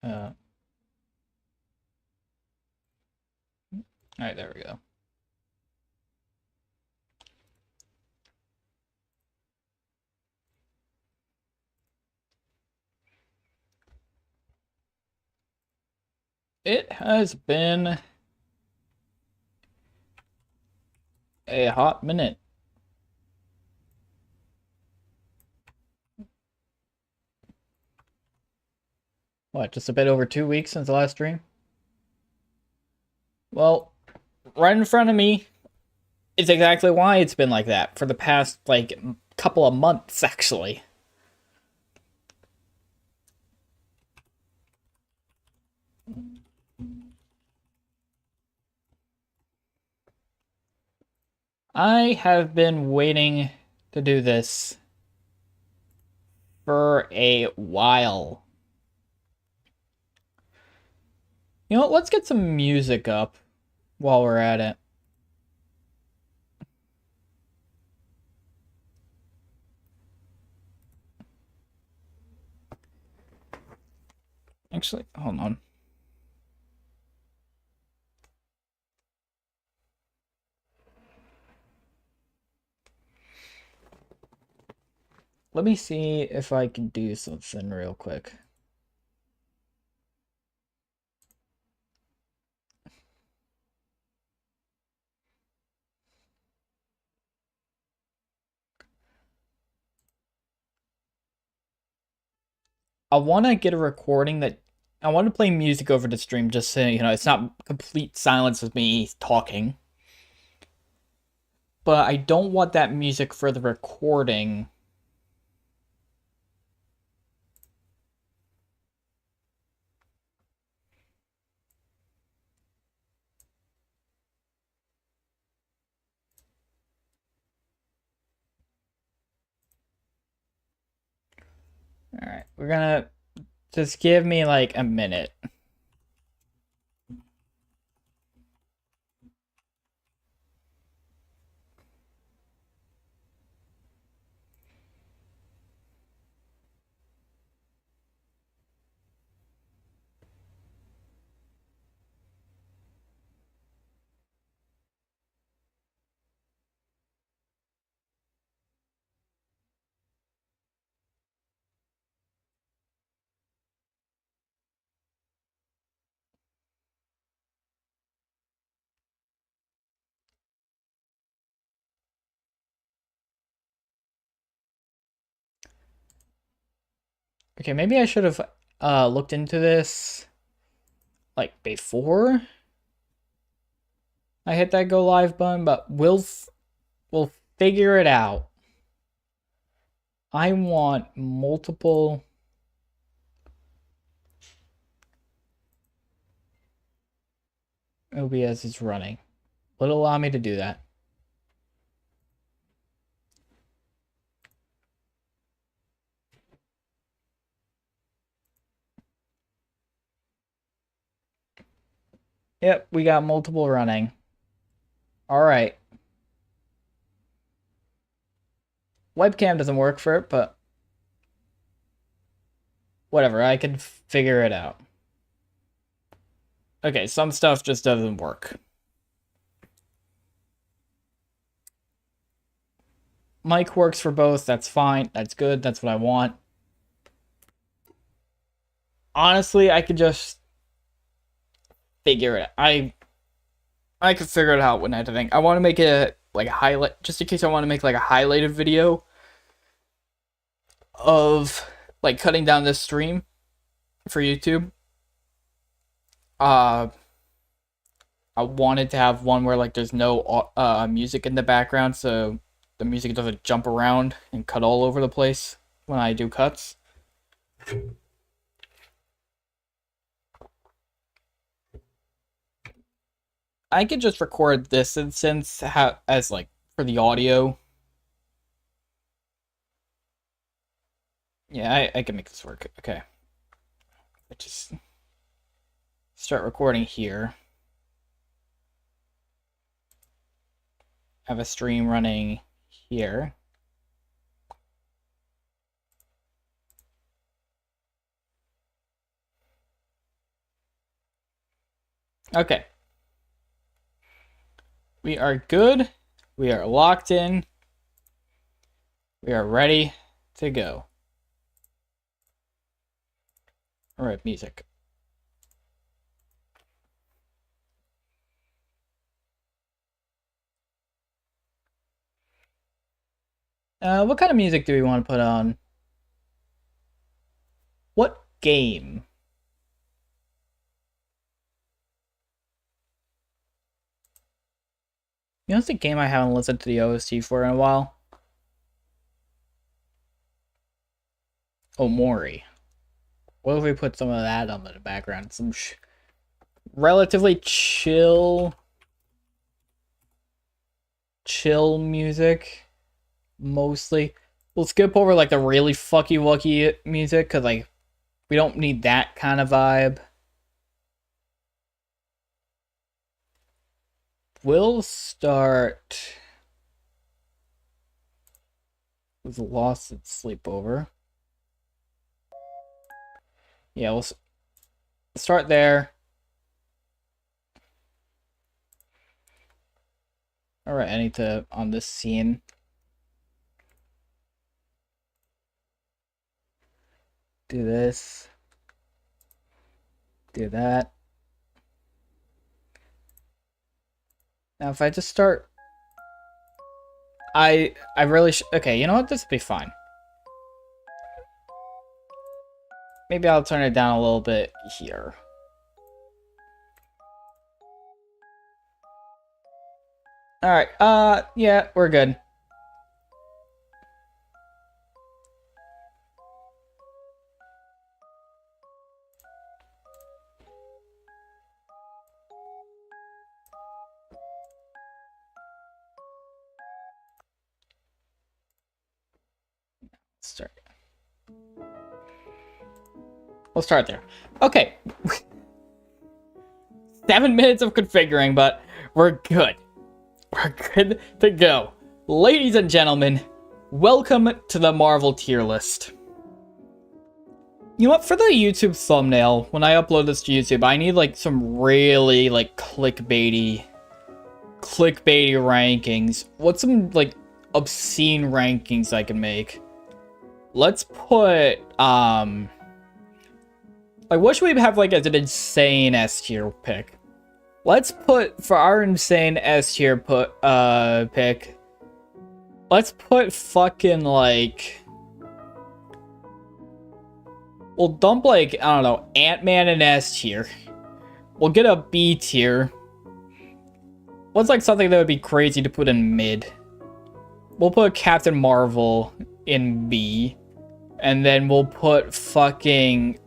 All right, there we go. It has been a hot minute. What, just a bit over 2 weeks since the last stream? Well, right in front of me is exactly why it's been like that for the past, like, couple of months, actually. I have been waiting to do this for a while. You know what? Let's get some music up while we're at it. Actually, hold on. Let me see if I can do something real quick. I want to get a recording that I want to play music over the stream just so you know it's not complete silence with me talking. But I don't want that music for the recording. All right, we're gonna just give me like a minute. Okay, maybe I should have looked into this like before I hit that go live button, but we'll figure it out. I want multiple OBS is running. Will it allow me to do that? Yep, we got multiple running. All right. Webcam doesn't work for it, but whatever, I can figure it out. Okay, some stuff just doesn't work. Mic works for both, that's fine, that's good, that's what I want. Honestly, I could just figure it. I could figure it out when editing. I want to make it like a highlight, just in case I want to make like a highlighted video of like cutting down this stream for YouTube. I wanted to have one where like there's no music in the background, so the music doesn't jump around and cut all over the place when I do cuts. I could just record this instance as like for the audio. Yeah, I can make this work. Okay. I just start recording here. Have a stream running here. Okay. We are good. We are locked in. We are ready to go. Alright, music. What kind of music do we want to put on? What game? You know, it's a game I haven't listened to the OST for in a while. Oh, Mori. What if we put some of that on in the background? Some relatively chill music, mostly. We'll skip over like the really fucky wucky music because like we don't need that kind of vibe. We'll start with Lost at Sleepover. Yeah, we'll start there. Alright, I need to, on this scene, do this, do that. Now if I just start, I really okay, you know what, this would be fine. Maybe I'll turn it down a little bit here. Alright, yeah, we're good. Start. We'll start there. Okay. 7 minutes of configuring, but we're good. We're good to go. Ladies and gentlemen, welcome to the Marvel tier list. You know what? For the YouTube thumbnail, when I upload this to YouTube, I need like some really like clickbaity rankings. What's some like obscene rankings I can make? Let's put like what should we have like as an insane S tier pick? Let's put for our insane S tier pick. Let's put fucking like we'll dump like I don't know Ant-Man in S tier. We'll get a B tier. What's like something that would be crazy to put in mid? We'll put Captain Marvel in B. And then we'll put fucking,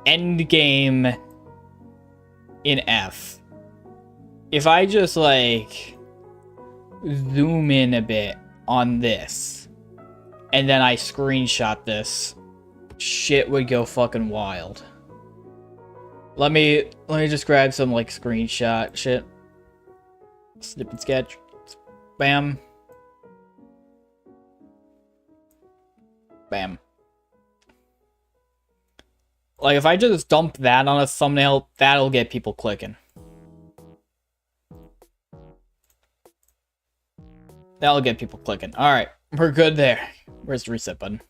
Endgame in F. If I just, like, zoom in a bit on this, and then I screenshot this, shit would go fucking wild. Let me just grab some, like, screenshot shit. Snip and sketch. Bam. Bam. Like, if I just dump that on a thumbnail, that'll get people clicking. That'll get people clicking. Alright, we're good there. Where's the reset button?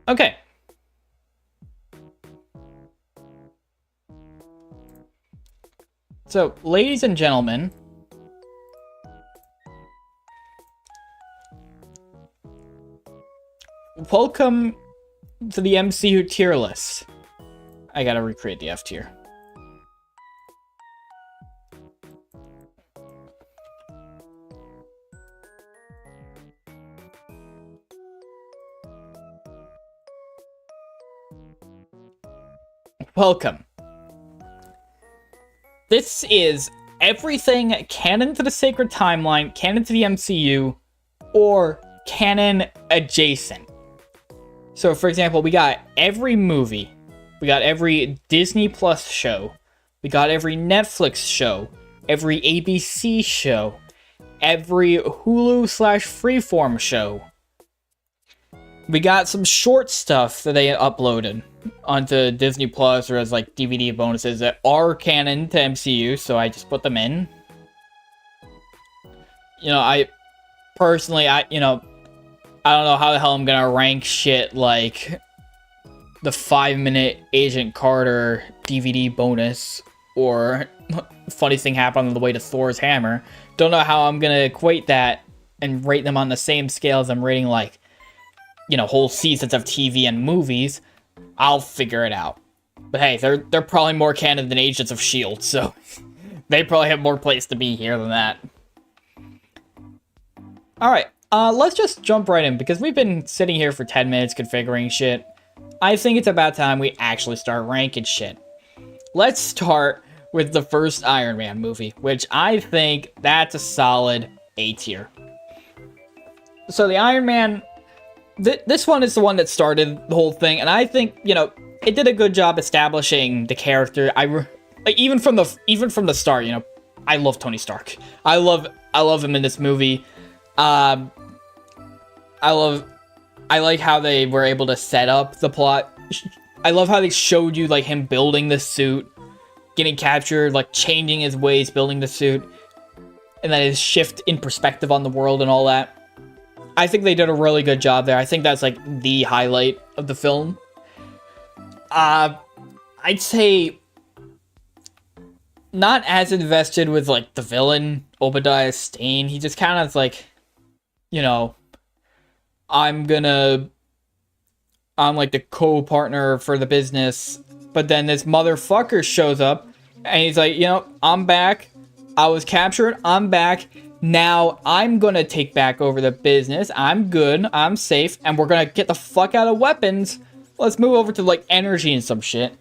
Okay. So, ladies and gentlemen, welcome to the MCU tier list. I gotta recreate the F tier. Welcome. This is everything canon to the Sacred Timeline, canon to the MCU, or canon adjacent. So, for example, we got every movie, we got every Disney Plus show, we got every Netflix show, every ABC show, every Hulu/Freeform show. We got some short stuff that they uploaded onto Disney Plus or as like DVD bonuses that are canon to MCU, so I just put them in. You know, I personally, I don't know how the hell I'm gonna rank shit like the 5-minute Agent Carter DVD bonus or funny thing happened on the way to Thor's hammer. Don't know how I'm gonna equate that and rate them on the same scale as I'm rating like, whole seasons of TV and movies. I'll figure it out. But hey, they're probably more canon than Agents of S.H.I.E.L.D., so they probably have more place to be here than that. Alright, let's just jump right in, because we've been sitting here for 10 minutes configuring shit. I think it's about time we actually start ranking shit. Let's start with the first Iron Man movie, which I think that's a solid A tier. So the Iron Man, this one is the one that started the whole thing, and I think, it did a good job establishing the character. Even from the start, I love Tony Stark. I love him in this movie. I like how they were able to set up the plot. I love how they showed you like him building the suit, getting captured, like changing his ways, building the suit, and then his shift in perspective on the world and all that. I think they did a really good job there. I think that's like the highlight of the film. I'd say not as invested with like the villain, Obadiah Stane. He just kind of like, I'm like the co-partner for the business, but then this motherfucker shows up and he's like, I'm back. I was captured. I'm back. Now I'm gonna take back over the business. I'm good. I'm safe. And we're gonna get the fuck out of weapons. Let's move over to like energy and some shit.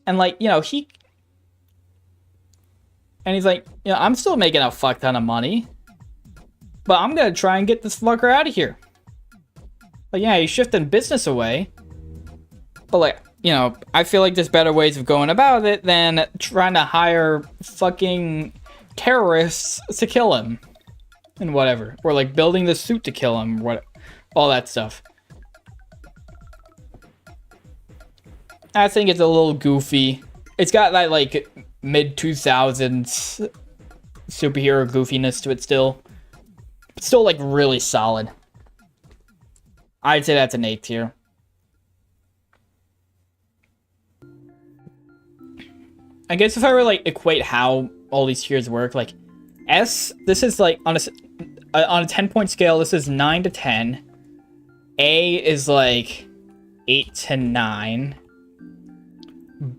And like, he's like, I'm still making a fuck ton of money, but I'm gonna try and get this fucker out of here. Like, yeah, he's shifting business away, but like, I feel like there's better ways of going about it than trying to hire fucking terrorists to kill him and whatever, or like building the suit to kill him, what, all that stuff. I think it's a little goofy. It's got that like mid-2000s superhero goofiness to it still. But still like really solid. I'd say that's an A tier. I guess if I were like equate how all these tiers work, like S, this is like on a 10-point scale, this is 9 to 10. A is like 8 to 9.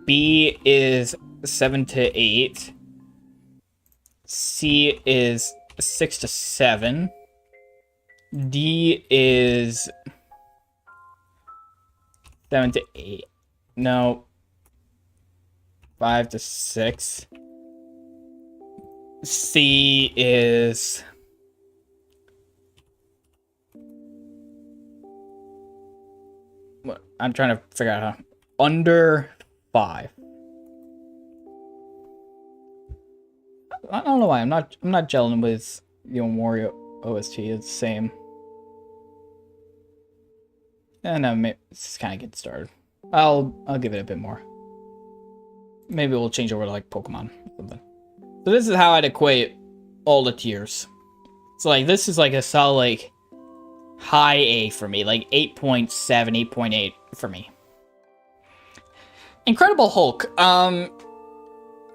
B is 7 to 8. C is 6 to 7. D is 7 to 8. No. 5 to 6. C is... I'm trying to figure out how... Under 5. I don't know why I'm not gelling with the Mario OST. It's the same. And no, maybe it's just kind of getting started. I'll give it a bit more. Maybe we'll change over to like Pokemon or something. So this is how I'd equate all the tiers. So like this is like a solid like high A for me, like 8.7, 8.8 for me. Incredible Hulk.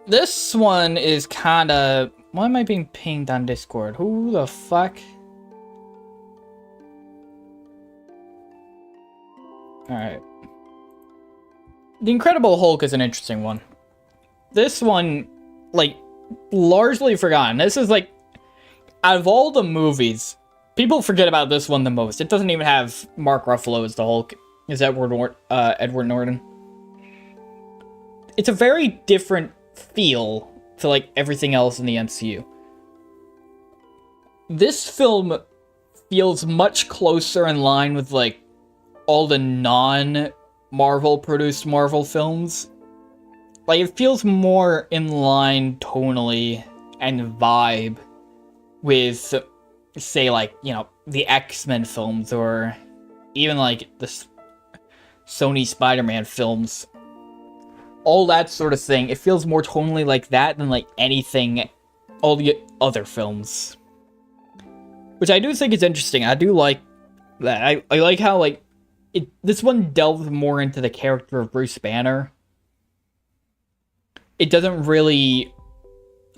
This one is kind of... Why am I being pinged on Discord? Who the fuck? Alright. The Incredible Hulk is an interesting one. This one, like, largely forgotten. This is like... Out of all the movies, people forget about this one the most. It doesn't even have Mark Ruffalo as the Hulk. It's Edward Norton. It's a very different feel to like everything else in the MCU. This film feels much closer in line with like all the non-Marvel produced Marvel films. Like it feels more in line tonally and vibe with say like, the X-Men films or even like the Sony Spider-Man films, all that sort of thing. It feels more tonally like that than like anything, all the other films. Which I do think is interesting. I do like that. I like how like this one delves more into the character of Bruce Banner. It doesn't really,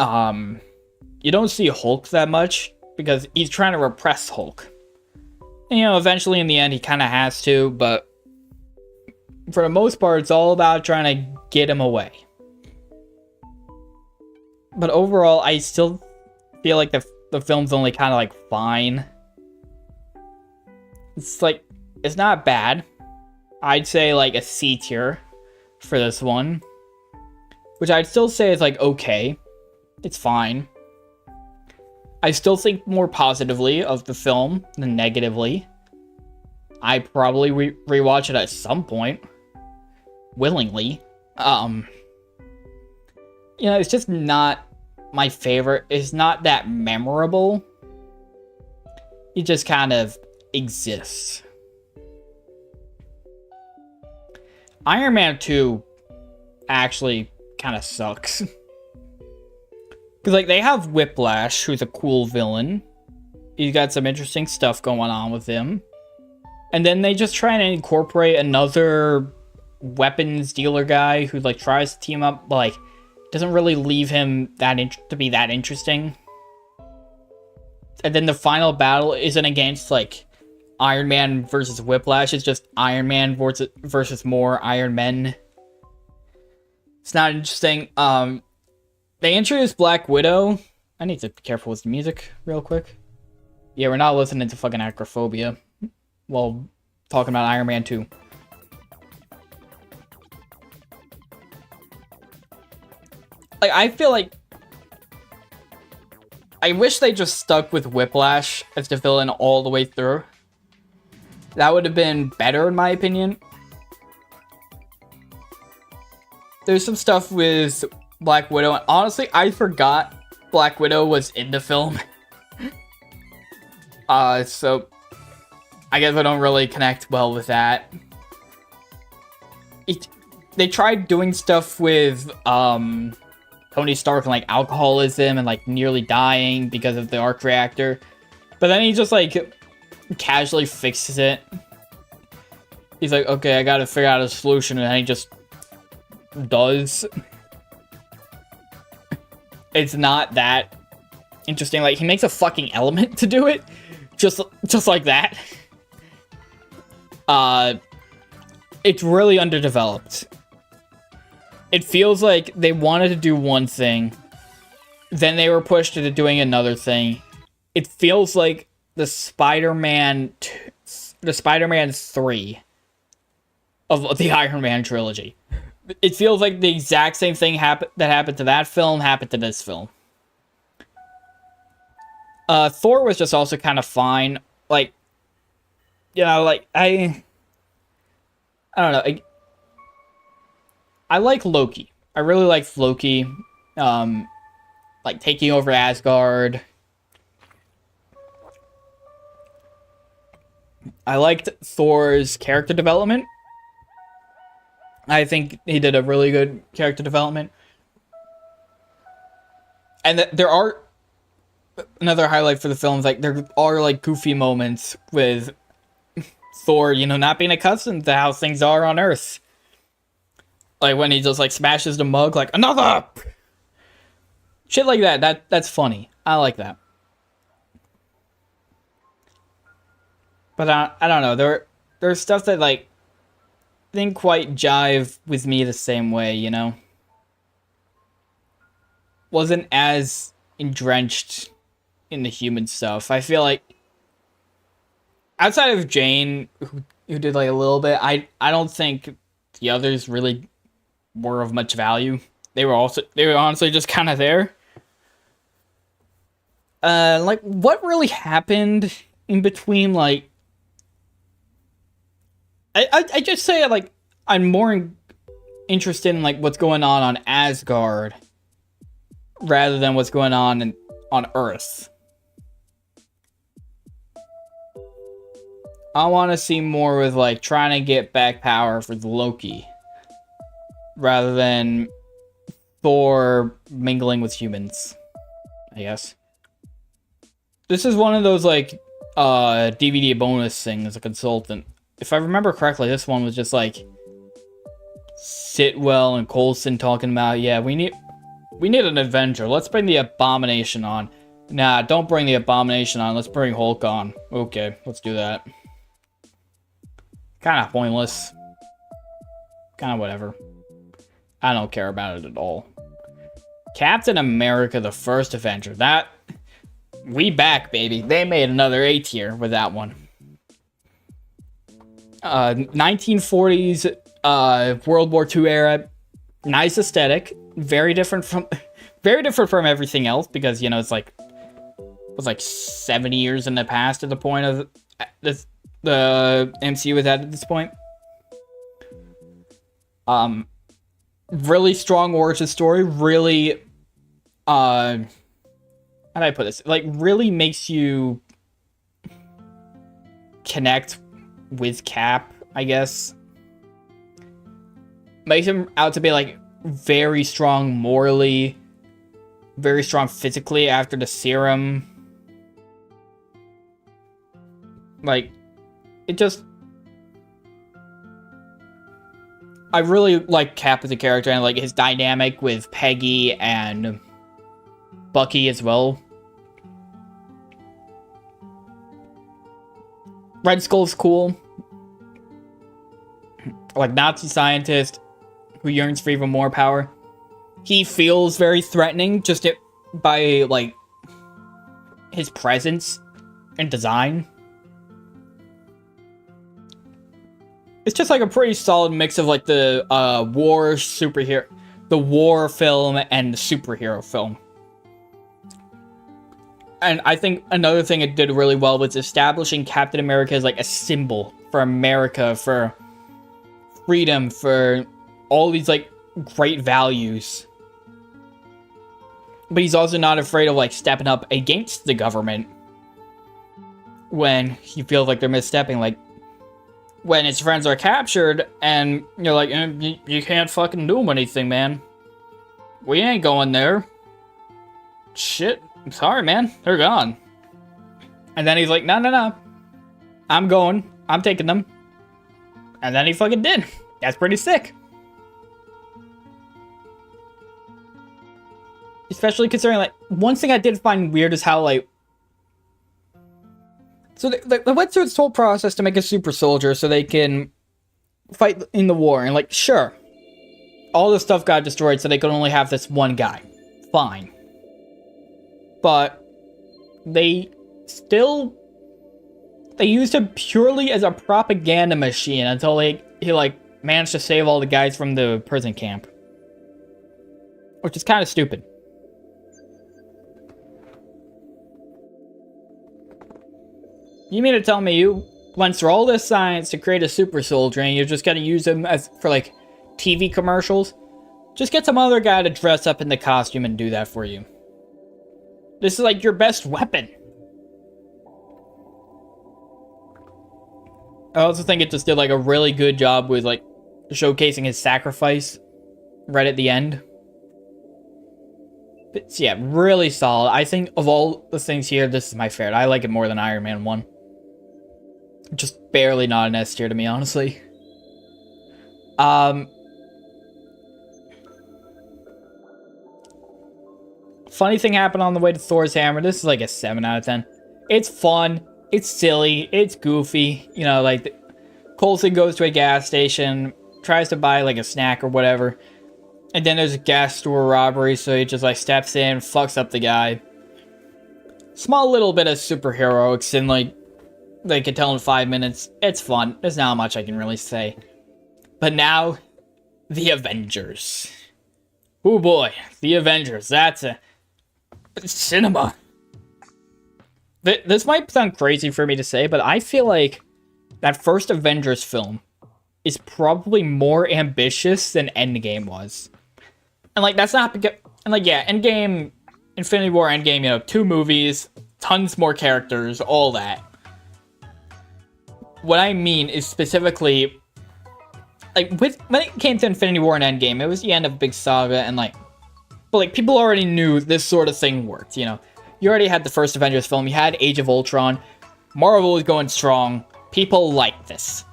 you don't see Hulk that much because he's trying to repress Hulk. And, you know, eventually in the end he kind of has to, but for the most part it's all about trying to get him away. But overall, I still feel like the film's only kind of like fine. It's like, it's not bad. I'd say like a C tier for this one. Which I'd still say is like okay. It's fine. I still think more positively of the film than negatively. I probably rewatch it at some point. Willingly. You know, it's just not my favorite. It's not that memorable. It just kind of exists. Iron Man 2 actually kind of sucks. Because, like, they have Whiplash, who's a cool villain. He's got some interesting stuff going on with him. And then they just try and incorporate another weapons dealer guy who, like, tries to team up, but, like, doesn't really leave him to be that interesting. And then the final battle isn't against, like, Iron Man versus Whiplash. It's just Iron Man versus more Iron Men. It's not interesting. They introduced Black Widow. I need to be careful with the music real quick. Yeah, we're not listening to fucking Acrophobia while talking about Iron Man 2. Like, I feel like I wish they just stuck with Whiplash as the villain all the way through. That would have been better, in my opinion. There's some stuff with Black Widow, and honestly, I forgot Black Widow was in the film. So I guess I don't really connect well with that. They tried doing stuff with Tony Stark and like alcoholism and like nearly dying because of the arc reactor, but then he just like casually fixes it. He's like, okay, I gotta figure out a solution, and then he just does. It's not that interesting. Like, he makes a fucking element to do it, just like that. It's really underdeveloped. It feels like they wanted to do one thing, then they were pushed into doing another thing. It feels like the Spider-Man 3 of the Iron Man trilogy. It feels like the exact same thing that happened to that film happened to this film. Thor was just also kind of fine. Like, you know, like, I don't know. I like Loki. I really like Loki. Like, taking over Asgard. I liked Thor's character development. I think he did a really good character development. And there are another highlight for the film is like there are like goofy moments with Thor, you know, not being accustomed to how things are on Earth. Like when he just like smashes the mug, like another shit like that. That's funny. I like that. But I don't know. There's stuff that like didn't quite jive with me the same way, you know? Wasn't as drenched in the human stuff. I feel like outside of Jane, who did like a little bit, I don't think the others really were of much value. They were honestly just kind of there. Like what really happened in between, like I just say, like, I'm more interested in, like, what's going on Asgard rather than what's going on Earth. I want to see more with, like, trying to get back power for Loki. Rather than Thor mingling with humans, I guess. This is one of those, like, DVD bonus things as a consultant. If I remember correctly, this one was just, like, Sitwell and Coulson talking about, yeah, we need an Avenger. Let's bring the Abomination on. Nah, don't bring the Abomination on. Let's bring Hulk on. Okay, let's do that. Kind of pointless. Kind of whatever. I don't care about it at all. Captain America, the first Avenger. That... We back, baby. They made another A tier with that one. 1940s World War II era. Nice aesthetic. Very different from everything else because, you know, it's like 70 years in the past at the point of this, the MCU is at this point. Really strong origin story. Really, how do I put this? Like, really makes you connect with Cap, I guess. Makes him out to be, like, very strong morally, very strong physically after the serum. Like, it just... I really like Cap as a character and, like, his dynamic with Peggy and Bucky as well. Red Skull's cool. Like, Nazi scientist who yearns for even more power. He feels very threatening just by, like, his presence and design. It's just, like, a pretty solid mix of, like, the war film and the superhero film. And I think another thing it did really well was establishing Captain America as, like, a symbol for America, for freedom, for all these, like, great values. But he's also not afraid of, like, stepping up against the government when he feels like they're misstepping. Like, when his friends are captured and you're like, you can't fucking do anything, man. We ain't going there. Shit. I'm sorry, man. They're gone. And then he's like, no. I'm going. I'm taking them. And then he fucking did. That's pretty sick. Especially considering, like, one thing I did find weird is how, like... So they went through this whole process to make a super soldier so they can fight in the war. And, like, sure. All this stuff got destroyed so they could only have this one guy. Fine. But they used him purely as a propaganda machine until he like managed to save all the guys from the prison camp, which is kind of stupid. You mean to tell me you went through all this science to create a super soldier and you're just gonna use him for, like, TV commercials? Just get some other guy to dress up in the costume and do that for you. This is, like, your best weapon. I also think it just did, like, a really good job with, like, showcasing his sacrifice right at the end. But, yeah, really solid. I think of all the things here, this is my favorite. I like it more than Iron Man 1. Just barely not an S tier to me, honestly. Funny thing happened on the way to Thor's hammer. This is like a 7 out of 10. It's fun. It's silly. It's goofy. You know, like, Coulson goes to a gas station, tries to buy, like, a snack or whatever. And then there's a gas store robbery, so he just, like, steps in, fucks up the guy. Small little bit of superheroics, and, like, they can tell in 5 minutes. It's fun. There's not much I can really say. But now, the Avengers. Oh boy, the Avengers. That's a... cinema. This might sound crazy for me to say, but I feel like that first Avengers film is probably more ambitious than Endgame was. And, like, that's not because... And, like, yeah, Endgame, Infinity War, Endgame, you know, 2 movies, tons more characters, all that. what I mean is specifically, like, when it came to Infinity War and Endgame, it was the end of a big saga, and, like, but, like, people already knew this sort of thing worked, you know? You already had the first Avengers film, you had Age of Ultron, Marvel was going strong, people liked this.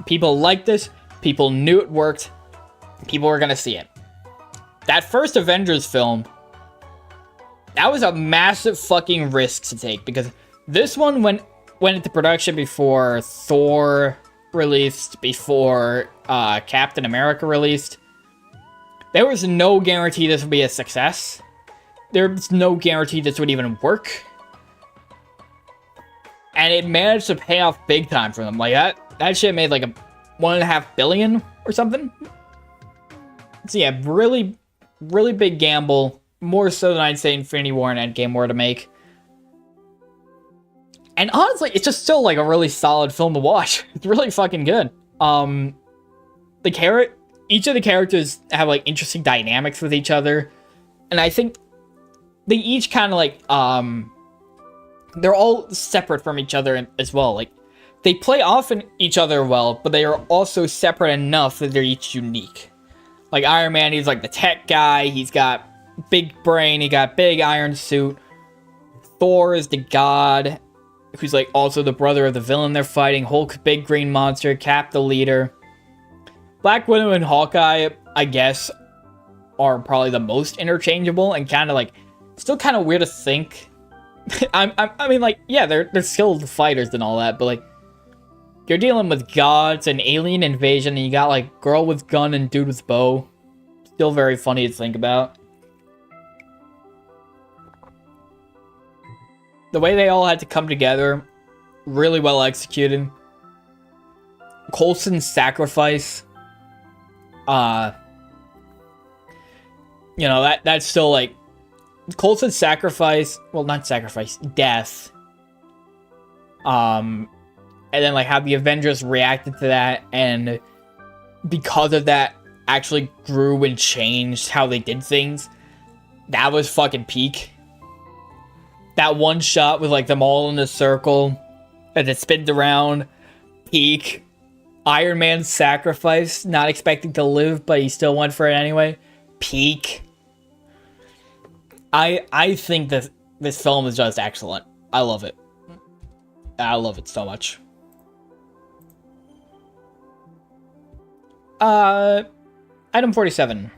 People liked this, people knew it worked, people were gonna see it. That first Avengers film, that was a massive fucking risk to take, because this one went into production before Thor released, before Captain America released. There was no guarantee this would be a success. There was no guarantee this would even work. And it managed to pay off big time for them. Like, that shit made like a $1.5 billion or something. So yeah, really, really big gamble. More so than I'd say Infinity War and Endgame were to make. And honestly, it's just still like a really solid film to watch. It's really fucking good. Each of the characters have like interesting dynamics with each other. And I think they each kind of like, they're all separate from each other as well. Like, they play off each other well, but they are also separate enough that they're each unique. Like Iron Man, he's like the tech guy. He's got big brain. He got big iron suit. Thor is the god, who's like also the brother of the villain they're fighting. Hulk, big green monster. Cap, the leader. Black Widow and Hawkeye, I guess, are probably the most interchangeable and kind of like still kind of weird to think. I mean, like, yeah, they're skilled fighters and all that, but like, you're dealing with gods and alien invasion, and you got like girl with gun and dude with bow. Still very funny to think about. The way they all had to come together, really well executed. Coulson's sacrifice, you know, that's still like Coulson's sacrifice. Well, not sacrifice, death. And then like how the Avengers reacted to that, and because of that, actually grew and changed how they did things. That was fucking peak. That one shot with like them all in a circle as it spins around, peak. Iron Man's sacrifice, not expecting to live, but he still went for it anyway, peak. I think that this film is just excellent. I love it. I love it so much. Item 47.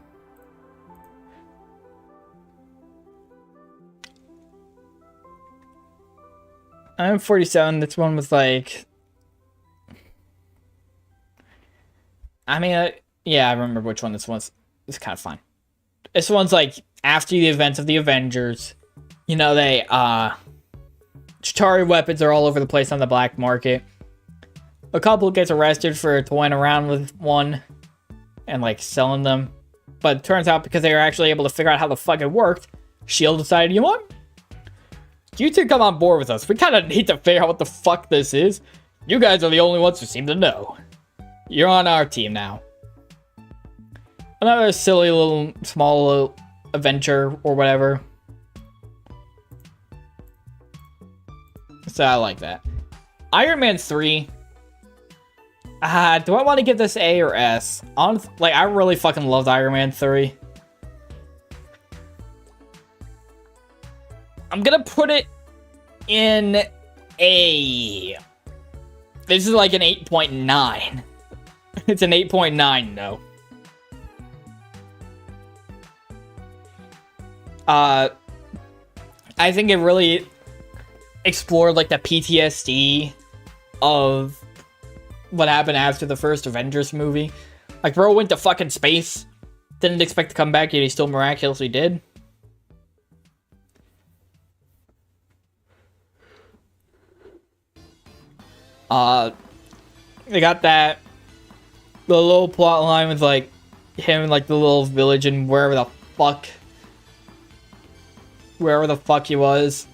Item 47, this one was like... I mean, yeah, I remember which one this was. It's kind of fun. This one's like, after the events of the Avengers, you know, they, Chitauri weapons are all over the place on the black market. A couple gets arrested for toying around with one and like selling them. But it turns out because they were actually able to figure out how the fuck it worked, S.H.I.E.L.D. decided, you know what? You two come on board with us. We kind of need to figure out what the fuck this is. You guys are the only ones who seem to know. You're on our team now. Another silly little, small little adventure or whatever. So I like that. Iron Man 3. Do I want to give this A or S? Honestly, like, I really fucking loved Iron Man 3. I'm gonna put it in A. This is like an 8.9. It's an 8.9, though. I think it really explored, like, the PTSD of what happened after the first Avengers movie. Like, bro went to fucking space, didn't expect to come back, yet he still miraculously did. They got that, the little plot line with, like, him in, like, the little village and wherever the fuck he was.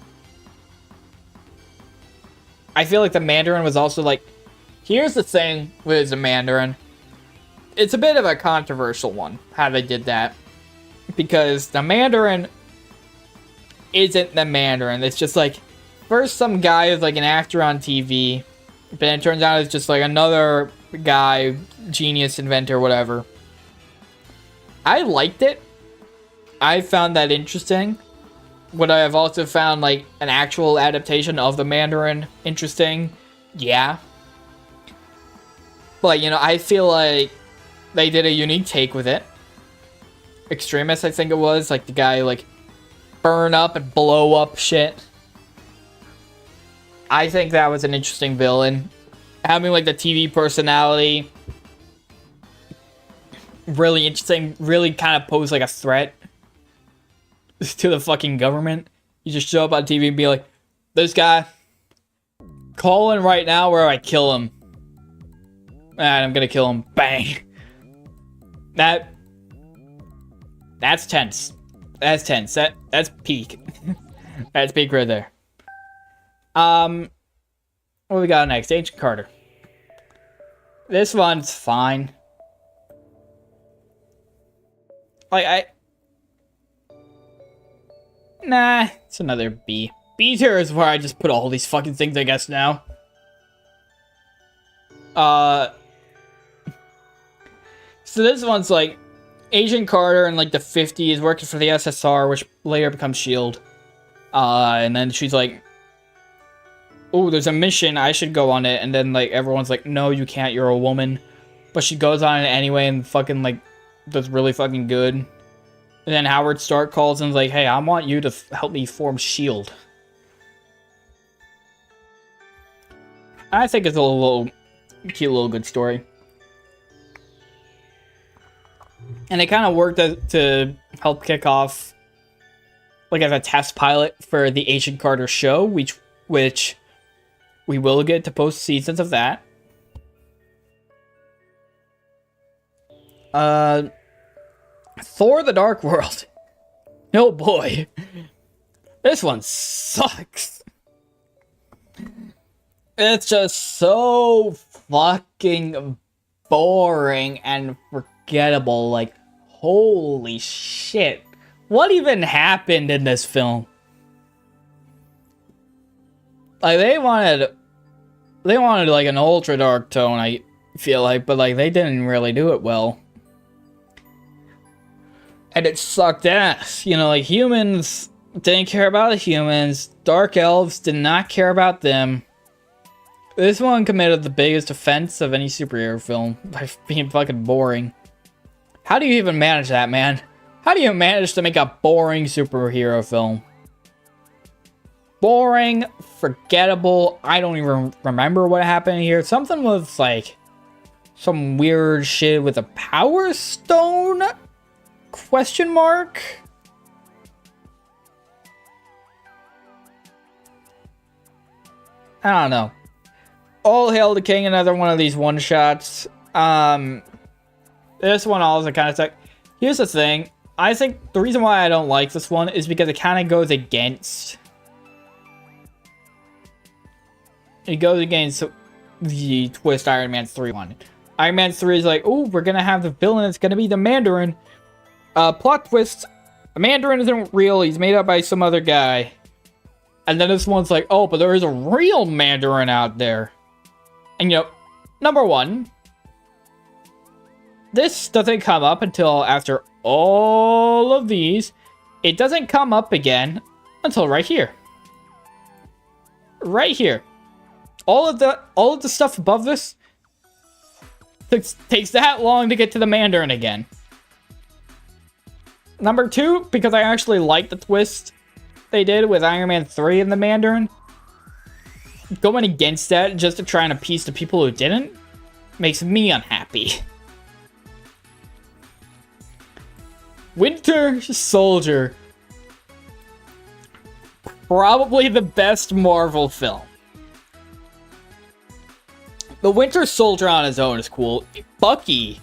I feel like the Mandarin was also, like, here's the thing with the Mandarin. It's a bit of a controversial one, how they did that. Because the Mandarin isn't the Mandarin. It's just, like, first some guy is, like, an actor on TV. But it turns out it's just like another guy, genius, inventor, whatever. I liked it. I found that interesting. Would I have also found like an actual adaptation of the Mandarin interesting? Yeah. But, you know, I feel like they did a unique take with it. Extremist, I think it was. Like, the guy, like, burn up and blow up shit. I think that was an interesting villain. Having, like, the TV personality. Really interesting. Really kind of pose, like, a threat to the fucking government. You just show up on TV and be like, this guy, call in right now where I kill him. And I'm gonna kill him. Bang. That's tense. That's tense. That's peak. That's peak right there. What we got next? Agent Carter. This one's fine. Like, nah, it's another B. B tier is where I just put all these fucking things, I guess, now. So this one's like Agent Carter in like the 50s working for the SSR, which later becomes S.H.I.E.L.D. And then she's like, oh, there's a mission, I should go on it. And then like everyone's like, no, you can't, you're a woman. But she goes on it anyway and fucking like does really fucking good. And then Howard Stark calls and is like, hey, I want you to help me form S.H.I.E.L.D. I think it's a little cute little good story. And it kind of worked to help kick off, like, as a test pilot for the Agent Carter show, which we will get to post seasons of that. Thor: The Dark World. Oh boy. This one sucks. It's just so fucking boring and forgettable. Like, holy shit. What even happened in this film? Like, they wanted like an ultra dark tone, I feel like, but like they didn't really do it well. And it sucked ass. You know, like, humans didn't care about the humans. Dark elves did not care about them. This one committed the biggest offense of any superhero film by being fucking boring. How do you even manage that, man? How do you manage to make a boring superhero film? Boring, forgettable, I don't even remember what happened here. Something with, like, some weird shit with a power stone? Question mark? I don't know. All Hail the King, another one of these one-shots. This one also kind of sucks. Here's the thing. I think the reason why I don't like this one is because it kind of goes against... It goes against the twist Iron Man 3 wanted. Iron Man 3 is like, oh, we're going to have the villain. It's going to be the Mandarin. Plot twist. The Mandarin isn't real. He's made up by some other guy. And then this one's like, oh, but there is a real Mandarin out there. And, you know, number one, this doesn't come up until after all of these. It doesn't come up again until right here. Right here. All of the stuff above this takes that long to get to the Mandarin again. Number two, because I actually like the twist they did with Iron Man 3 and the Mandarin. Going against that just to try and appease the people who didn't makes me unhappy. Winter Soldier. Probably the best Marvel film. The Winter Soldier on his own is cool. Bucky.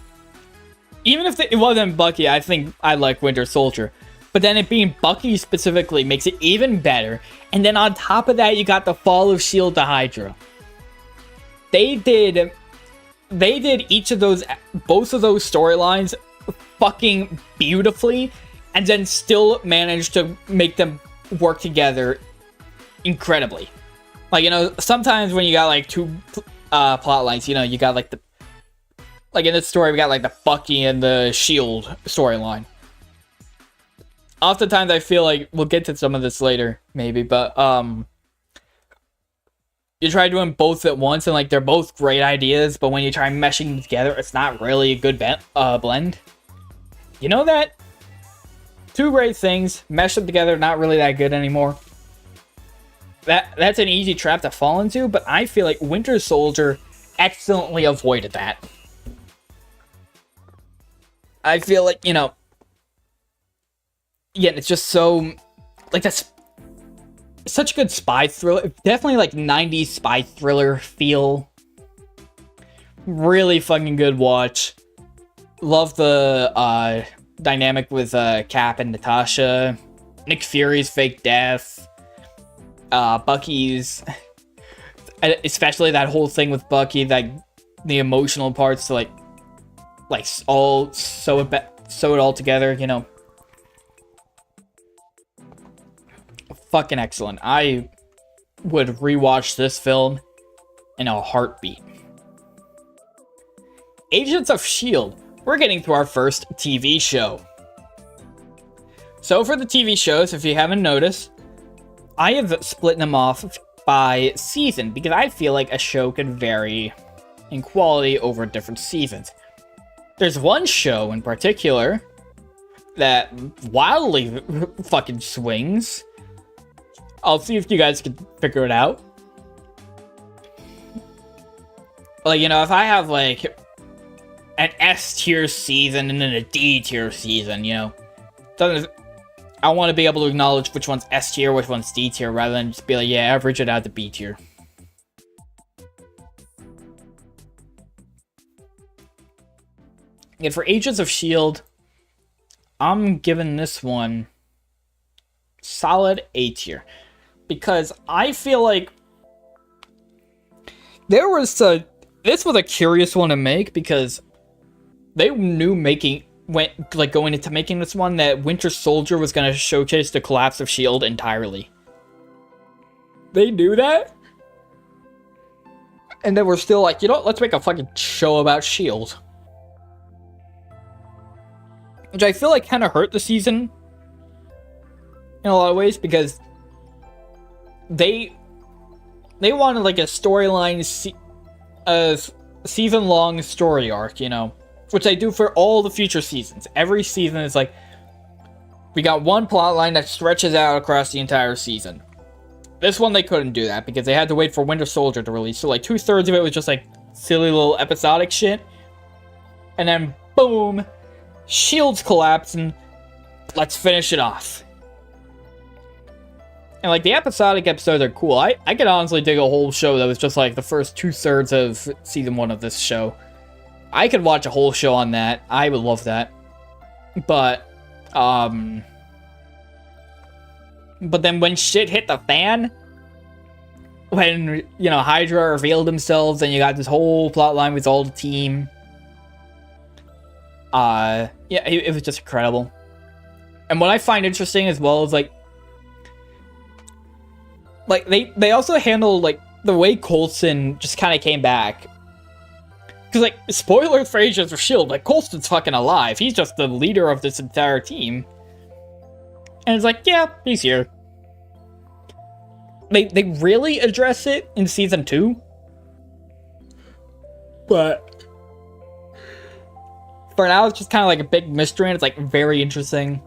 Even if it wasn't Bucky, I think I like Winter Soldier. But then it being Bucky specifically makes it even better. And then on top of that, you got the fall of S.H.I.E.L.D. to Hydra. They did each of those, both of those storylines fucking beautifully. And then still managed to make them work together incredibly. Like, you know, sometimes when you got like two plot lines. You know, you got like in this story, we got like the Bucky and the Shield storyline. Oftentimes, I feel like we'll get to some of this later, maybe, but you try doing both at once, and like they're both great ideas, but when you try meshing them together, it's not really a good blend. You know that? Two great things, mesh them together, not really that good anymore. That's an easy trap to fall into, but I feel like Winter Soldier excellently avoided that. I feel like, you know, yeah, it's just so, like, that's such a good spy thriller. Definitely, like, 90s spy thriller feel. Really fucking good watch. Love the dynamic with Cap and Natasha. Nick Fury's fake death. Bucky's, especially that whole thing with Bucky, that the emotional parts to like all sew it all together, you know. Fucking excellent. I would rewatch this film in a heartbeat. Agents of S.H.I.E.L.D. We're getting to our first TV show. So for the TV shows, if you haven't noticed, I have split them off by season because I feel like a show can vary in quality over different seasons. There's one show in particular that wildly fucking swings. I'll see if you guys can figure it out. Like, you know, if I have like an S tier season and then a D tier season, you know, I want to be able to acknowledge which one's S tier, which one's D tier, rather than just be like, yeah, average it out to B tier. And for Agents of S.H.I.E.L.D., I'm giving this one solid A tier. Because I feel like this was a curious one to make, because they knew going into making this one that Winter Soldier was going to showcase the collapse of S.H.I.E.L.D. entirely. They knew that? And then we're still like, you know what, let's make a fucking show about S.H.I.E.L.D. Which I feel like kind of hurt the season in a lot of ways, because they wanted like a storyline, a season-long story arc, you know, which they do for all the future seasons. Every season is like, we got one plot line that stretches out across the entire season. This one they couldn't do that because they had to wait for Winter Soldier to release. So like 2/3 of it was just like silly little episodic shit, and then boom, S.H.I.E.L.D's collapsing. Let's finish it off. And like the episodic episodes are cool. I could honestly dig a whole show that was just like the first 2/3 of season 1 of this show. I could watch a whole show on that. I would love that. But then when shit hit the fan, when, you know, Hydra revealed themselves and you got this whole plot line with all the team, yeah, it was just incredible. And what I find interesting as well is like they also handle like the way Coulson just kind of came back. Because, like, spoilers for Agents of S.H.I.E.L.D., like, Coulson's fucking alive. He's just the leader of this entire team. And it's like, yeah, he's here. They really address it in Season 2. But for now, it's just kind of like a big mystery, and it's, like, very interesting.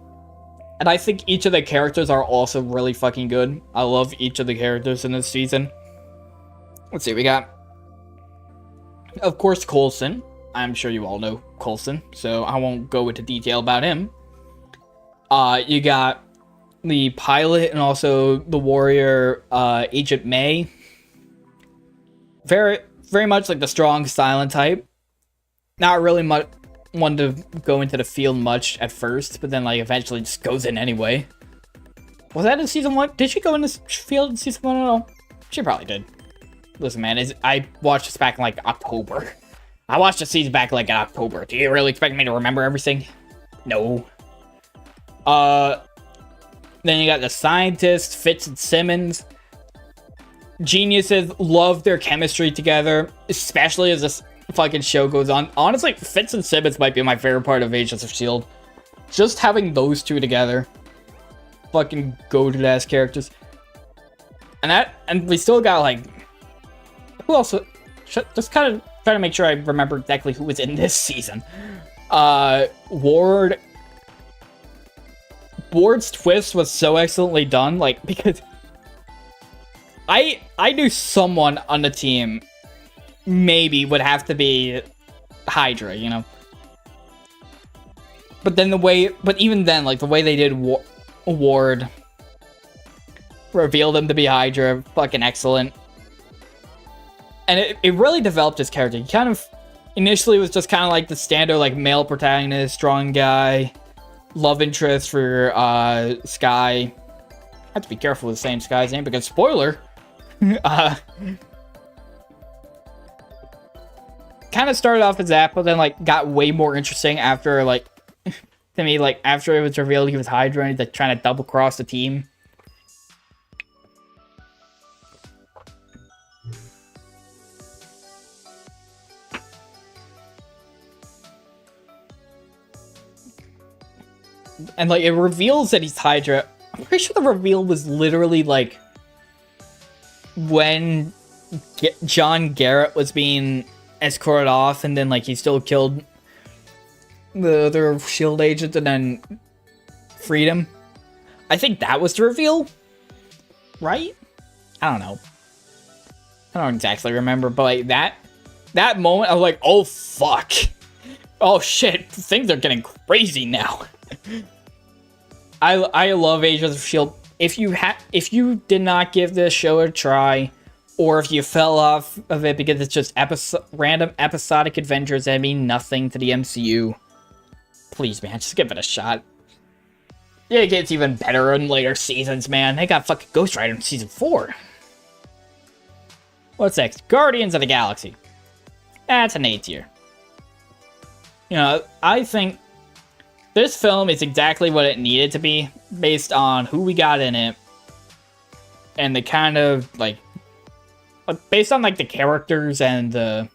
And I think each of the characters are also really fucking good. I love each of the characters in this season. Let's see, we got, of course, Coulson. I'm sure you all know Coulson, so I won't go into detail about him. You got the pilot and also the warrior, Agent May. Very, very much like the strong, silent type. Not really much one to go into the field much at first, but then like eventually just goes in anyway. Was that in season 1? Did she go in this field in season 1 at all? She probably did. Listen, man, I watched this back in like October. I watched the season back like in October. Do you really expect me to remember everything? No. Then you got the scientist, Fitz and Simmons. geniuses, love their chemistry together, especially as this fucking show goes on. Honestly, Fitz and Simmons might be my favorite part of Agents of S.H.I.E.L.D. Just having those two together. Fucking goated-ass characters. And we still got, like... Who else? Just kind of trying to make sure I remember exactly who was in this season. Ward's twist was so excellently done, like, because... I knew someone on the team maybe would have to be Hydra, you know? But then even then, like, the way they did Ward revealed him to be Hydra, fucking excellent. And it really developed his character. He kind of, initially was just kind of like the standard, like, male protagonist, strong guy, love interest for, Sky. I have to be careful with saying Sky's name, because spoiler! Kind of started off as that, but then, like, got way more interesting after, like, to me, like, after it was revealed he was Hydra and he's, like, trying to double-cross the team. And, like, it reveals that he's Hydra. I'm pretty sure the reveal was literally, like, when John Garrett was being escorted off, and then, like, he still killed the other S.H.I.E.L.D. agent and then freed him. I think that was the reveal, right? I don't know. I don't exactly remember, but, like, that moment, I was like, oh, fuck. Oh, shit. Things are getting crazy now. I love Agents of S.H.I.E.L.D. If you did not give this show a try, or if you fell off of it because it's just random episodic adventures that mean nothing to the MCU, please, man, just give it a shot. Yeah, it gets even better in later seasons, man. They got fucking Ghost Rider in season 4. What's next? Guardians of the Galaxy. That's an A tier. You know, I think this film is exactly what it needed to be, based on who we got in it, and the kind of, like, based on, like, the characters and the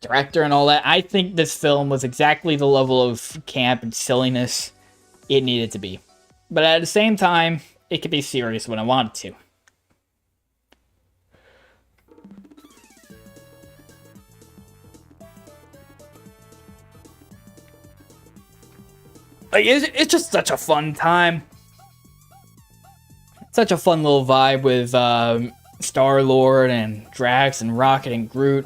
director and all that. I think this film was exactly the level of camp and silliness it needed to be. But at the same time, it could be serious when I wanted to. Like, it's just such a fun time. Such a fun little vibe with Star-Lord and Drax and Rocket and Groot.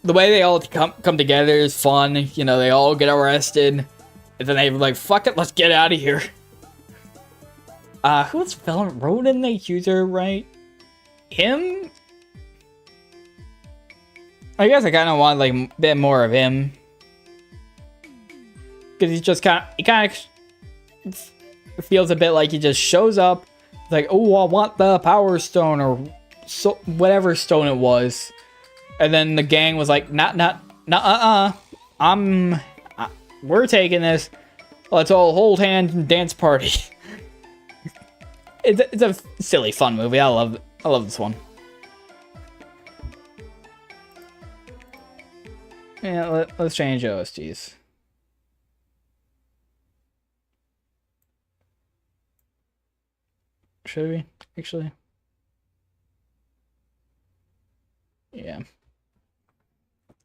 The way they all come together is fun. You know, they all get arrested. And then they're like, fuck it, let's get out of here. Who was Ronan the Accuser, right? Him? I guess I kind of want, like, a bit more of him. Because he's just he kind of feels a bit like he just shows up, like, oh, I want the Power Stone, or so whatever stone it was, and then the gang was like, we're taking this. Let's all hold hands and dance party. It's a silly, fun movie. I love this one. Yeah, let's change OSTs. Should we, actually? Yeah.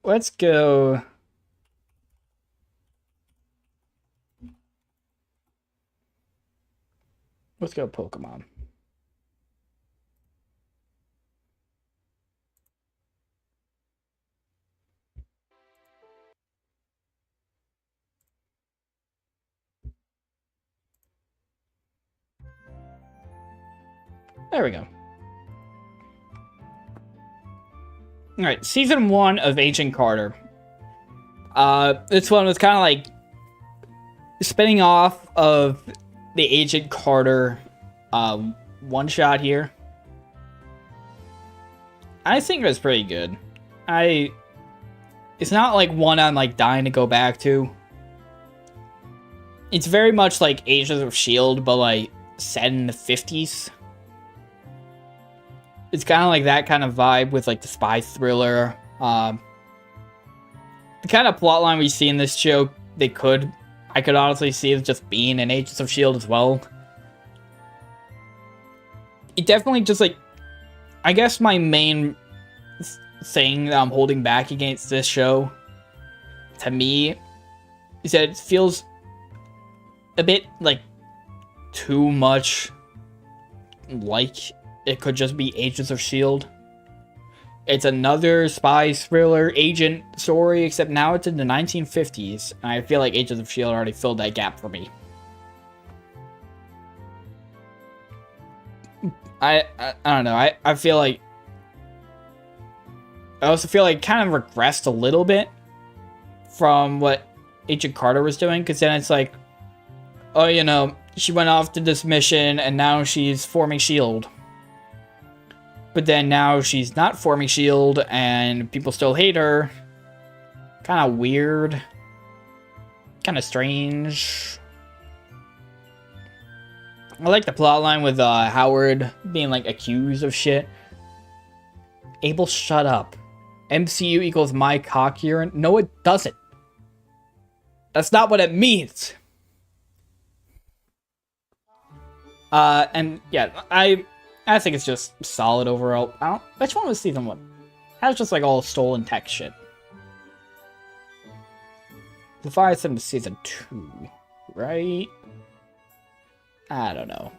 Let's go. Let's go Pokemon. There we go. Alright, Season 1 of Agent Carter. This one was kind of like spinning off of the Agent Carter one-shot here. I think it was pretty good. It's not like one I'm like dying to go back to. It's very much like Agents of S.H.I.E.L.D., but like set in the 50s. It's kind of like that kind of vibe with like the spy thriller. The kind of plotline we see in this show, I could honestly see it just being in Agents of S.H.I.E.L.D. as well. It definitely just like, I guess my main thing that I'm holding back against this show, to me, is that it feels a bit like too much like it could just be Agents of S.H.I.E.L.D. It's another spy thriller agent story, except now it's in the 1950s, and I feel like Agents of S.H.I.E.L.D. already filled that gap for me. I don't know, I feel like... I also feel like it kind of regressed a little bit from what Agent Carter was doing, because then it's like, oh, you know, she went off to this mission, and now she's forming S.H.I.E.L.D. But then now she's not forming S.H.I.E.L.D. and people still hate her. Kind of weird. Kind of strange. I like the plotline with Howard being like accused of shit. Abel, shut up. MCU equals my cock urine. No, it doesn't. That's not what it means. And yeah, I think it's just solid overall. Which one was season 1? That was just like all stolen tech shit. The Fire Sim was season 2, right? I don't know.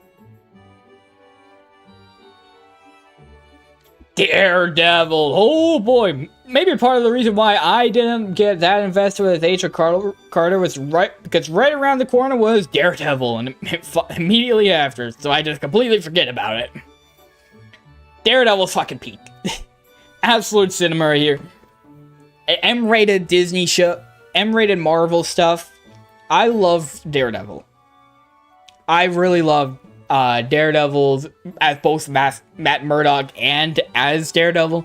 Daredevil! Oh boy! Maybe part of the reason why I didn't get that invested with Agent Carter was because right around the corner was Daredevil, and immediately after, so I just completely forget about it. Daredevil's fucking peak. Absolute cinema right here. M-rated Disney show, M-rated Marvel stuff. I love Daredevil. I really love Daredevil as both Matt Murdock and as Daredevil.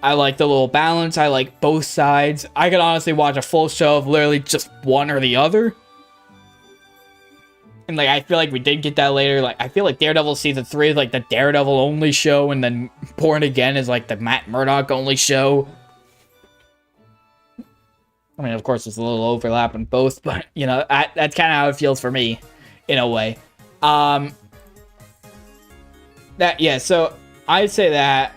I like the little balance. I like both sides. I could honestly watch a full show of literally just one or the other. And like, I feel like we did get that later. Like, I feel like Daredevil season 3 is like the Daredevil only show, and then Born Again is like the Matt Murdock only show. I mean, of course, there's a little overlap in both, but you know, that's kind of how it feels for me, in a way. Yeah, so I'd say that,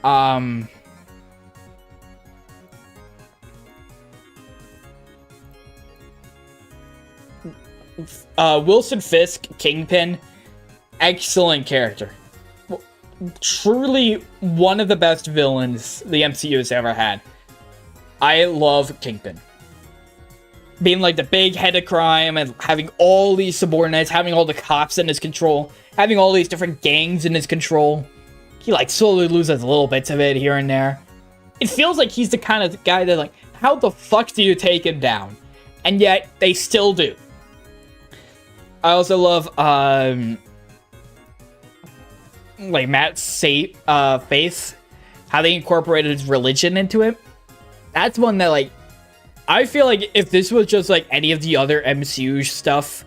Wilson Fisk, Kingpin, excellent character. Truly one of the best villains the MCU has ever had. I love Kingpin. Being like the big head of crime and having all these subordinates, having all the cops in his control, having all these different gangs in his control. He like slowly loses little bits of it here and there. It feels like he's the kind of guy that like, how the fuck do you take him down? And yet they still do. I also love like Matt's faith, how they incorporated his religion into it. That's one that like, I feel like if this was just like any of the other MCU stuff,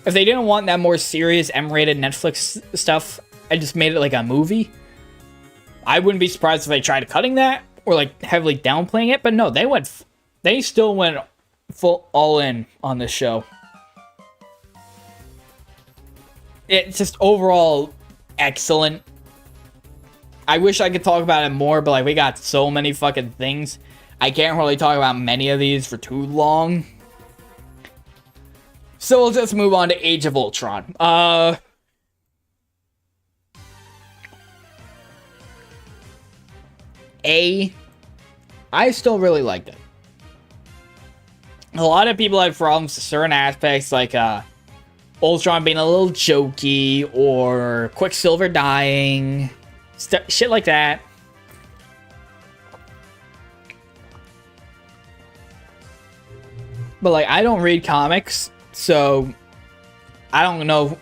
if they didn't want that more serious M-rated Netflix stuff and just made it like a movie, I wouldn't be surprised if they tried cutting that or like heavily downplaying it. But no, they still went full all in on this show. It's just overall excellent. I wish I could talk about it more, but like we got so many fucking things. I can't really talk about many of these for too long. So we'll just move on to Age of Ultron. I still really liked it. A lot of people have problems with certain aspects, like Ultron being a little jokey, or Quicksilver dying, shit like that. But like, I don't read comics, so I don't know.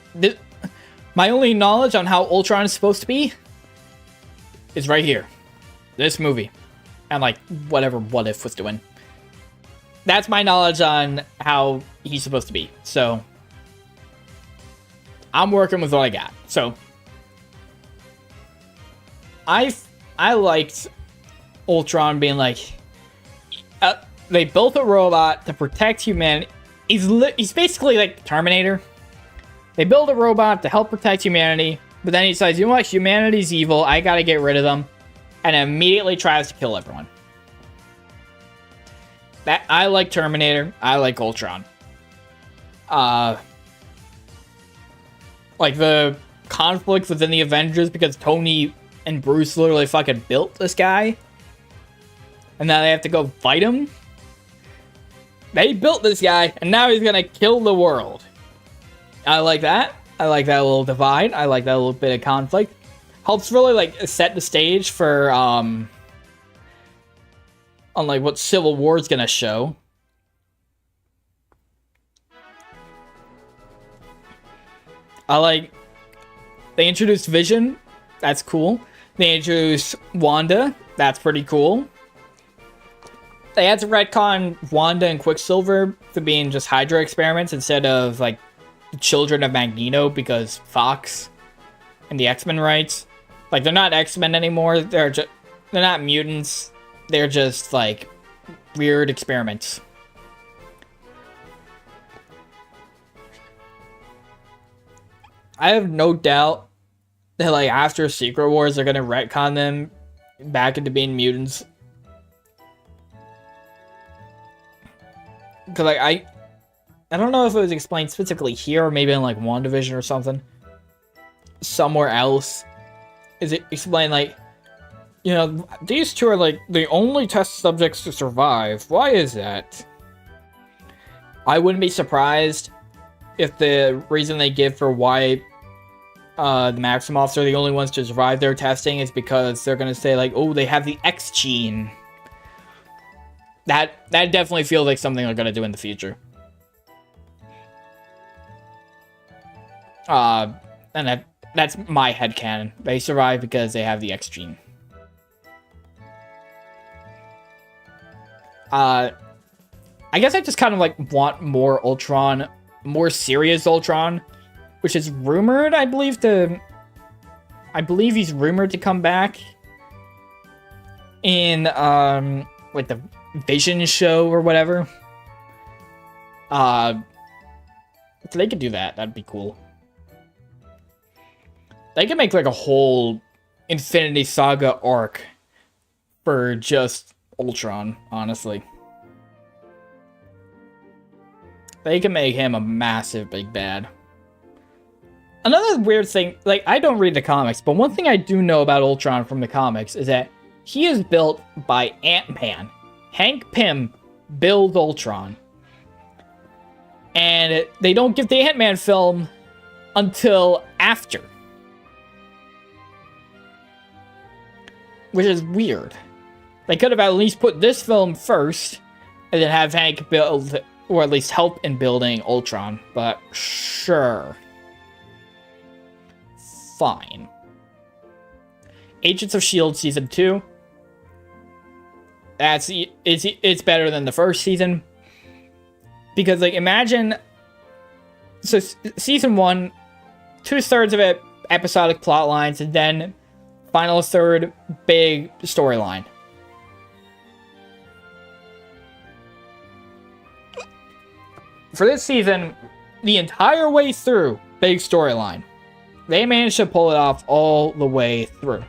My only knowledge on how Ultron is supposed to be is right here. This movie. And like, whatever What If was doing. That's my knowledge on how he's supposed to be. So I'm working with what I got. So I I liked Ultron being like, they built a robot to protect humanity. He's basically like Terminator. They build a robot to help protect humanity, but then he decides, you know what, humanity's evil, I gotta get rid of them, and immediately tries to kill everyone. That I like Terminator, I like Ultron. Like the conflict within the Avengers because Tony and Bruce literally fucking built this guy, and now they have to go fight him. They built this guy, and now he's gonna kill the world. I like that. I like that little divide. I like that little bit of conflict. Helps really, like, set the stage for, on, like, what Civil War is gonna show. I like... They introduced Vision. That's cool. They introduced Wanda. That's pretty cool. They had to retcon Wanda and Quicksilver to being just Hydra experiments instead of, like, the children of Magneto because Fox and the X-Men rights. Like, they're not X-Men anymore. They're not mutants. They're just, like, weird experiments. I have no doubt that, like, after Secret Wars, they're gonna retcon them back into being mutants. Because, like, I don't know if it was explained specifically here or maybe in, like, WandaVision or something. Somewhere else. Is it explained, like, you know, these two are, like, the only test subjects to survive. Why is that? I wouldn't be surprised if the reason they give for why the Maximoffs are the only ones to survive their testing is because they're going to say, like, oh, they have the X gene. That definitely feels like something they're going to do in the future. And that's my headcanon. They survive because they have the X gene. I guess I just kind of, like, want more Ultron, more serious Ultron, which is rumored, I believe he's rumored to come back in, like, the Vision show or whatever. If they could do that, that'd be cool. They could make, like, a whole Infinity Saga arc for just Ultron, honestly. They can make him a massive big bad. Another weird thing, like, I don't read the comics, but one thing I do know about Ultron from the comics is that he is built by Ant-Man. Hank Pym builds Ultron. And they don't give the Ant-Man film until after. Which is weird. They could have at least put this film first, and then have Hank build, or at least help in building Ultron, but sure. Fine. Agents of S.H.I.E.L.D. Season 2. It's better than the first season. Because, like, imagine... So, Season 1, 2/3 of it, episodic plot lines, and then final third, big storyline. For this season, the entire way through, big storyline. They managed to pull it off all the way through.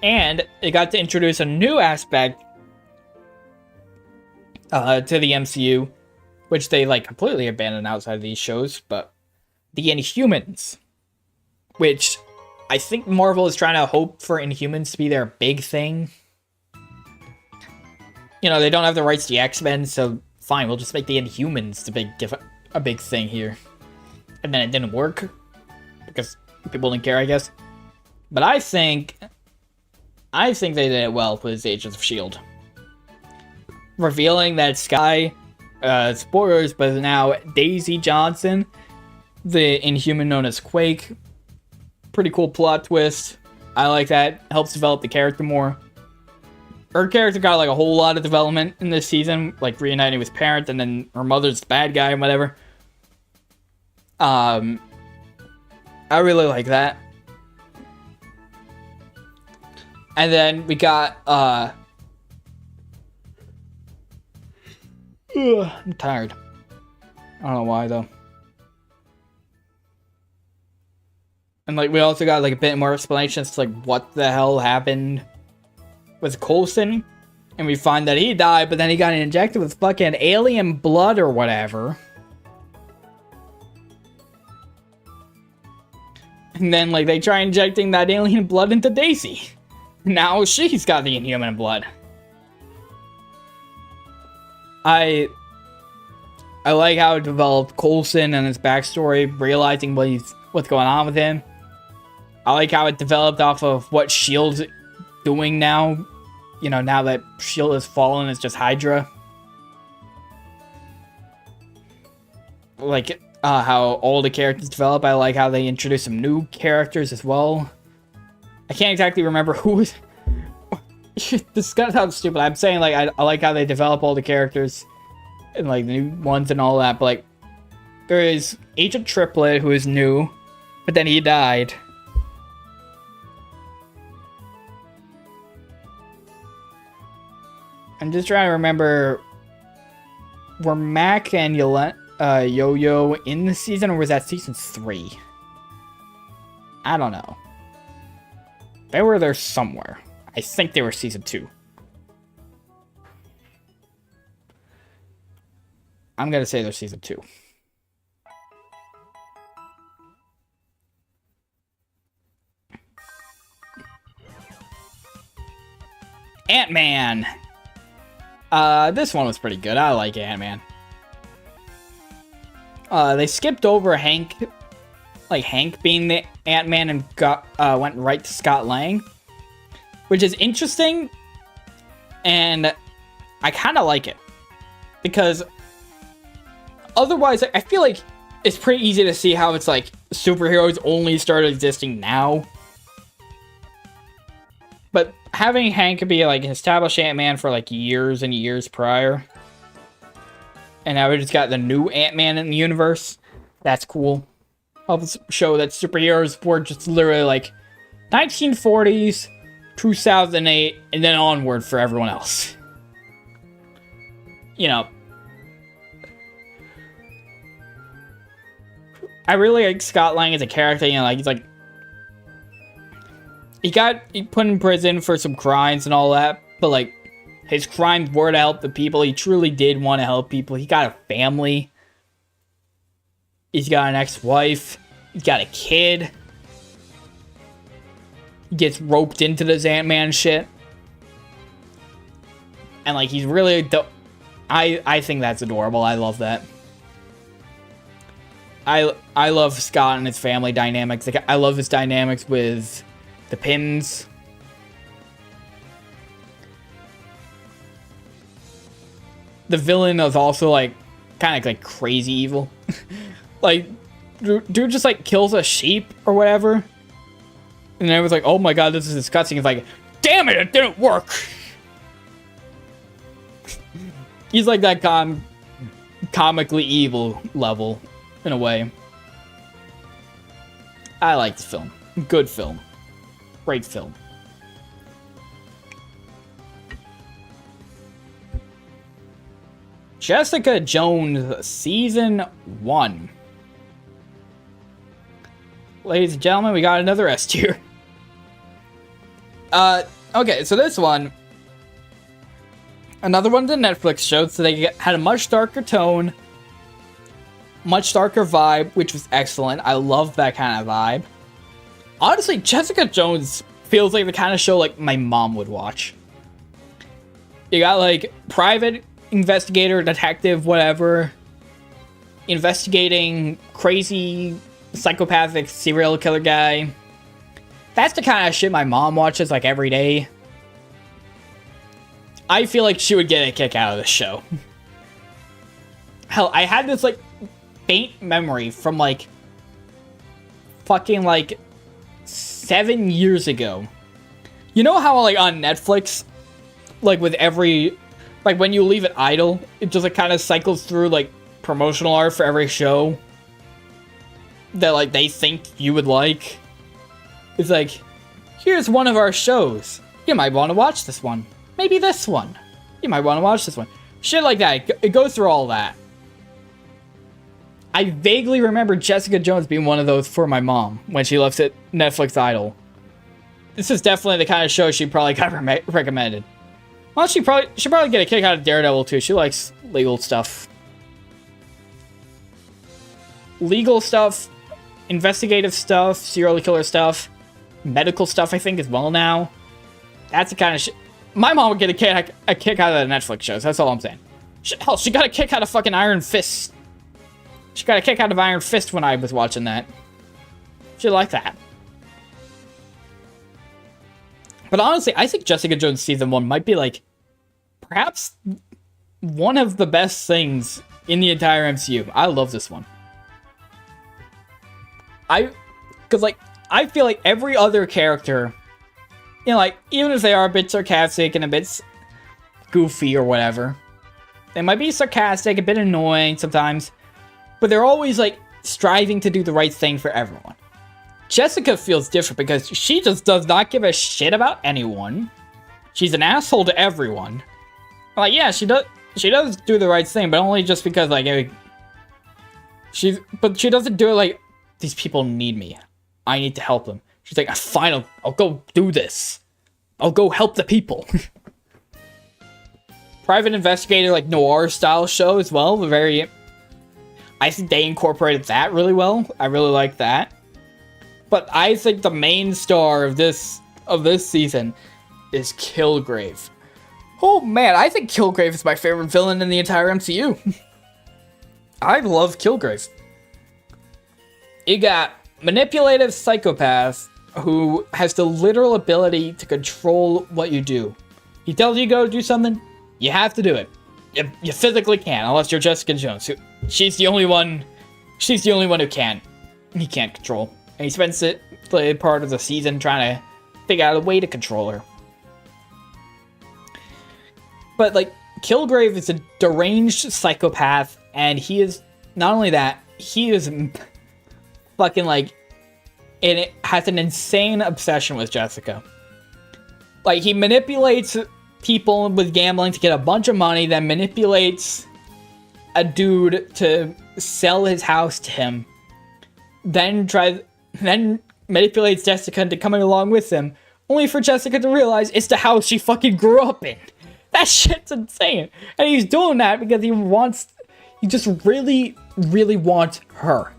And it got to introduce a new aspect to the MCU, which they, like, completely abandoned outside of these shows, but the Inhumans, which I think Marvel is trying to hope for Inhumans to be their big thing. You know, they don't have the rights to the X-Men, so fine, we'll just make the Inhumans a big thing here. And then it didn't work, because people didn't care, I guess. But I think they did it well with Agents of S.H.I.E.L.D. Revealing that Skye, spoilers, but now Daisy Johnson, the Inhuman known as Quake. Pretty cool plot twist. I like that. Helps develop the character more. Her character got, like, a whole lot of development in this season, like reuniting with parent, and then her mother's the bad guy and whatever. I I really like that. And then we got, I'm tired. I don't know why, though. And, like, we also got, like, a bit more explanations to, like, what the hell happened with Coulson. And we find that he died, but then he got injected with fucking alien blood or whatever. And then, like, they try injecting that alien blood into Daisy. Now she's got the inhuman blood. I like how it developed Coulson and his backstory, realizing what's going on with him. I like how it developed off of what S.H.I.E.L.D's doing now. You know, now that S.H.I.E.L.D. has fallen, it's just Hydra. Like, how all the characters develop. I like how they introduce some new characters as well. I can't exactly remember who was... This is gonna sound stupid. I'm saying, like, I like how they develop all the characters. And, like, the new ones and all that. But, like, there is Agent Triplet, who is new. But then he died. I'm just trying to remember, were Mac and Yo-Yo in the season, or was that season 3? I don't know. They were there somewhere. I think they were season 2. I'm gonna say they're season 2. Ant-Man! This one was pretty good. I like Ant-Man. They skipped over Hank, like Hank being the Ant-Man, and went right to Scott Lang, which is interesting, and I kind of like it, because otherwise, I feel like it's pretty easy to see how it's like superheroes only started existing now. But having Hank be like an established Ant-Man for like years and years prior, and now we just got the new Ant-Man in the universe, that's cool. Helps show that superheroes were just literally like 1940s, 2008, and then onward for everyone else. You know, I really like Scott Lang as a character. You know, like he got put in prison for some crimes and all that, but like his crimes were to help the people. He truly did want to help people. He got a family. He's got an ex-wife. He's got a kid. He gets roped into this Ant-Man shit. And like he's really I think that's adorable. I love that. I love Scott and his family dynamics. Like, I love his dynamics with the Pins. The villain is also like kind of like crazy evil. Like dude just like kills a sheep or whatever. And I was like, oh my god, this is disgusting. It's like, damn it didn't work. He's like that comically evil level in a way. I like this film. Good film. Great film. Jessica Jones Season 1. Ladies and gentlemen, we got another S tier. Okay, so this one, another one of the Netflix shows, so they had a much darker tone, much darker vibe, which was excellent. I love that kind of vibe. Honestly, Jessica Jones feels like the kind of show like my mom would watch. You got like private investigator, detective, whatever, investigating crazy psychopathic serial killer guy. That's the kind of shit my mom watches like every day. I feel like she would get a kick out of this show. Hell, I had this like faint memory from like fucking like 7 years ago. You know how like on Netflix, like with every, like when you leave it idle, it just like kind of cycles through like promotional art for every show. that like they think you would like. It's like, here's one of our shows. You might want to watch this one. Maybe this one. You might want to watch this one. Shit like that. It goes through all that. I vaguely remember Jessica Jones being one of those for my mom when she left it Netflix Idol. This is definitely the kind of show she probably got recommended. Well, she'll probably get a kick out of Daredevil too. She likes legal stuff. Legal stuff, investigative stuff, serial killer stuff, medical stuff, I think, as well now. That's the kind of shit. My mom would get a kick out of the Netflix shows. That's all I'm saying. Hell, she got a kick out of fucking Iron Fist. She got a kick out of Iron Fist when I was watching that. She liked that. But honestly, I think Jessica Jones Season 1 might be, like, perhaps one of the best things in the entire MCU. I love this one. Because, like, I feel like every other character, you know, like, even if they are a bit sarcastic and a bit goofy or whatever, they might be sarcastic, a bit annoying sometimes, but they're always, like, striving to do the right thing for everyone. Jessica feels different because she just does not give a shit about anyone. She's an asshole to everyone. Like, yeah, she does do the right thing, but only just because, like, but she doesn't do it like, these people need me. I need to help them. She's like, fine, I'll go do this. I'll go help the people. Private investigator, like, noir style show as well. I think they incorporated that really well. I really like that. But I think the main star of this season is Kilgrave. Oh man, I think Kilgrave is my favorite villain in the entire MCU. I love Kilgrave. You got manipulative psychopath who has the literal ability to control what you do. He tells you to go do something, you have to do it. You physically can't, unless you're Jessica Jones. She's the only one who can. He can't control. And he spends the part of the season trying to figure out a way to control her. But, like, Kilgrave is a deranged psychopath, and he is, not only that, he is fucking, like, and it has an insane obsession with Jessica. Like, he manipulates people with gambling to get a bunch of money, then manipulates a dude to sell his house to him, then manipulates Jessica into coming along with him, only for Jessica to realize it's the house she fucking grew up in. That shit's insane. And he's doing that because he just really, really wants her.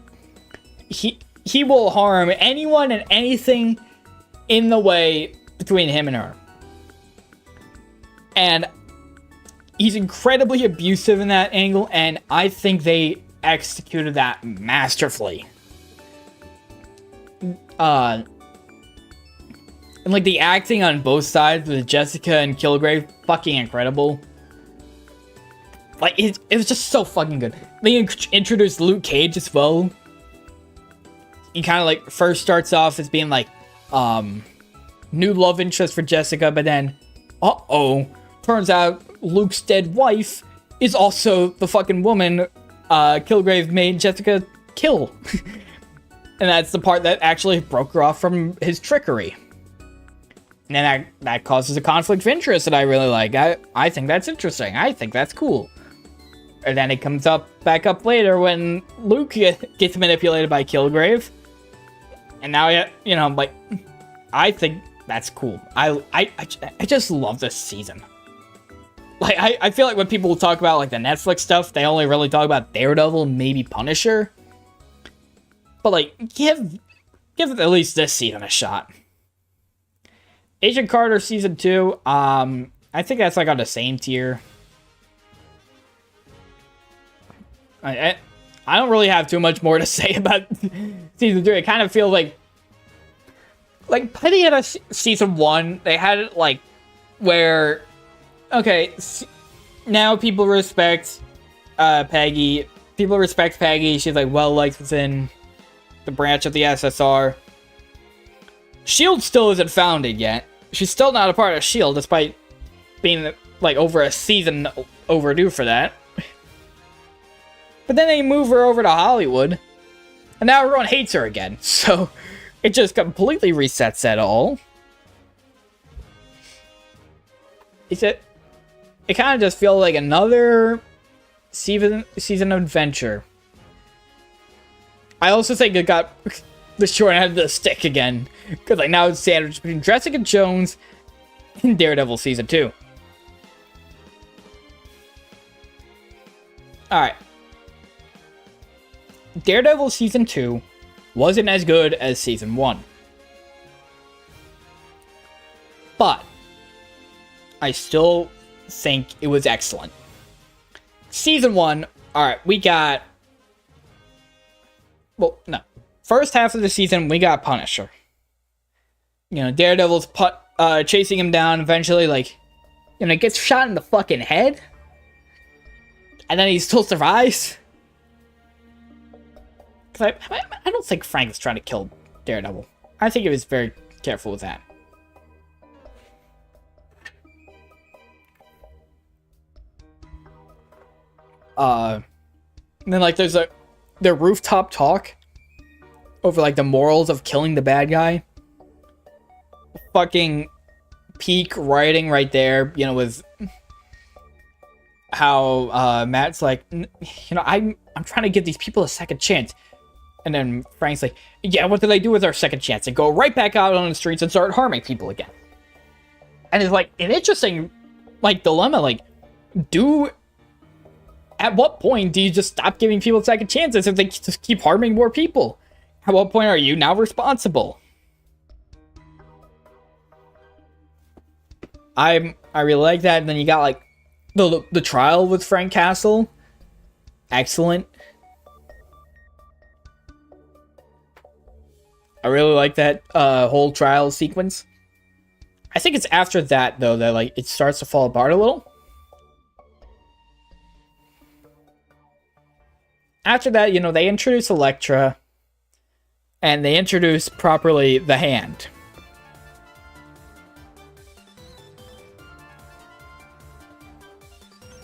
He will harm anyone and anything in the way between him and her. And he's incredibly abusive in that angle, and I think they executed that masterfully. And like the acting on both sides with Jessica and Kilgrave, fucking incredible. Like it was just so fucking good. They introduced Luke Cage as well. He kind of like first starts off as being like new love interest for Jessica, but then turns out Luke's dead wife is also the fucking woman Kilgrave made Jessica kill. And that's the part that actually broke her off from his trickery. And then that causes a conflict of interest that I really like. I think that's interesting. I think that's cool. And then it comes back up later when Luke gets manipulated by Kilgrave. And now, you know, like, I think that's cool. I just love this season. Like, I feel like when people talk about, like, the Netflix stuff, they only really talk about Daredevil, maybe Punisher. But, like, give at least this season a shot. Agent Carter Season 2, I think that's, like, on the same tier. I don't really have too much more to say about Season 3. I kind of feel like putting it at Season 1, they had it, like, where, okay, now people respect Peggy. People respect Peggy. She's, like, well-liked within the branch of the SSR. S.H.I.E.L.D. still isn't founded yet. She's still not a part of S.H.I.E.L.D. despite being, like, over a season overdue for that. But then they move her over to Hollywood. And now everyone hates her again. So it just completely resets it all. It kind of just feels like another season adventure. I also think it got the short end of the stick again. Because like now it's sandwiched between Jessica Jones and Daredevil Season 2. Alright. Daredevil Season 2 wasn't as good as Season 1. But I still think it was excellent. Season 1, alright, we got... Well, no. First half of the season, we got Punisher. You know, Daredevil's chasing him down, eventually, like, you know, gets shot in the fucking head. And then he still survives. Because I don't think Frank is trying to kill Daredevil. I think he was very careful with that. And then, like, there's the rooftop talk over, like, the morals of killing the bad guy. Fucking peak writing right there, you know, with how Matt's like, you know, I'm trying to give these people a second chance. And then Frank's like, yeah, what did I do with our second chance? And go right back out on the streets and start harming people again. And it's like an interesting, like, dilemma. Like, at what point do you just stop giving people second chances if they just keep harming more people? At what point are you now responsible? I really like that. And then you got, like, the trial with Frank Castle. Excellent. I really like that whole trial sequence. I think it's after that, though, that, like, it starts to fall apart a little. After that, you know, they introduce Elektra. And they introduce properly the Hand.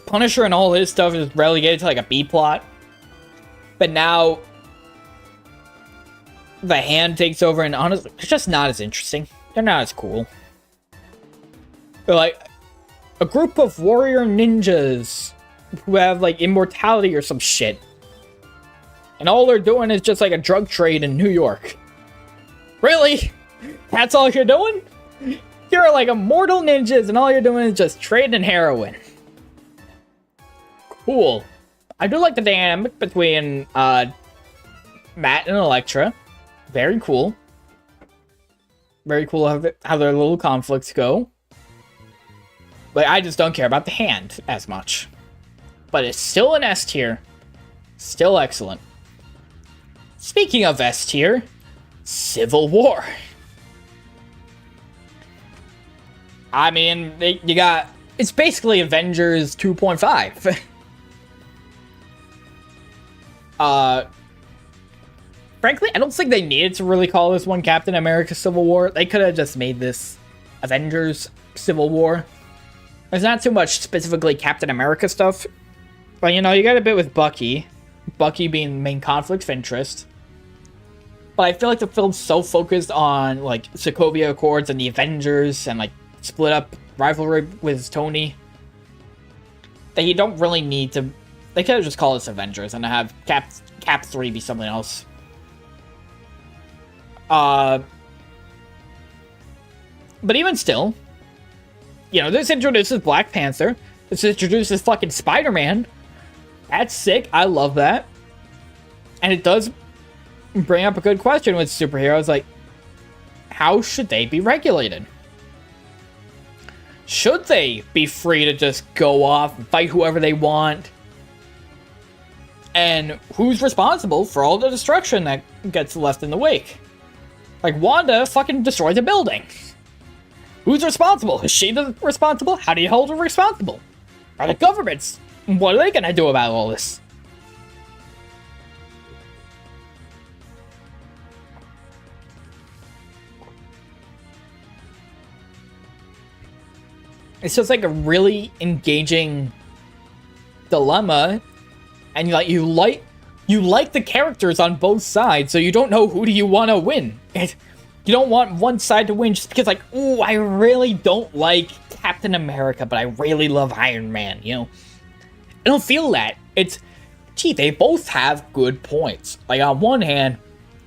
Punisher and all his stuff is relegated to, like, a B-plot. But now the Hand takes over, and honestly, it's just not as interesting. They're not as cool. They're like a group of warrior ninjas who have, like, immortality or some shit. And all they're doing is just, like, a drug trade in New York. Really? That's all you're doing? You're, like, immortal ninjas, and all you're doing is just trading heroin. Cool. I do like the dynamic between Matt and Elektra. Very cool. Very cool how their little conflicts go. But I just don't care about the Hand as much. But it's still an S tier. Still excellent. Speaking of S tier, Civil War. I mean, you got... It's basically Avengers 2.5. Frankly, I don't think they needed to really call this one Captain America Civil War. They could have just made this Avengers Civil War. There's not too much specifically Captain America stuff. But, you know, you got a bit with Bucky. Bucky being the main conflict of interest. But I feel like the film's so focused on, like, Sokovia Accords and the Avengers and, like, split up rivalry with Tony that you don't really need to... They could have just called this Avengers and have Cap 3 be something else. But even still, you know, this introduces Black Panther. This introduces fucking Spider-Man. That's sick. I love that. And it does bring up a good question with superheroes, like, how should they be regulated? Should they be free to just go off and fight whoever they want? And who's responsible for all the destruction that gets left in the wake? Like, Wanda fucking destroyed the building. Who's responsible? Is she responsible? How do you hold her responsible? Are the governments? What are they gonna do about all this? It's just like a really engaging dilemma, and you you like the characters on both sides, so you don't know who do you want to win. You don't want one side to win just because, like, ooh, I really don't like Captain America, but I really love Iron Man, you know? I don't feel that. It's, gee, they both have good points. Like, on one hand,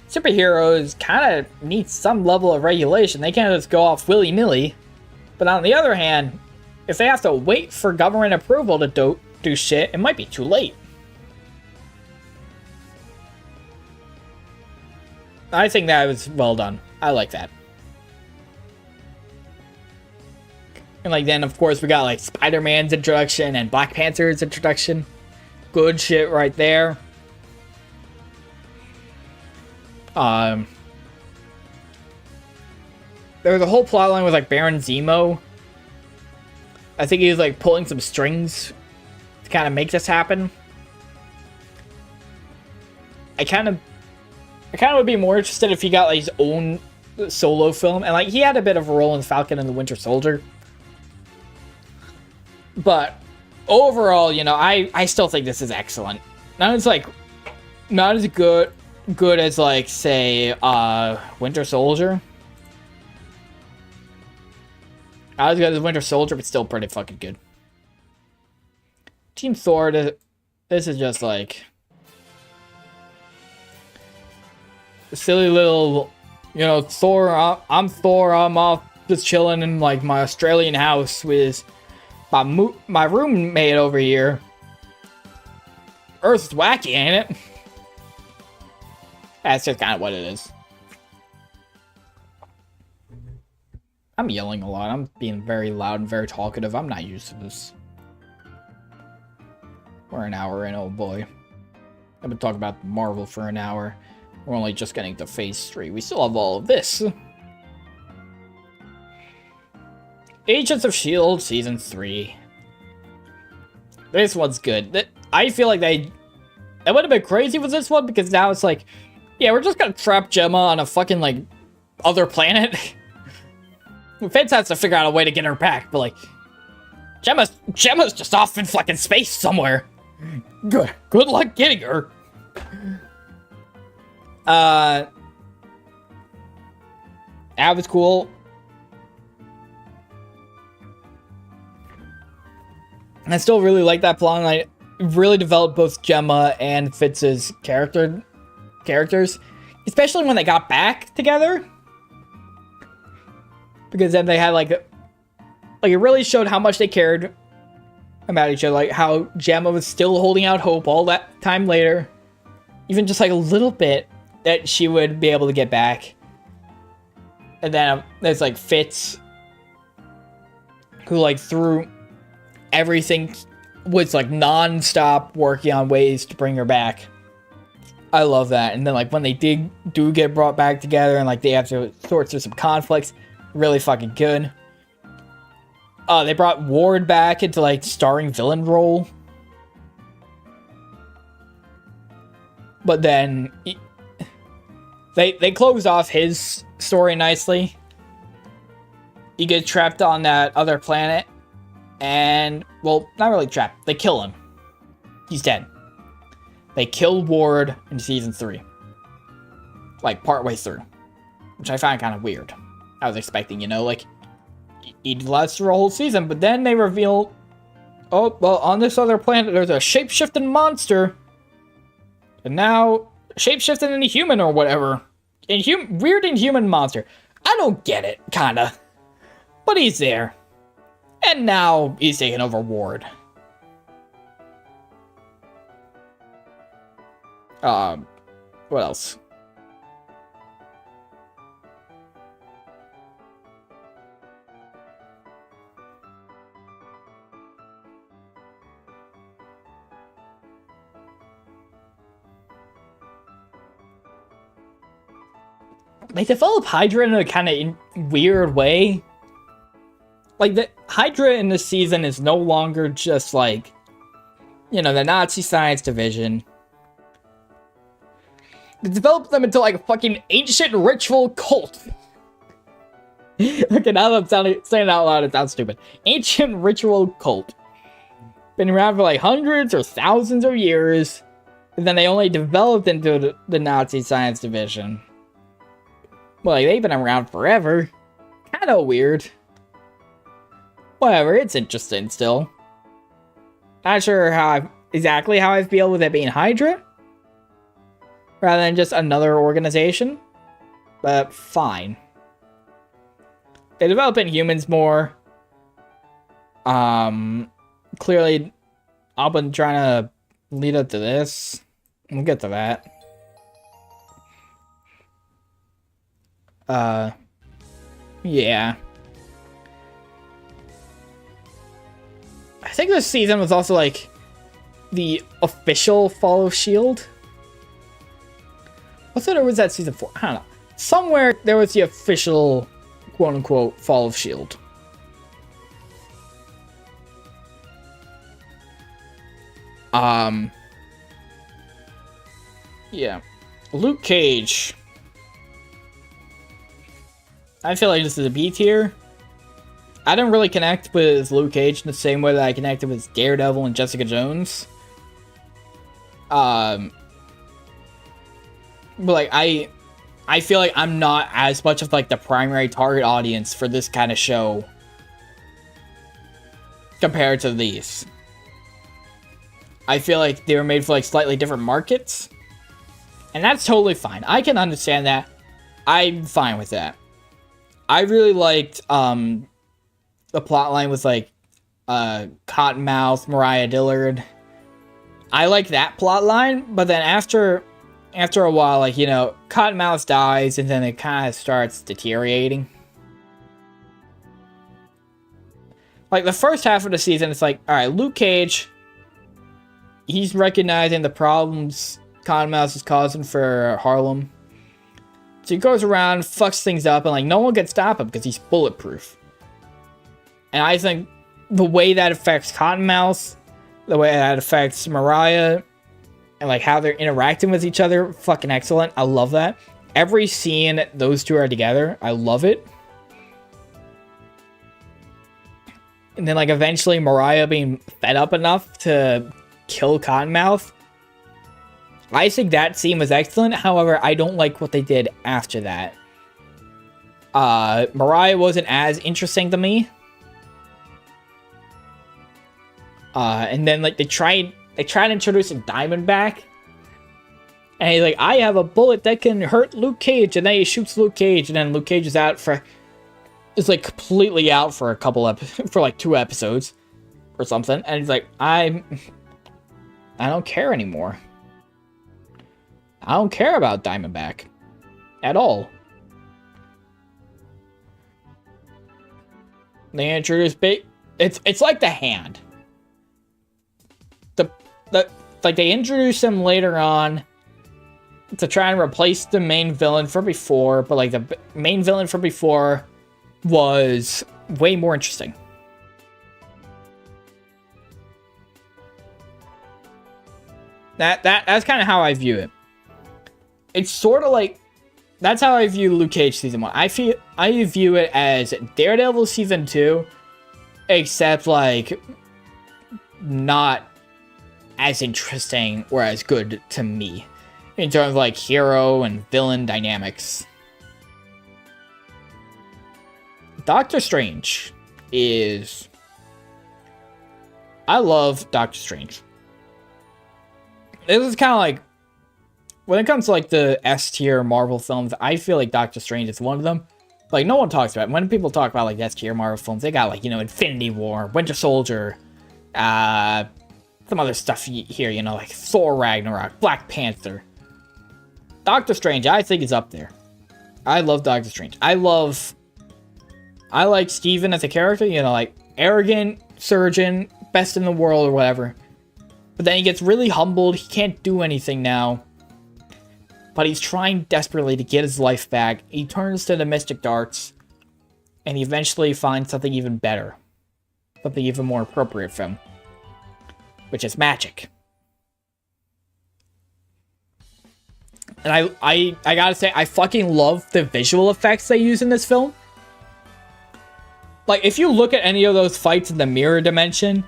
superheroes kind of need some level of regulation. They can't just go off willy-nilly. But on the other hand, if they have to wait for government approval to do shit, it might be too late. I think that was well done. I like that. And like then of course we got like Spider-Man's introduction and Black Panther's introduction. Good shit right there. There was a whole plotline with like Baron Zemo. I think he was like pulling some strings to kind of make this happen. I kind of would be more interested if he got like his own solo film, and like he had a bit of a role in Falcon and the Winter Soldier. But overall, you know, I still think this is excellent. Not as good as like say Winter Soldier. Not as good as Winter Soldier, but still pretty fucking good. Team Thor, this is just like a silly little, you know, Thor. I'm Thor. I'm off just chilling in like my Australian house with my roommate over here. Earth's wacky, ain't it? That's just kind of what it is. I'm yelling a lot. I'm being very loud and very talkative. I'm not used to this. We're an hour in, oh boy. I've been talking about Marvel for an hour. We're only just getting to Phase 3. We still have all of this. Agents of S.H.I.E.L.D. Season 3. This one's good. I feel like they would have been crazy with this one, because now it's like, yeah, we're just gonna trap Gemma on a fucking, like, other planet. Fitz has to figure out a way to get her back, but, like, Gemma's just off in fucking space somewhere. Good luck getting her. That was cool. I still really like that plot, and I really developed both Gemma and Fitz's characters, especially when they got back together, because then they had like it really showed how much they cared about each other, like how Gemma was still holding out hope all that time later, even just like a little bit, that she would be able to get back. And then there's like Fitz, who like through everything was like non-stop working on ways to bring her back. I love that. And then like when they do get brought back together and like they have to sort through some conflicts, really fucking good. They brought Ward back into like starring villain role, but then they closed off his story nicely. He gets trapped on that other planet, and well, not really trapped. They kill him. He's dead. They killed Ward in season 3, like partway through, which I find kind of weird. I was expecting, you know, like he'd last through a whole season, but then they reveal, oh well, on this other planet there's a shape-shifting monster, and now shape-shifting into human or whatever, weird inhuman monster. I don't get it, kinda, but he's there, and now he's taking over Ward. What else? They develop Hydra in a kind of weird way. Like, the Hydra in this season is no longer just like, you know, the Nazi science division. They developed them into like a fucking ancient ritual cult. Okay, now that I'm saying it out loud, it sounds stupid. Ancient ritual cult. Been around for like hundreds or thousands of years. And then they only developed into the Nazi science division. Well, like, they've been around forever. Kinda weird. Whatever, it's interesting still. Not sure exactly how I feel with it being Hydra. Rather than just another organization. But fine. They develop Inhumans more. Clearly, I've been trying to lead up to this. We'll get to that. Yeah. I think this season was also like the official fall of S.H.I.E.L.D. Was it, or was that season 4? I don't know. Somewhere there was the official quote-unquote fall of S.H.I.E.L.D. Yeah. Luke Cage. I feel like this is a B tier. I didn't really connect with Luke Cage in the same way that I connected with Daredevil and Jessica Jones. But like I feel like I'm not as much of like the primary target audience for this kind of show compared to these. I feel like they were made for like slightly different markets. And that's totally fine. I can understand that. I'm fine with that. I really liked the plotline with like Cottonmouth, Mariah Dillard. I like that plotline, but then after a while, like, you know, Cottonmouth dies and then it kind of starts deteriorating. Like the first half of the season, it's like, all right, Luke Cage, he's recognizing the problems Cottonmouth is causing for Harlem. So he goes around, fucks things up, and like no one can stop him because he's bulletproof. And I think the way that affects Cottonmouth, the way that affects Mariah, and like how they're interacting with each other, fucking excellent. I love that. Every scene those two are together, I love it. And then like eventually Mariah being fed up enough to kill Cottonmouth. I think that scene was excellent. However, I don't like what they did after that. Mariah wasn't as interesting to me. And then like they tried introducing Diamondback. And he's like, I have a bullet that can hurt Luke Cage. And then he shoots Luke Cage. And then Luke Cage is is like completely out for a couple for like 2 episodes or something. And he's like, I don't care anymore. I don't care about Diamondback at all. They introduce it's like the Hand. Like they introduce him later on to try and replace the main villain from before, but like the main villain from before was way more interesting. That's kind of how I view it. It's sort of like, that's how I view Luke Cage season 1. I view it as Daredevil season 2, except like not as interesting or as good to me in terms of like hero and villain dynamics. Doctor Strange is... I love Doctor Strange. This is kind of like, when it comes to like the S tier Marvel films, I feel like Doctor Strange is one of them. Like no one talks about it. When people talk about like S tier Marvel films, they got like, you know, Infinity War, Winter Soldier, some other stuff here, you know, like Thor Ragnarok, Black Panther. Doctor Strange, I think, is up there. I love Doctor Strange. I like Steven as a character, you know, like arrogant surgeon, best in the world or whatever. But then he gets really humbled. He can't do anything now. But he's trying desperately to get his life back. He turns to the mystic darts. And he eventually finds something even better. Something even more appropriate for him. Which is magic. And I gotta say, I fucking love the visual effects they use in this film. Like, if you look at any of those fights in the mirror dimension,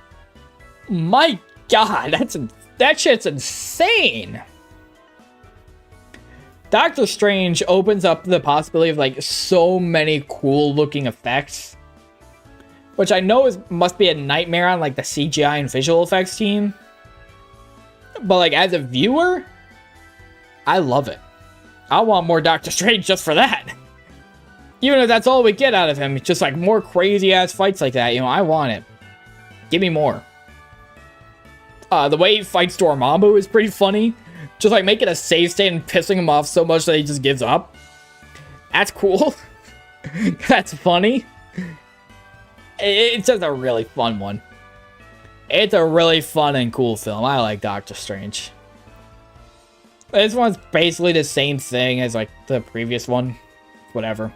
my god, That shit's insane. Doctor Strange opens up the possibility of like so many cool looking effects, which I know must be a nightmare on like the CGI and visual effects team. But like as a viewer, I love it. I want more Doctor Strange just for that. Even if that's all we get out of him, just like more crazy ass fights like that, you know, I want it. Give me more. The way he fights Dormammu is pretty funny. Just like making a save state and pissing him off so much that he just gives up. That's cool. That's funny. It's just a really fun one. It's a really fun and cool film. I like Doctor Strange. This one's basically the same thing as like the previous one. Whatever.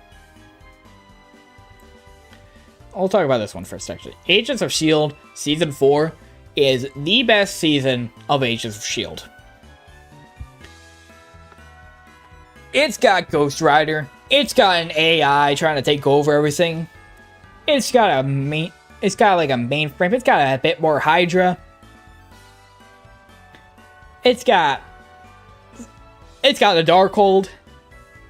I'll talk about this one first, actually. Agents of S.H.I.E.L.D. Season 4 is the best season of Agents of S.H.I.E.L.D. It's got Ghost Rider. It's got an AI trying to take over everything. It's got like a mainframe. It's got a bit more Hydra. It's got the Darkhold,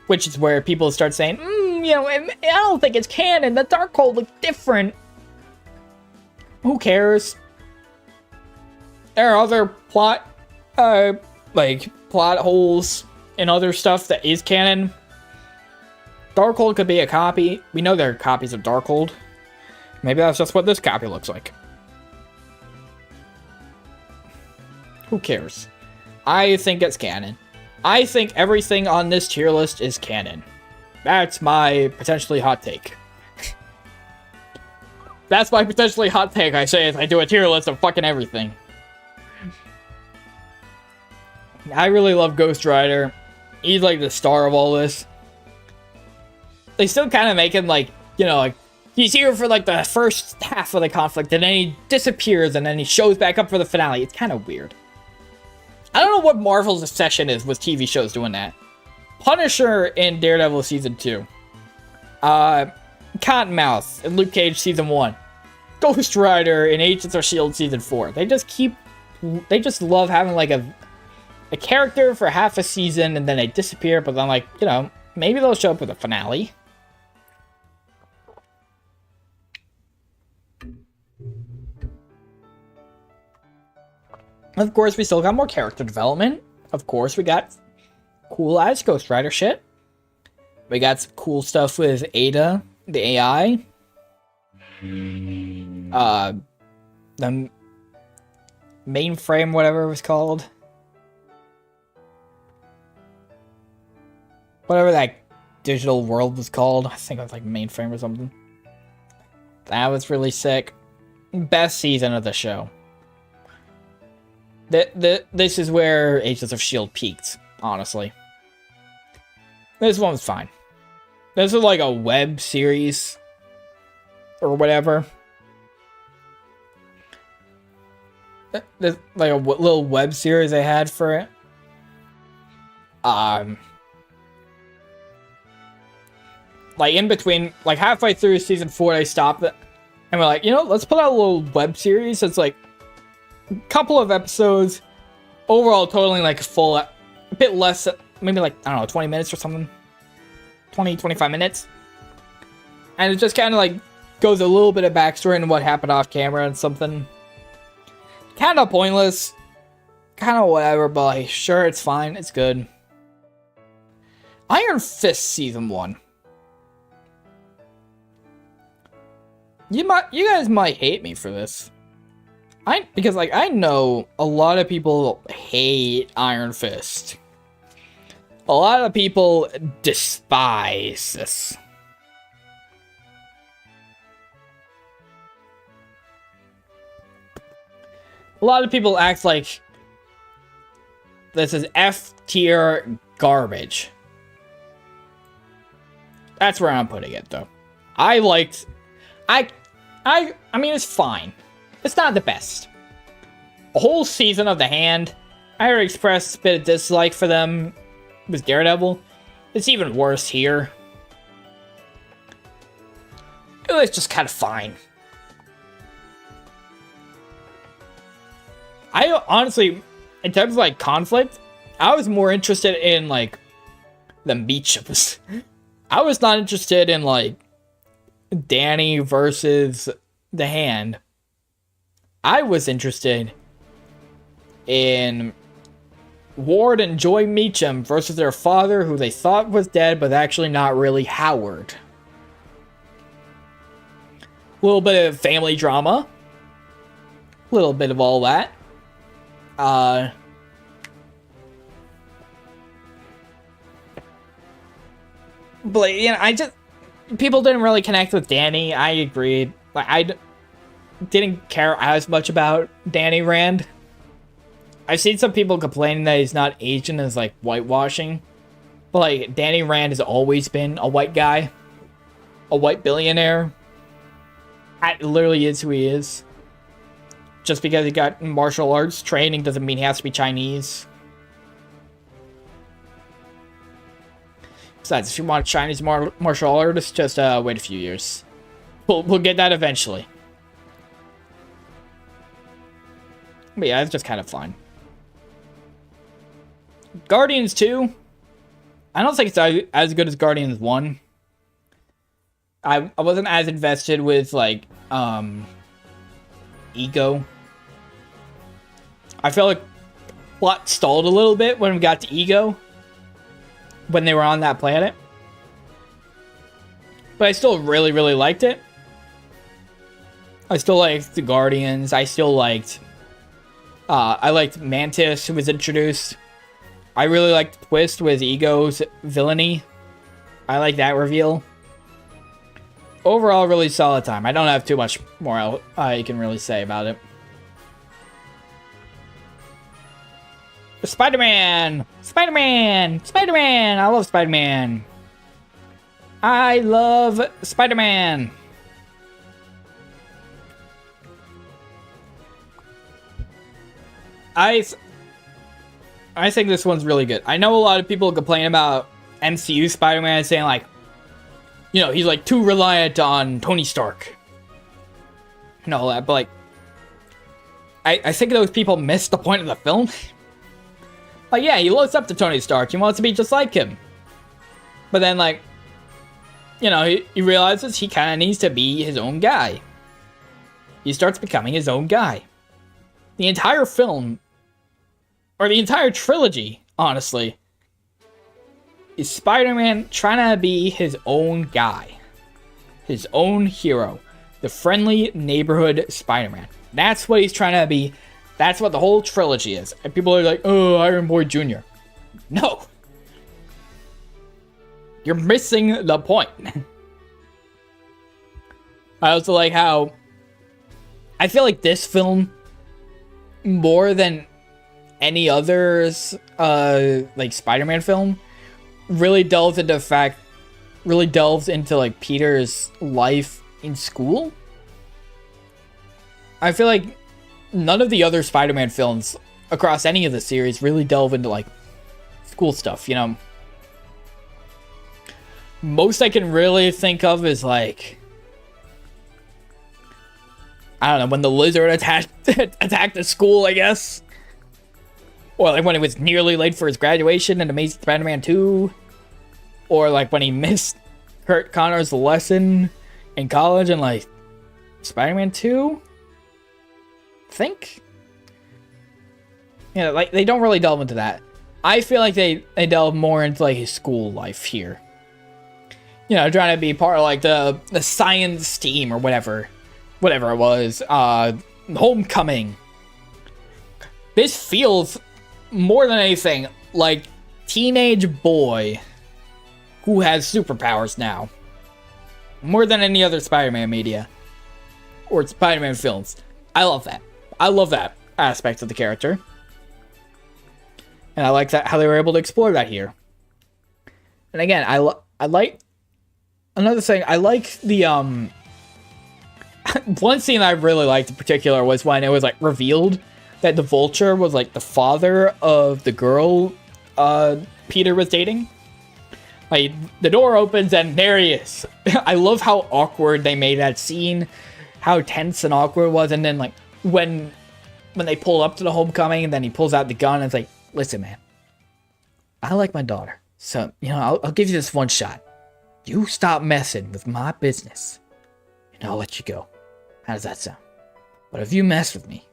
which is where people start saying, you know, I don't think it's canon. The Darkhold looks different. Who cares? There are other plot holes and other stuff that is canon. Darkhold could be a copy. We know there are copies of Darkhold. Maybe that's just what this copy looks like. Who cares? I think it's canon. I think everything on this tier list is canon. That's my potentially hot take. That's my potentially hot take, I say, as I do a tier list of fucking everything. I really love Ghost Rider. He's like the star of all this. They still kind of make him like, you know, like, he's here for like the first half of the conflict, and then he disappears, and then he shows back up for the finale. It's kind of weird. I don't know what Marvel's obsession is with TV shows doing that. Punisher in Daredevil Season 2. Cottonmouth in Luke Cage Season 1. Ghost Rider in Agents of S.H.I.E.L.D. Season 4. They just love having like a character for half a season, and then they disappear, but then like, you know, maybe they'll show up with a finale. Of course, we still got more character development. Of course, we got cool-ass Ghost Rider shit. We got some cool stuff with Ada, the AI. The mainframe, whatever it was called. Whatever that digital world was called. I think it was like mainframe or something. That was really sick. Best season of the show. This is where Agents of S.H.I.E.L.D. peaked, honestly. This one was fine. This is like a web series or whatever. There's like a little web series they had for it. Like in between, like halfway through season 4, they stopped it. And we're like, you know, let's put out a little web series. It's like a couple of episodes, overall totaling like a bit less, maybe like, I don't know, 20 minutes or something. 20, 25 minutes. And it just kind of like goes a little bit of backstory into what happened off camera and something. Kind of pointless. Kind of whatever, but like, sure, it's fine. It's good. Iron Fist Season 1. You guys might hate me for this. Because like I know a lot of people hate Iron Fist. A lot of people despise this. A lot of people act like this is F tier garbage. That's where I'm putting it though. I mean, it's fine. It's not the best. A whole season of The Hand. I already expressed a bit of dislike for them with Daredevil. It's even worse here. It was just kind of fine. I honestly, in terms of like conflict, I was more interested in like the Meachums. I was not interested in like Danny versus the Hand. I was interested in Ward and Joy Meachum versus their father, who they thought was dead, but actually not really, Howard. A little bit of family drama. A little bit of all that. But, you know, people didn't really connect with Danny. I agreed. Like, I didn't care as much about Danny Rand. I've seen some people complaining that he's not Asian as, like, whitewashing. But, like, Danny Rand has always been a white guy. A white billionaire. That literally is who he is. Just because he got martial arts training doesn't mean he has to be Chinese. Besides, if you want a Chinese martial artist, just wait a few years. We'll get that eventually. But yeah, it's just kind of fun. Guardians 2. I don't think it's as good as Guardians 1. I wasn't as invested with, like, Ego. I felt like plot stalled a little bit when we got to Ego. When they were on that planet. But I still really, really liked it. I still liked the Guardians. I still liked... I liked Mantis, who was introduced. I really liked the twist with Ego's villainy. I like that reveal. Overall, really solid time. I don't have too much more I can really say about it. Spider-Man! Spider-Man! Spider-Man! I love Spider-Man. I love Spider-Man. I think this one's really good. I know a lot of people complain about MCU Spider-Man saying, like, you know, he's, like, too reliant on Tony Stark. And all that, but, like, I think those people missed the point of the film. Like, yeah, he looks up to Tony Stark. He wants to be just like him. But then, like, you know, he realizes he kind of needs to be his own guy. He starts becoming his own guy. The entire film, or the entire trilogy, honestly, is Spider-Man trying to be his own guy. His own hero. The friendly neighborhood Spider-Man. That's what he's trying to be. That's what the whole trilogy is. And people are like, oh, Iron Boy Jr. No. You're missing the point. I also like how... I feel like this film, more than any others, like, Spider-Man film, really delves into like, Peter's life in school. I feel like none of the other Spider-Man films across any of the series really delve into, like, school stuff, you know? Most I can really think of is, like, I don't know, when the lizard attacked the school, I guess. Or, like, when he was nearly late for his graduation in Amazing Spider-Man 2. Or, like, when he missed Kurt Connor's lesson in college in, like, Spider-Man 2? I think? Yeah, like, they don't really delve into that. I feel like they delve more into, like, his school life here. You know, trying to be part of, like, the science team or whatever. Whatever it was. Homecoming. This feels, more than anything, like teenage boy who has superpowers now. More than any other Spider-Man media. Or Spider-Man films. I love that. I love that aspect of the character. And I like that how they were able to explore that here. And again, I like... Another thing, I like the, one scene I really liked in particular was when it was, like, revealed that the Vulture was, like, the father of the girl Peter was dating. Like, the door opens and there he is. I love how awkward they made that scene. How tense and awkward it was. And then, like, when when they pull up to the homecoming, and then he pulls out the gun and it's like, listen, man, I like my daughter. So, I'll give you this one shot. You stop messing with my business, and I'll let you go. How does that sound? But if you mess with me,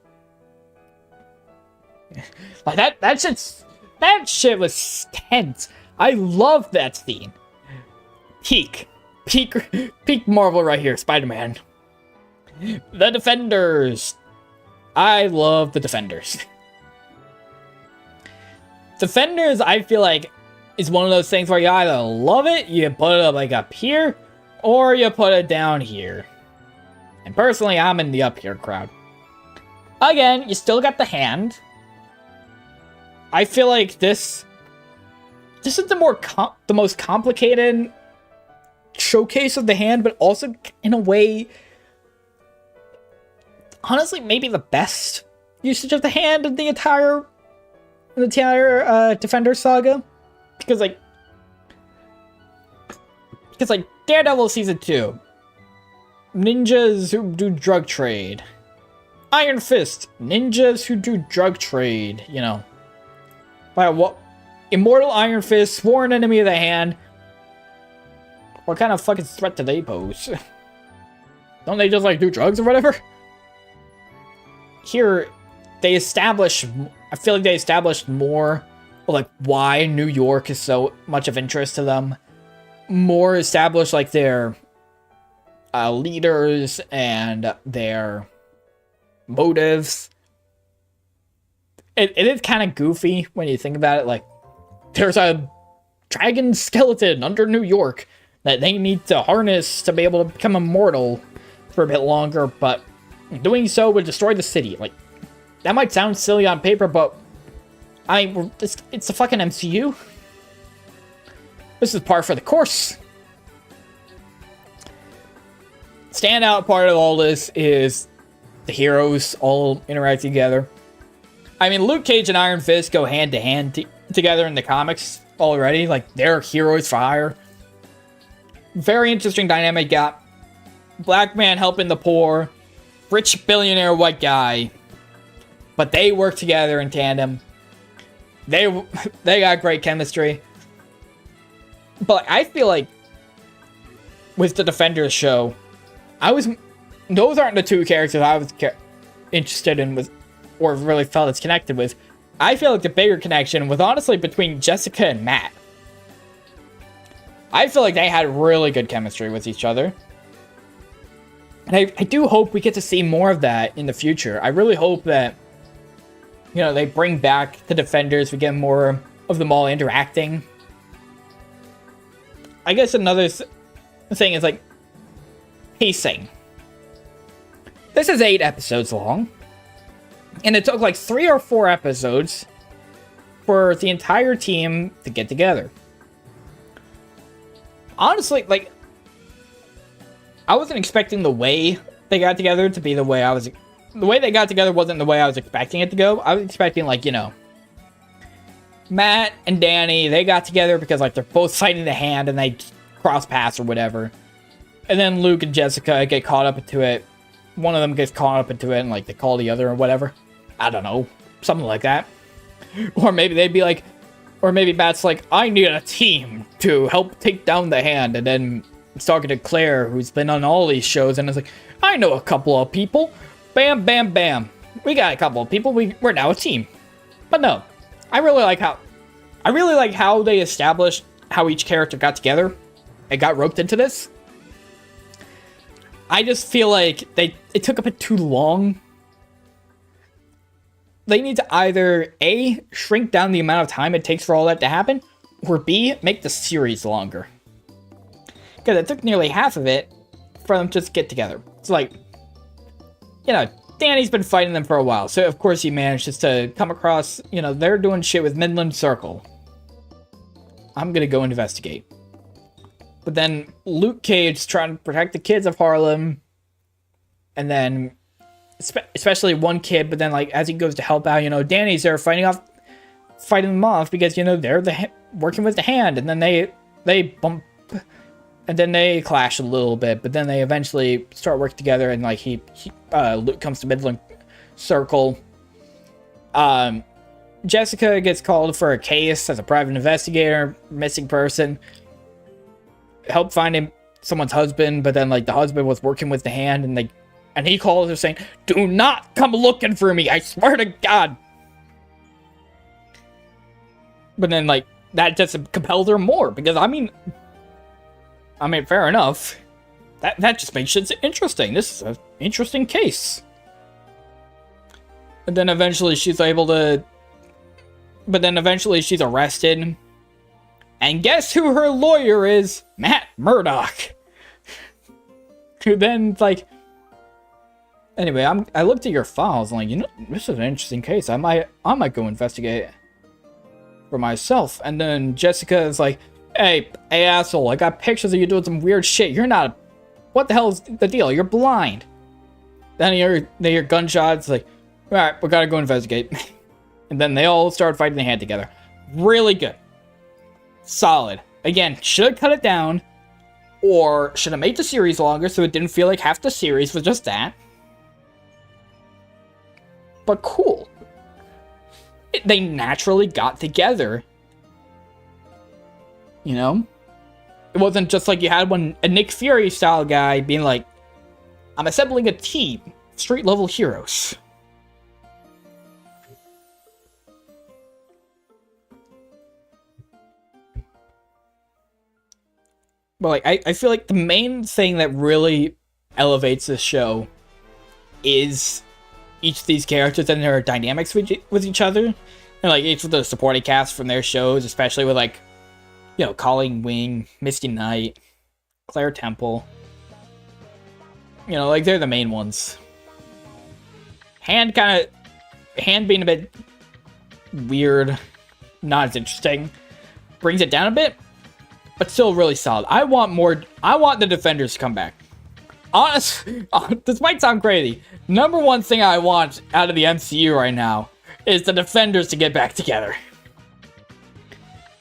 like that shit was tense. I love that scene. Peak Marvel right here, Spider-Man. The Defenders. I love the Defenders. Defenders, I feel like, is one of those things where you either love it, you put it like up here, or you put it down here. And personally, I'm in the up here crowd. Again, you still got the hand. I feel like this is the most complicated showcase of the hand, but also in a way, honestly, maybe the best usage of the hand in the entire Defender saga. Because Daredevil Season 2, ninjas who do drug trade. Iron Fist, ninjas who do drug trade, By what? Immortal Iron Fist, sworn enemy of the hand. What kind of fucking threat do they pose? Don't they just, do drugs or whatever? Here, I feel like they established more why New York is so much of interest to them. More established, their leaders and their motives. It is kind of goofy when you think about it. There's a dragon skeleton under New York that they need to harness to be able to become immortal for a bit longer, but doing so would destroy the city. That might sound silly on paper, but it's a fucking MCU. This is par for the course. Standout part of all this is the heroes all interact together. I mean, Luke Cage and Iron Fist go hand to hand together in the comics already. They're heroes for hire. Very interesting dynamic. Got black man helping the poor, rich billionaire white guy, but they work together in tandem. They got great chemistry. But I feel like with the Defenders show, those aren't the two characters I was interested in with, or really felt it's connected with. I feel like the bigger connection was honestly between Jessica and Matt. I feel like they had really good chemistry with each other. And I do hope we get to see more of that in the future. I really hope that, they bring back the Defenders. We get more of them all interacting. I guess another thing is, pacing. This is 8 episodes long. And it took, 3 or 4 episodes for the entire team to get together. Honestly, I wasn't expecting the way they got together to be the way they got together wasn't the way I was expecting it to go. I was expecting, Matt and Danny, they got together because, they're both fighting the hand and they cross paths or whatever. And then Luke and Jessica get caught up into it. One of them gets caught up into it and, they call the other or whatever. I don't know. Something like that. Or maybe they'd be or maybe Matt's I need a team to help take down the hand. And then he's talking to Claire, who's been on all these shows, and it's I know a couple of people. Bam, bam, bam. We got a couple of people. We're now a team. But no, I really like how they established how each character got together and got roped into this. I just feel like it took a bit too long. They need to either A, shrink down the amount of time it takes for all that to happen, or B, make the series longer. Because it took nearly half of it for them to just get together. It's Danny's been fighting them for a while, so of course he manages to come across, they're doing shit with Midland Circle. I'm gonna go investigate. But then Luke Cage trying to protect the kids of Harlem, and then especially one kid, but then as he goes to help out, Danny's there fighting them off because they're working with the hand, and then they bump, and then they clash a little bit, but then they eventually start working together, and Luke comes to Midland Circle, Jessica gets called for a case as a private investigator, missing person. Help finding someone's husband, but then like the husband was working with the hand, and he calls her saying, "Do not come looking for me, I swear to God." But then like that just compelled her more, because I mean fair enough. That just makes it interesting. This is an interesting case. And then eventually she's she's arrested. And guess who her lawyer is? Matt Murdock. Who then, like... Anyway, I looked at your files, and like, you know, this is an interesting case. I might go investigate for myself. And then Jessica is like, hey asshole, I got pictures of you doing some weird shit. You're not... What the hell is the deal? You're blind. Then they hear gunshots, like, alright, we gotta go investigate. And then they all start fighting the hand together. Really good. Solid. Again, should have cut it down, or should have made the series longer so it didn't feel like half the series was just that. But cool. They naturally got together. You know? It wasn't just like you had a Nick Fury style guy being like, I'm assembling a team. Street level heroes. But like, I feel like the main thing that really elevates this show is each of these characters and their dynamics with each other. And like each of the supporting cast from their shows, especially with like, you know, Colleen Wing, Misty Knight, Claire Temple. You know, like they're the main ones. Hand being a bit weird, not as interesting, brings it down a bit, but still really solid. I want the Defenders to come back. Honestly, this might sound crazy. Number one thing I want out of the MCU right now is the Defenders to get back together.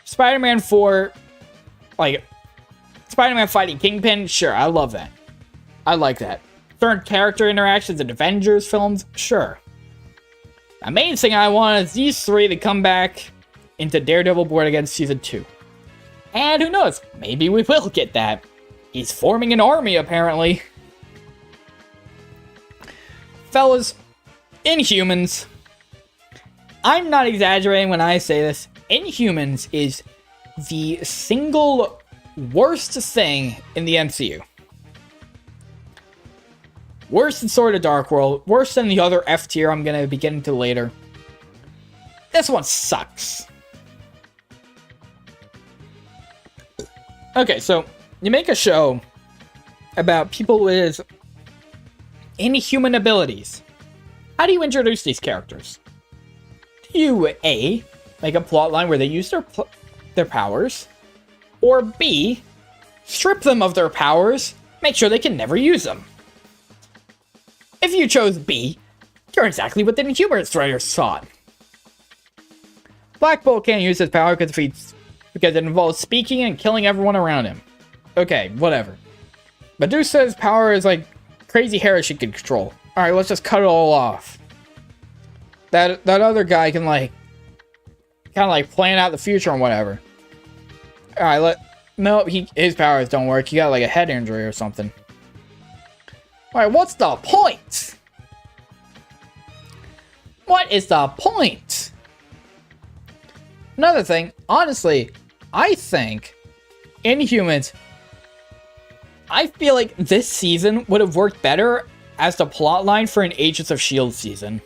Spider-Man 4, like, Spider-Man fighting Kingpin, sure, I love that. I like that. Third character interactions in Avengers films, sure. The main thing I want is these three to come back into Daredevil Born Again Season 2. And who knows, maybe we will get that. He's forming an army, apparently. Fellas, Inhumans. I'm not exaggerating when I say this. Inhumans is the single worst thing in the MCU. Worse than Sword of Dark World. Worse than the other F tier I'm going to be getting to later. This one sucks. Okay, so you make a show about people with inhuman abilities. How do you introduce these characters? Do you A, make a plotline where they use their powers, or B, strip them of their powers, make sure they can never use them? If you chose B, you're exactly what the Inhumans writers thought. Black Bolt can't use his power because it involves speaking and killing everyone around him. Okay, whatever. Medusa's power is like crazy hair she can control. Alright, let's just cut it all off. That other guy can like kind of like plan out the future and whatever. Alright, his powers don't work. He got like a head injury or something. Alright, what's the point? What is the point? Another thing, honestly, I think Inhumans, I feel like this season would have worked better as the plotline for an Agents of S.H.I.E.L.D. season.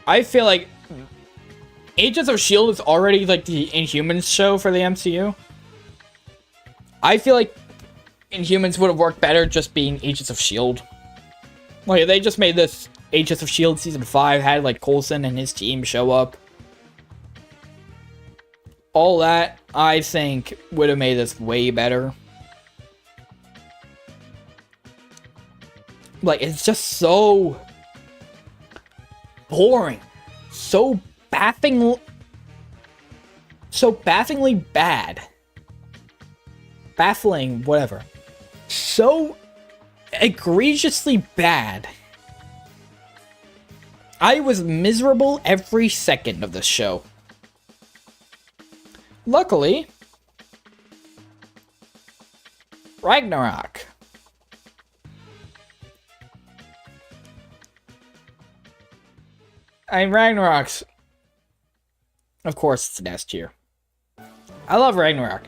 I feel like Agents of S.H.I.E.L.D. is already like the Inhumans show for the MCU. I feel like Inhumans would have worked better just being Agents of S.H.I.E.L.D. Like, they just made this Agents of S.H.I.E.L.D. Season 5, had like Coulson and his team show up. All that, I think, would have made this way better. Like, it's just so boring. So bafflingly bad. Baffling, whatever. So egregiously bad. I was miserable every second of this show. Luckily, Ragnarok. Ragnarok's... Of course, it's an S tier. I love Ragnarok.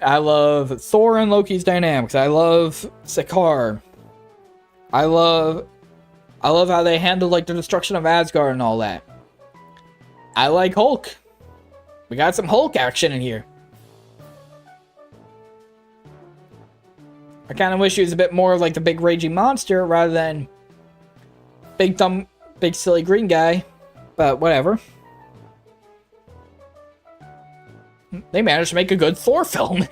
I love Thor and Loki's dynamics. I love Sakaar. I love how they handle like the destruction of Asgard and all that. I like Hulk. We got some Hulk action in here. I kind of wish he was a bit more like the big raging monster rather than big dumb, big silly green guy. But whatever. They managed to make a good Thor film.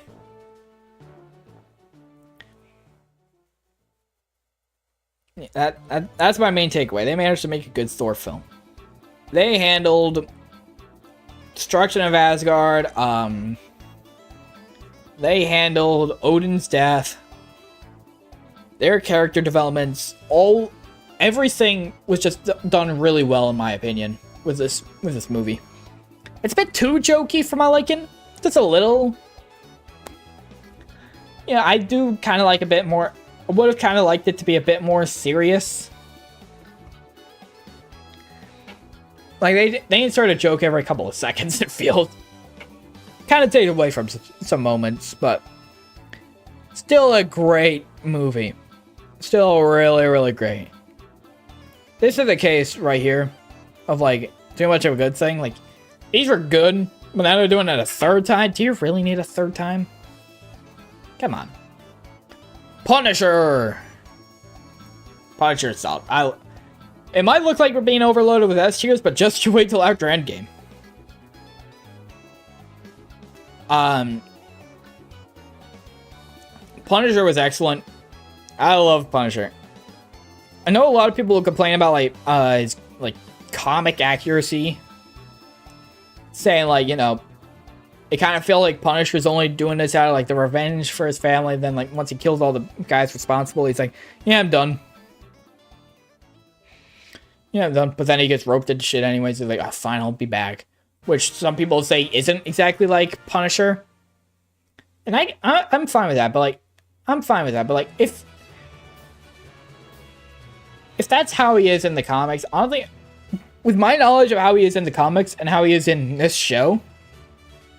That's my main takeaway. They managed to make a good Thor film. They handled destruction of Asgard. They handled Odin's death. Their character developments, everything was just done really well in my opinion with this movie. It's a bit too jokey for my liking. Just a little. Yeah, I do kind of like a bit more. I would have kind of liked it to be a bit more serious. Like, they insert a joke every couple of seconds, it feels. Kind of takes away from some moments, but still a great movie. Still really, really great. This is the case right here of, like, too much of a good thing. Like, these were good, but now they're doing it a third time. Do you really need a third time? Come on. Punisher! Punisher itself. It might look like we're being overloaded with S tiers, but just you wait till after Endgame. Punisher was excellent. I love Punisher. I know a lot of people will complain about his comic accuracy, saying like, you know, it kind of felt like Punisher's only doing this out of like the revenge for his family. Then like once he kills all the guys responsible, he's like, yeah, I'm done. Yeah, I'm done. But then he gets roped into shit anyways. He's like, oh, fine, I'll be back. Which some people say isn't exactly like Punisher. And I'm fine with that. But like, I'm fine with that. But like, if that's how he is in the comics, honestly, with my knowledge of how he is in the comics and how he is in this show,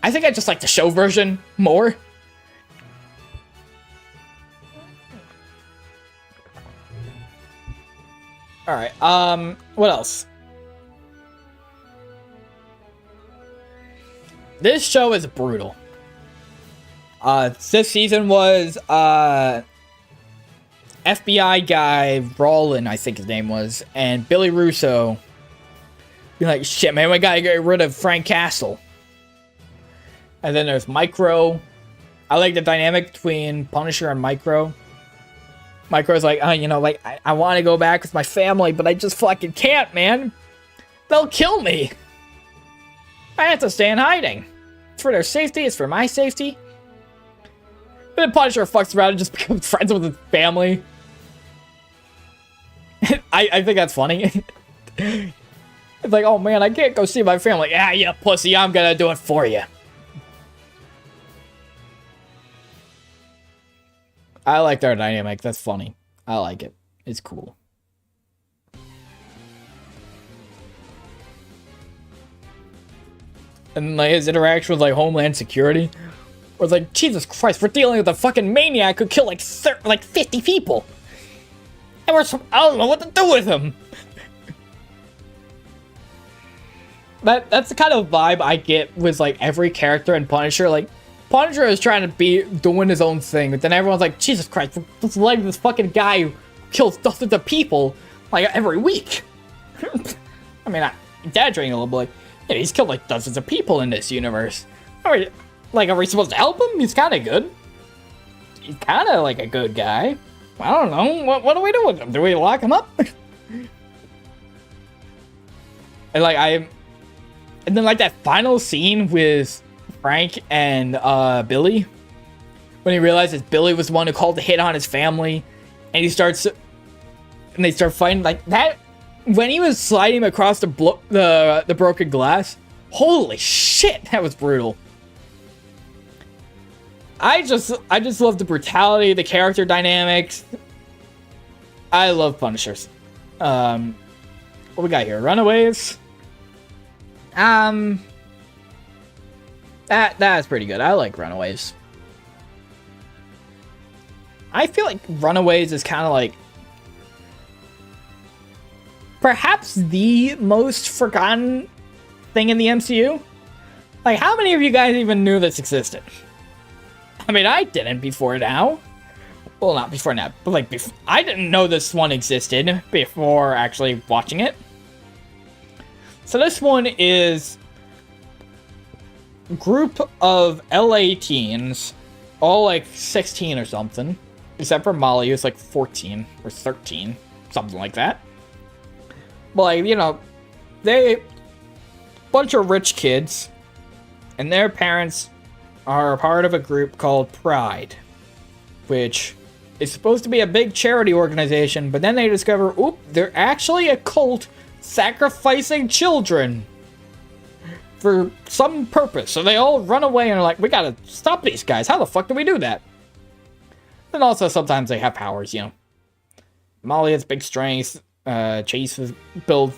I think I just like the show version more. Alright, what else? This show is brutal. This season was, FBI guy, Rollin, I think his name was, and Billy Russo. Be like, shit, man, we gotta get rid of Frank Castle. And then there's Micro. I like the dynamic between Punisher and Micro. Micro's like, you know, like, I want to go back with my family, but I just fucking can't, man. They'll kill me. I have to stay in hiding. It's for their safety. It's for my safety. And then Punisher fucks around and just becomes friends with his family. I think that's funny. It's like, oh man, I can't go see my family. Ah, you pussy, I'm gonna do it for you. I like their dynamic. That's funny. I like it. It's cool. And like his interaction with like Homeland Security, where it's like, Jesus Christ, we're dealing with a fucking maniac who killed like 50 people, and I don't know what to do with him. That's the kind of vibe I get with like every character in Punisher. Like, Punisher is trying to be doing his own thing, but then everyone's like, Jesus Christ, let's let this fucking guy who kills dozens of people like every week. I mean, I'm exaggerating a little bit. Like, yeah, he's killed like dozens of people in this universe. Are we supposed to help him? He's kind of good. He's kind of like a good guy. I don't know. What do we do with him? Do we lock him up? And like and then like that final scene with Frank and Billy, when he realizes Billy was the one who called the hit on his family, and they start fighting, like that when he was sliding across the broken glass, holy shit, that was brutal. I just love the brutality, the character dynamics. I love Punishers. What we got here? Runaways. That's pretty good. I like Runaways. I feel like Runaways is kind of like perhaps the most forgotten thing in the MCU. Like, how many of you guys even knew this existed? I mean, I didn't before now. Well, not before now, but like, I didn't know this one existed before actually watching it. So this one is a group of LA teens, all like 16 or something, except for Molly, who's like 14 or 13, something like that. But like, you know, they bunch of rich kids, and their parents are a part of a group called Pride, which is supposed to be a big charity organization, but then they discover, oop, they're actually a cult sacrificing children for some purpose. So they all run away and are like, we gotta stop these guys. How the fuck do we do that? And also sometimes they have powers, you know. Molly has big strength. Chase was build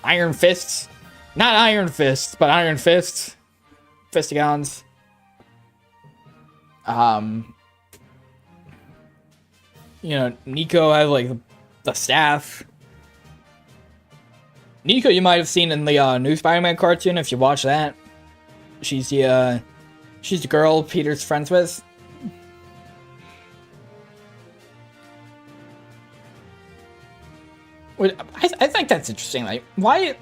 iron fists. Not iron fists, but iron fists. Fistigons. You know, Nico has like the staff. Nico, you might have seen in the new Spider-Man cartoon if you watch that. She's the girl Peter's friends with. I think that's interesting. Like, why?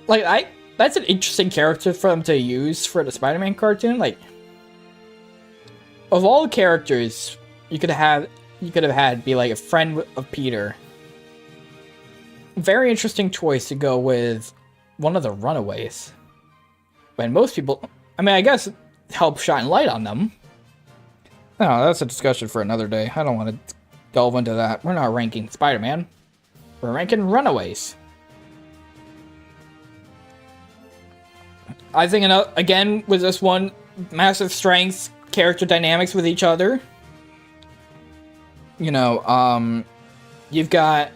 Like, that's an interesting character for them to use for the Spider-Man cartoon. Like, of all the characters you could have had be like a friend of Peter. Very interesting choice to go with one of the Runaways. When most people, I mean, I guess help shine light on them. No, that's a discussion for another day. I don't want to delve into that. We're not ranking Spider-Man. We're ranking Runaways. I think, again, with this one, massive strengths, character dynamics with each other. You know, you've got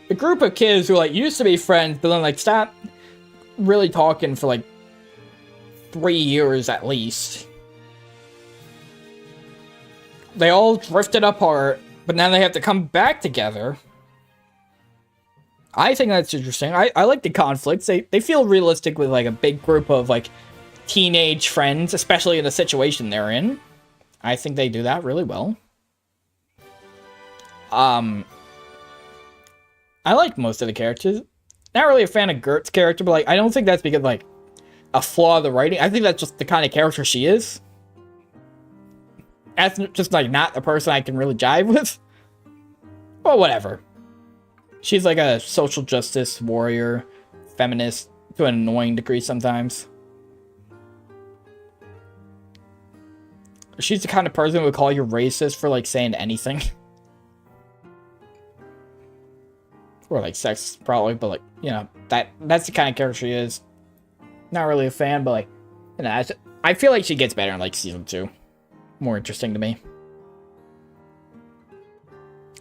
a group of kids who, like, used to be friends, but then, like, stopped really talking for, like, 3 years at least. They all drifted apart, but now they have to come back together. I think that's interesting. I like the conflicts. They feel realistic with, like, a big group of, like, teenage friends, especially in the situation they're in. I think they do that really well. I like most of the characters. Not really a fan of Gert's character, but, like, I don't think that's because, like, a flaw of the writing. I think that's just the kind of character she is. That's just, like, not the person I can really jive with. But whatever. She's like a social justice warrior, feminist, to an annoying degree sometimes. She's the kind of person who would call you racist for, like, saying anything. Or, like, sexist, probably, but, like, you know, that's the kind of character she is. Not really a fan, but, like, you know, I feel like she gets better in, like, season 2. More interesting to me.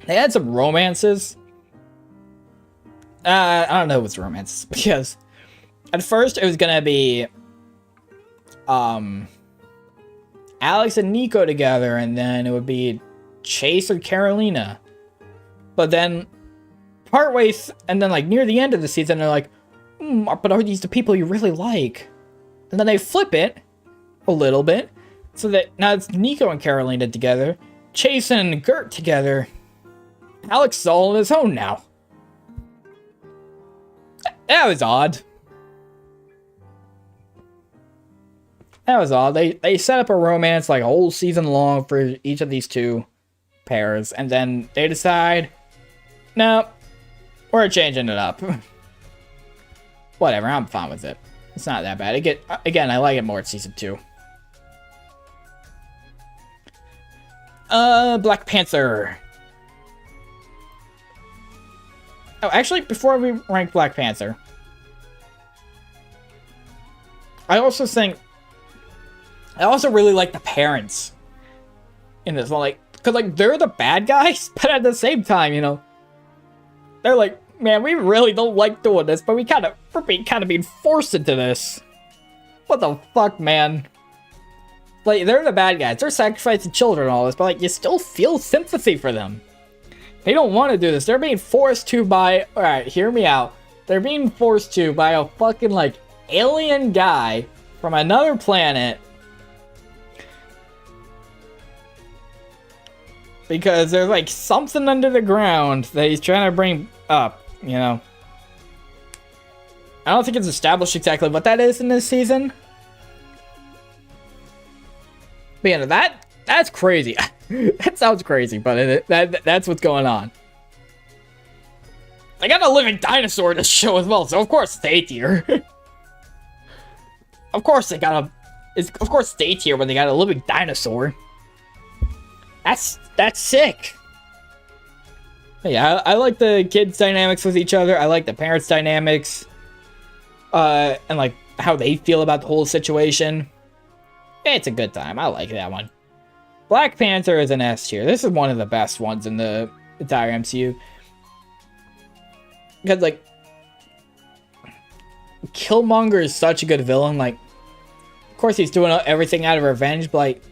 They had some romances. I don't know what's romances, because at first it was gonna be Alex and Nico together, and then it would be Chase or Carolina. But then partway and then, like, near the end of the season, they're like, but are these the people you really like? And then they flip it a little bit, so that now it's Nico and Carolina together, Chase and Gert together. Alex is all on his own now. That was odd. That was odd. They set up a romance like a whole season long for each of these two pairs, and then they decide, no, we're changing it up. Whatever, I'm fine with it. It's not that bad. Again, I like it more at season 2. Black Panther. Oh, actually, before we rank Black Panther, I also really like the parents in this one, like, because, like, they're the bad guys, but at the same time, you know, they're like, man, we really don't like doing this, but we're being forced into this. What the fuck, man? Like, they're the bad guys. They're sacrificing children and all this, but, like, you still feel sympathy for them. They don't want to do this. They're being forced to by... Alright, hear me out. They're being forced to by a fucking, like, alien guy from another planet. Because there's, like, something under the ground that he's trying to bring up, you know. I don't think it's established exactly what that is in this season. But, you know, that's crazy. That sounds crazy, but that's what's going on. They got a living dinosaur in this show as well, so of course it's A tier. Of course it's A tier when they got a living dinosaur. That's sick. But yeah, I like the kids' dynamics with each other. I like the parents' dynamics. And like how they feel about the whole situation. It's a good time. I like that one. Black Panther is an S tier. This is one of the best ones in the entire MCU. Because, like, Killmonger is such a good villain. Like, of course he's doing everything out of revenge, but, like,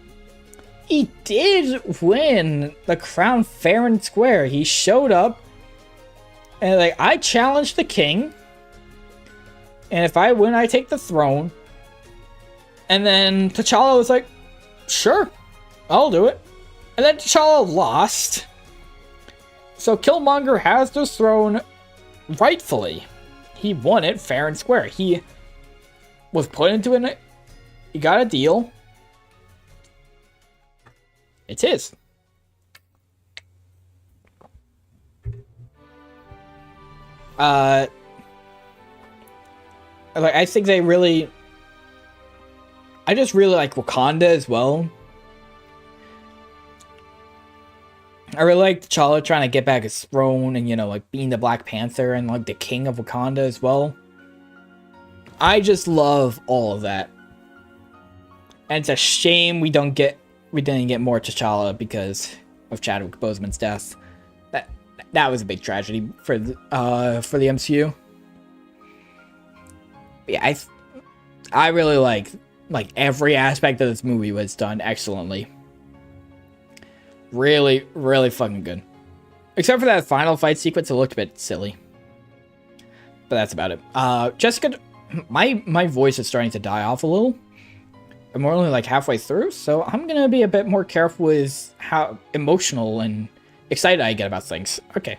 he did win the crown fair and square. He showed up, and, like, I challenged the king, and if I win, I take the throne. And then T'Challa was like, sure, I'll do it. And then T'Challa lost. So Killmonger has this throne rightfully. He won it fair and square. He was put into it. He got a deal. It's his. Like, I think they really... I just really like Wakanda as well. I really like T'Challa trying to get back his throne and, you know, like, being the Black Panther and, like, the king of Wakanda as well. I just love all of that. And it's a shame we didn't get more T'Challa because of Chadwick Boseman's death. That was a big tragedy for the MCU. But yeah, I really like every aspect of this movie was done excellently. Really, really fucking good. Except for that final fight sequence, it looked a bit silly. But that's about it. Jessica, my voice is starting to die off a little. And we're only like halfway through, so I'm gonna be a bit more careful with how emotional and excited I get about things. Okay.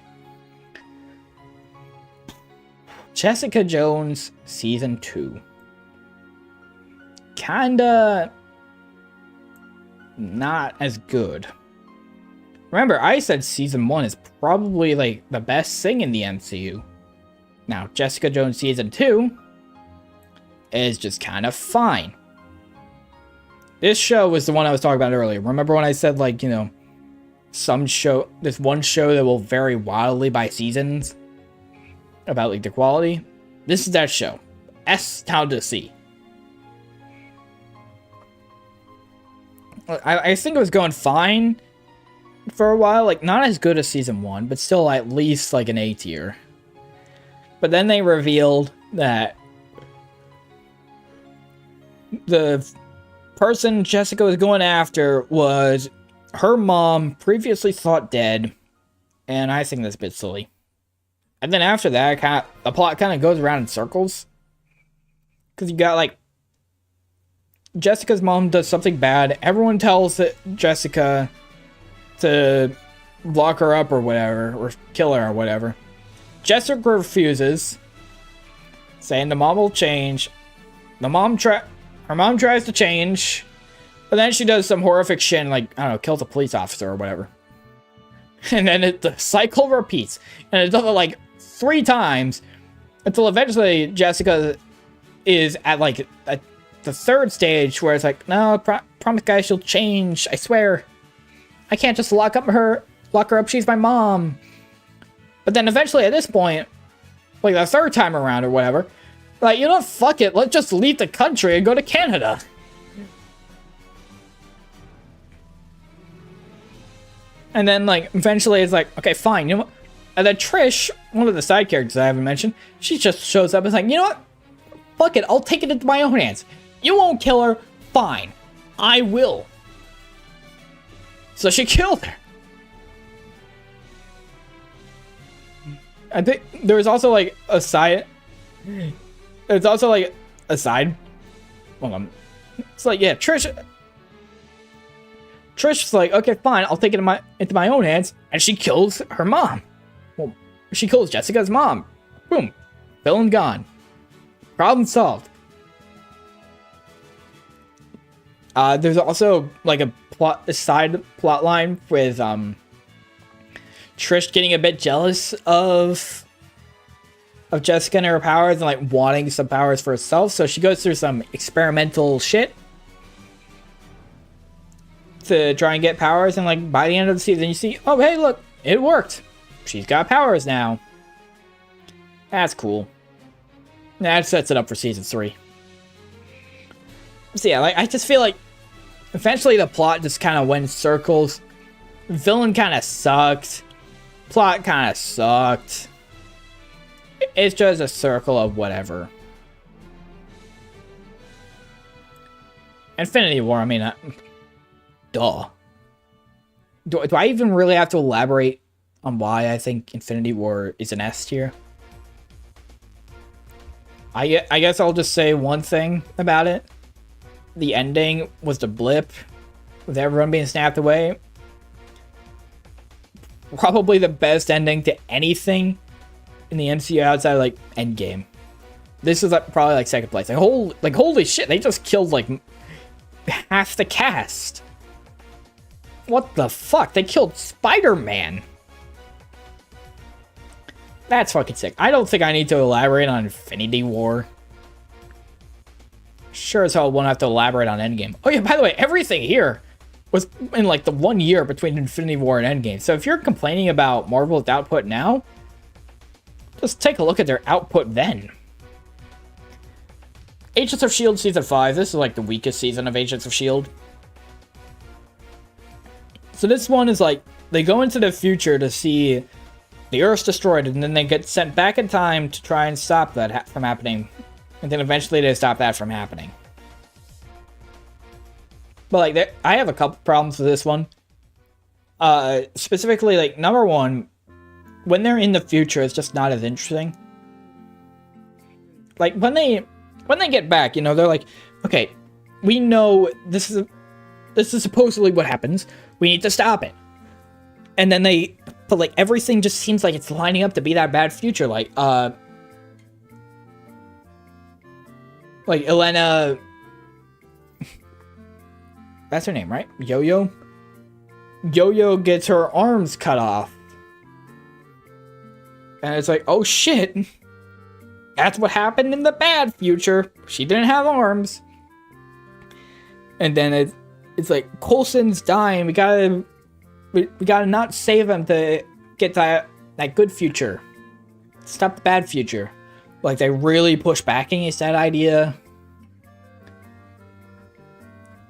Jessica Jones Season 2. Kinda not as good. Remember, I said Season 1 is probably, like, the best thing in the MCU. Now, Jessica Jones Season 2 is just kind of fine. This show was the one I was talking about earlier. Remember when I said, like, you know, there's one show that will vary wildly by seasons about, like, the quality? This is that show. S down to C. I think it was going fine for a while. Like, not as good as Season 1, but still at least, like, an A tier. But then they revealed that the person Jessica was going after was her mom, previously thought dead, and I think that's a bit silly. And then after that, the plot kind of goes around in circles. Because you got, like, Jessica's mom does something bad. Everyone tells Jessica to lock her up or whatever, or kill her or whatever. Jessica refuses, saying the mom will change. Her mom tries to change, but then she does some horrific shit and, like, I don't know, kills a police officer or whatever. And then the cycle repeats. And it does it, like, 3 times until eventually Jessica is at, like, the 3rd stage where it's like, no, promise guys, she'll change. I swear. I can't just lock her up. She's my mom. But then eventually at this point, like the third time around or whatever, like, you know, fuck it, let's just leave the country and go to Canada. And then, like, eventually it's like, okay, fine, you know what? And then Trish, one of the side characters I haven't mentioned, she just shows up and is like, you know what? Fuck it, I'll take it into my own hands. You won't kill her, fine. I will. So she killed her. I think there's also, like, a side... There's also, like, a side... Hold on. It's like, yeah, Trish's like, okay, fine, I'll take it into my own hands, and she kills her mom. Well, she kills Jessica's mom. Boom. Villain gone. Problem solved. There's also, like, a side plot line with, Trish getting a bit jealous of Jessica and her powers and, like, wanting some powers for herself, so she goes through some experimental shit to try and get powers, and, like, by the end of the season you see, oh, hey, look, it worked. She's got powers now. That's cool. That sets it up for season 3. So yeah, like, I just feel like eventually the plot just kind of went in circles. Villain kind of sucked. Plot kind of sucked. It's just a circle of whatever. Infinity War, I mean, duh. Do I even really have to elaborate on why I think Infinity War is an S tier? I guess I'll just say one thing about it. The ending was the blip, with everyone being snapped away. Probably the best ending to anything in the MCU outside of, like, Endgame. This is, like, probably, like, second place. Like, holy shit, they just killed, like, half the cast. What the fuck? They killed Spider-Man. That's fucking sick. I don't think I need to elaborate on Infinity War. Sure as hell won't have to elaborate on Endgame. Oh yeah, by the way, everything here was in, like, the 1 year between Infinity War and Endgame. So if you're complaining about Marvel's output now, just take a look at their output then. Agents of S.H.I.E.L.D. Season 5. This is, like, the weakest season of Agents of S.H.I.E.L.D. So this one is, like, they go into the future to see the Earth's destroyed, and then they get sent back in time to try and stop that from happening. And then eventually they stop that from happening. But, like, I have a couple problems with this one. Specifically, like, number one, when they're in the future, it's just not as interesting. Like, when they get back, you know, they're like, okay, we know this is supposedly what happens. We need to stop it. And then but, like, everything just seems like it's lining up to be that bad future. Like Elena, that's her name, right? Yo-Yo? Yo-Yo gets her arms cut off. And it's like, oh shit. That's what happened in the bad future. She didn't have arms. And then it's like, Coulson's dying. We gotta not save him to get that good future. Stop the bad future. Like, they really push back against that idea.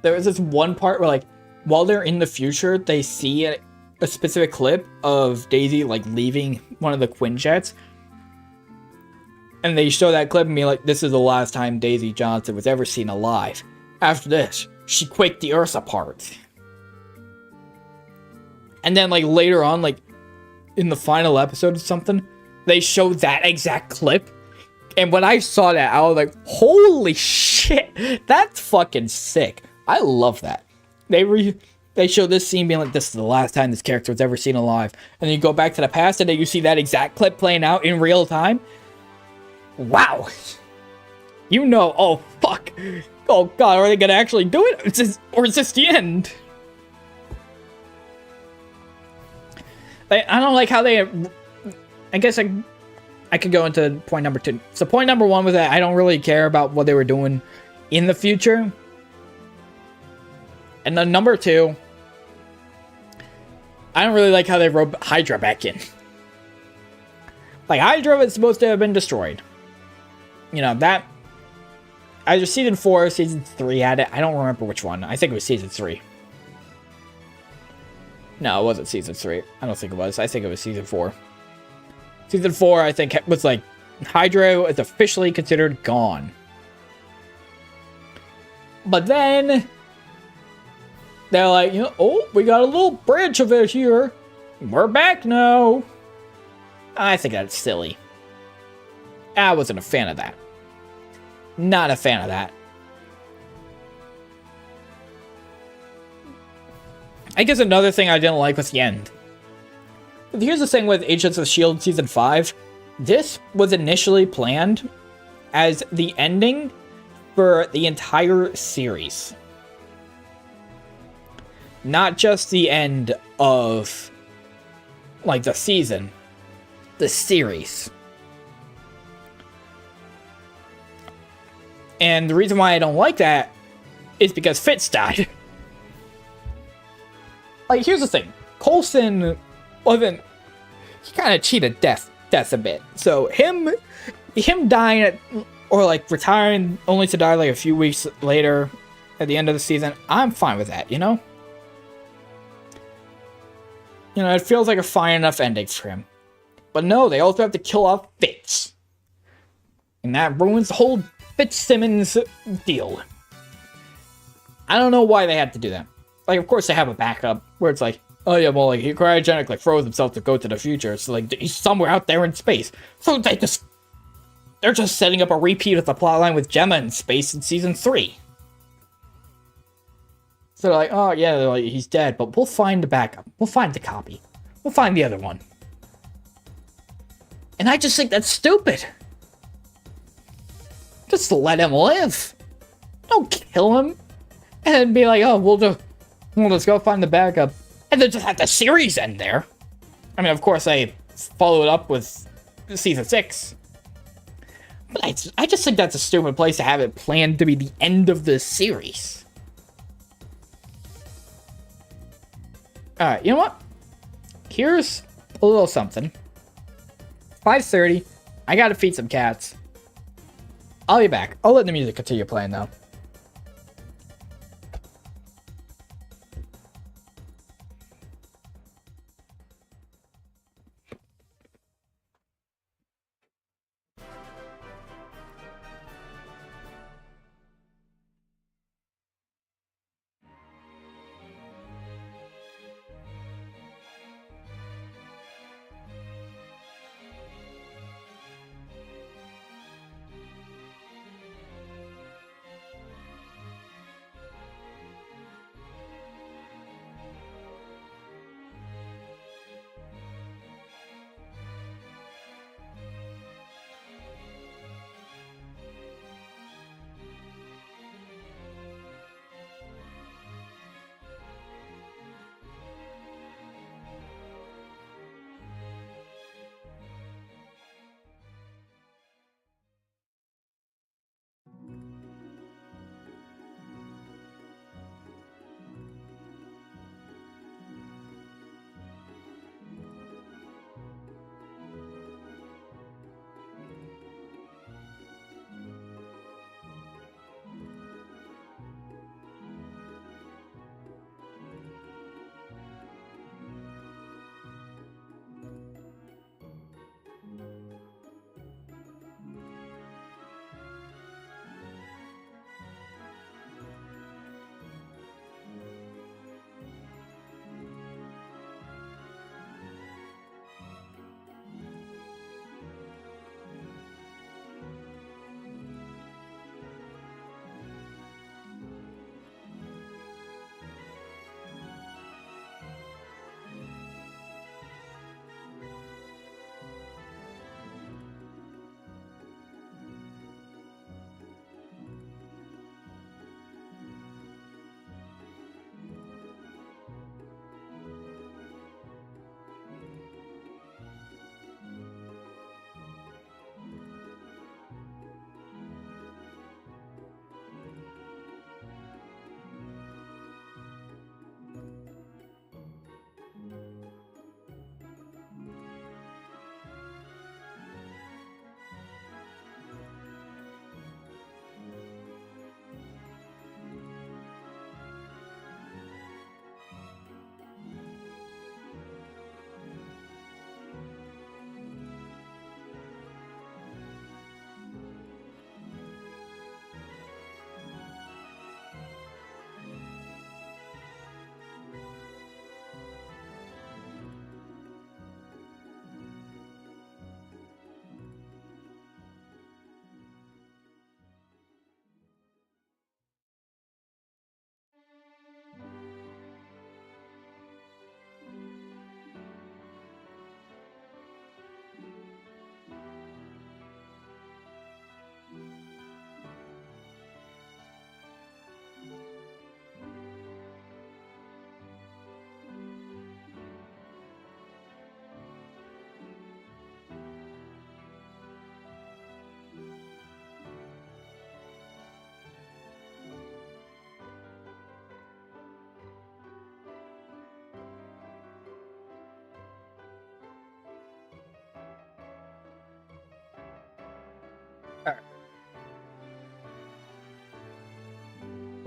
There was this one part where, like, while they're in the future, they see a specific clip of Daisy, like, leaving one of the Quinjets. And they show that clip and be like, this is the last time Daisy Johnson was ever seen alive. After this, she quaked the earth apart. And then, like, later on, like, in the final episode or something, they show that exact clip. And when I saw that, I was like, holy shit, that's fucking sick. I love that. They show this scene being like, this is the last time this character was ever seen alive. And then you go back to the past and then you see that exact clip playing out in real time. Wow. You know, oh, fuck. Oh, God, are they going to actually do it? Or is this the end? I don't like how they... I guess I could go into point number 2. So point number 1 was that I don't really care about what they were doing in the future. And then number 2, I don't really like how they wrote Hydra back in. Like, Hydra is supposed to have been destroyed. You know, that... Either Season 4 or Season 3 had it. I don't remember which one. I think it was Season 3. No, it wasn't Season 3. I don't think it was. I think it was Season 4. Season 4, I think, was like... Hydra is officially considered gone. But then... They're like, you know, oh, we got a little branch of it here. We're back now. I think that's silly. I wasn't a fan of that. Not a fan of that. I guess another thing I didn't like was the end. Here's the thing with Agents of S.H.I.E.L.D. Season 5. This was initially planned as the ending for the entire series. Not just the end of, like, the season. The series. And the reason why I don't like that is because Fitz died. Like, here's the thing. Coulson wasn't... He kind of cheated death a bit. So, him dying, or, like, retiring only to die, like, a few weeks later at the end of the season, I'm fine with that, you know? You know, it feels like a fine enough ending for him. But no, they also have to kill off Fitz. And that ruins the whole Fitzsimmons deal. I don't know why they had to do that. Like, of course they have a backup where it's like, oh yeah, well, like, he cryogenically froze himself to go to the future. So, like, he's somewhere out there in space. So they're just setting up a repeat of the plotline with Gemma in space in Season 3. So they're like, oh yeah, they're like, he's dead, but we'll find the backup. We'll find the copy. We'll find the other one. And I just think that's stupid. Just let him live. Don't kill him. And then be like, oh, we'll just go find the backup. And then just have the series end there. I mean, of course, I followed up with Season 6. But I just think that's a stupid place to have it planned to be the end of the series. Alright, you know what? Here's a little something. 5:30. I gotta feed some cats. I'll be back. I'll let the music continue playing, though.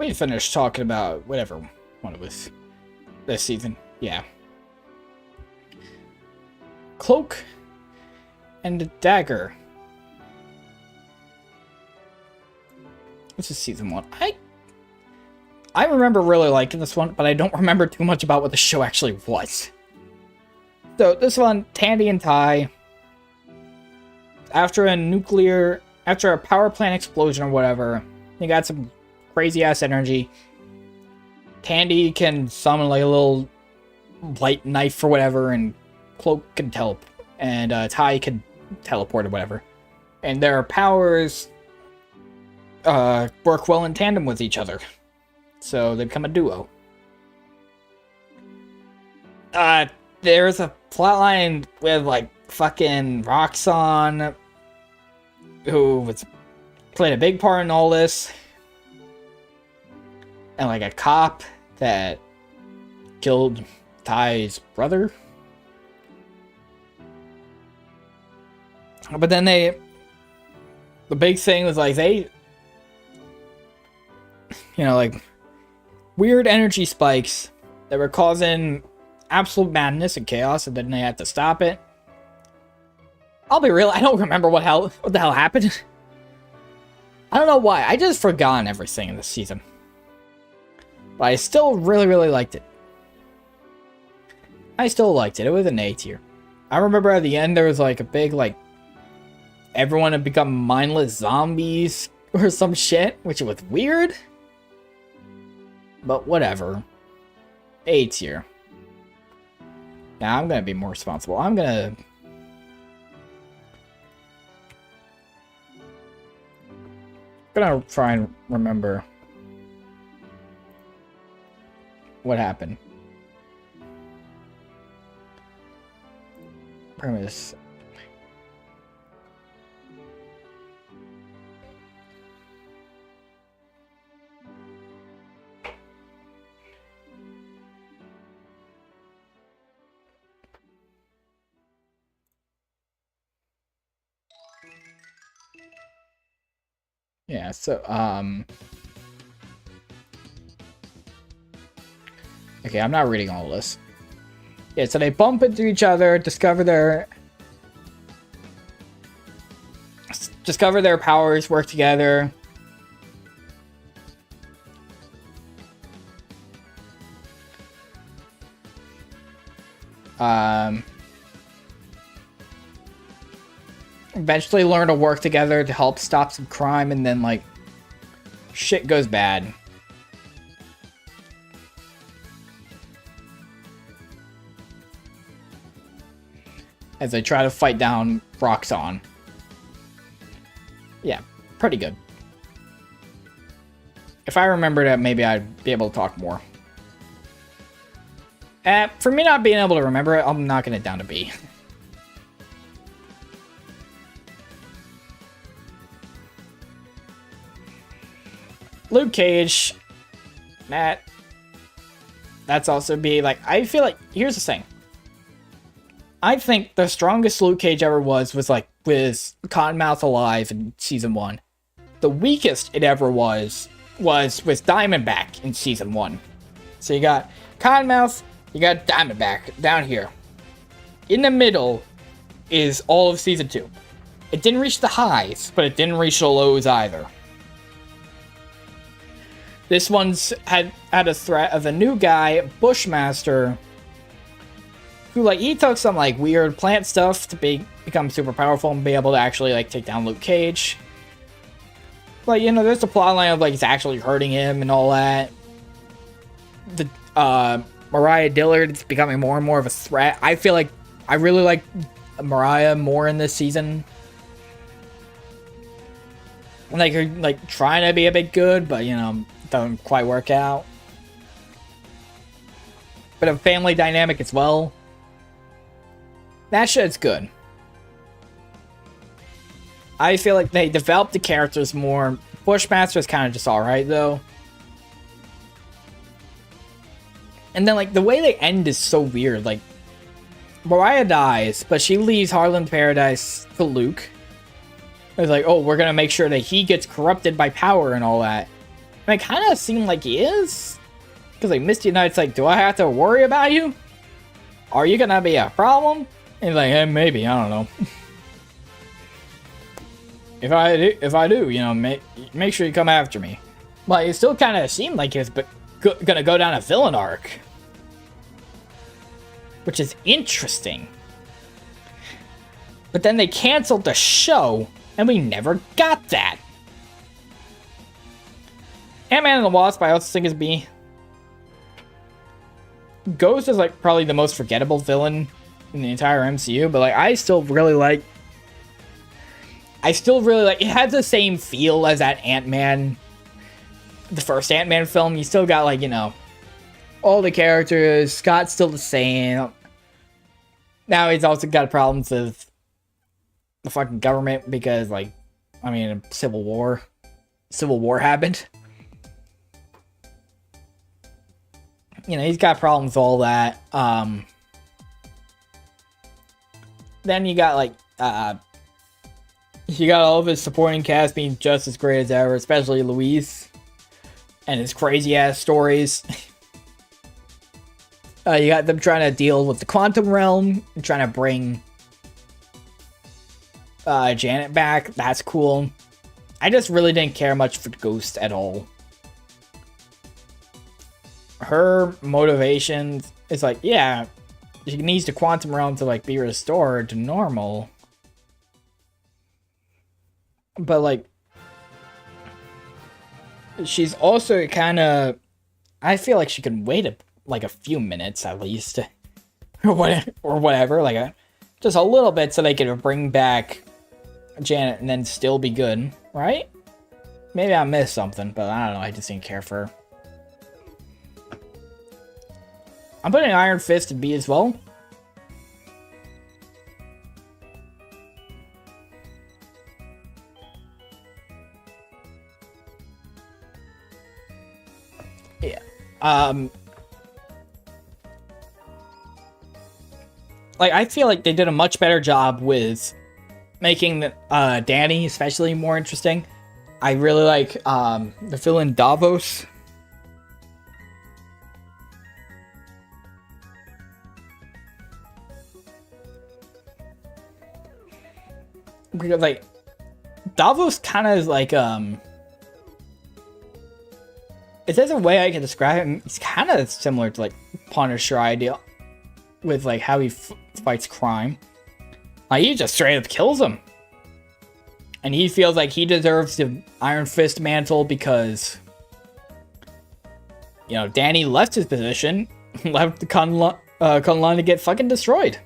we finished talking about whatever one it was this season. Yeah. Cloak and Dagger. This is season 1. I remember really liking this one, but I don't remember too much about what the show actually was. So this one, Tandy and Ty, after a power plant explosion or whatever, they got some crazy ass energy. Tandy can summon like a little light knife or whatever, and Cloak can teleport, and Ty can teleport or whatever. And their powers work well in tandem with each other, so they become a duo. There's a plotline with like fucking Roxanne, who played a big part in all this, and like a cop that killed Ty's brother. But then the big thing was like they, like weird energy spikes that were causing absolute madness and chaos, and then they had to stop it. I'll be real, I don't remember what the hell happened. I don't know why. I just forgotten everything in this season. But I still really, really liked it. I still liked it. It was an A tier. I remember at the end there was like a big like everyone had become mindless zombies or some shit, which was weird. But whatever. A tier. Now I'm gonna be more responsible. I'm gonna try and remember what happened. Premise. Yeah, so, okay, I'm not reading all this. Yeah, so they bump into each other, discover their powers, work together. Eventually learn to work together to help stop some crime, and then, like, shit goes bad. As they try to fight down Roxanne. Yeah, pretty good. If I remembered it, maybe I'd be able to talk more. For me not being able to remember it, I'm knocking it down to B. Luke Cage, that's also B. Like, I feel like, here's the thing. I think the strongest Luke Cage ever was Cottonmouth alive in season 1. The weakest it ever was with Diamondback in season 1. So you got Cottonmouth, you got Diamondback down here. In the middle is all of season 2. It didn't reach the highs, but it didn't reach the lows either. This one's had a threat of a new guy, Bushmaster, who, like, he took some, like, weird plant stuff to become super powerful and be able to actually, like, take down Luke Cage. But, there's the plotline of, like, it's actually hurting him and all that. Mariah Dillard is becoming more and more of a threat. I feel like I really like Mariah more in this season. Like, her, like, trying to be a bit good, but, doesn't quite work out. But a family dynamic as well. That shit's good. I feel like they developed the characters more. Bushmaster is kind of just alright, though. And then, like, the way they end is so weird. Like, Mariah dies, but she leaves Harlan Paradise to Luke. It's like, oh, we're gonna make sure that he gets corrupted by power and all that. And it kind of seemed like he is. Because, like, Misty Knight's like, do I have to worry about you? Are you gonna be a problem? And he's like, hey, maybe, I don't know. If I do, you know, make sure you come after me. But it still kind of seemed like he was gonna go down a villain arc. Which is interesting. But then they canceled the show, and we never got that. Ant-Man and the Wasp, I also think is B. Ghost is like probably the most forgettable villain in the entire MCU, but like I still really like. It has the same feel as that Ant-Man, the first Ant-Man film. You still got, like, you know, all the characters. Scott's still the same. Now he's also got problems with the fucking government because, like, I mean, Civil War happened. You know, he's got problems with all that. Then you got, like, you got all of his supporting cast being just as great as ever, especially Luis and his crazy ass stories. You got them trying to deal with the quantum realm and trying to bring Janet back. That's cool. I just really didn't care much for Ghost at all. Her motivation is like, yeah, she needs the quantum realm to like be restored to normal. But, like, she's also kind of... I feel like she can wait, a few minutes, at least. or whatever. Like, just a little bit so they can bring back Janet and then still be good. Right? Maybe I missed something, but I don't know. I just didn't care for her. I'm putting Iron Fist in B as well. Yeah. Like, I feel like they did a much better job with making Danny especially more interesting. I really like the villain Davos. Because, like, Davos kind of is like, if there's a way I can describe him, it's kind of similar to, like, Punisher idea with, like, how he fights crime. Like, he just straight up kills him. And he feels like he deserves the Iron Fist mantle because, you know, Danny left his position, left the Kunlun to get fucking destroyed.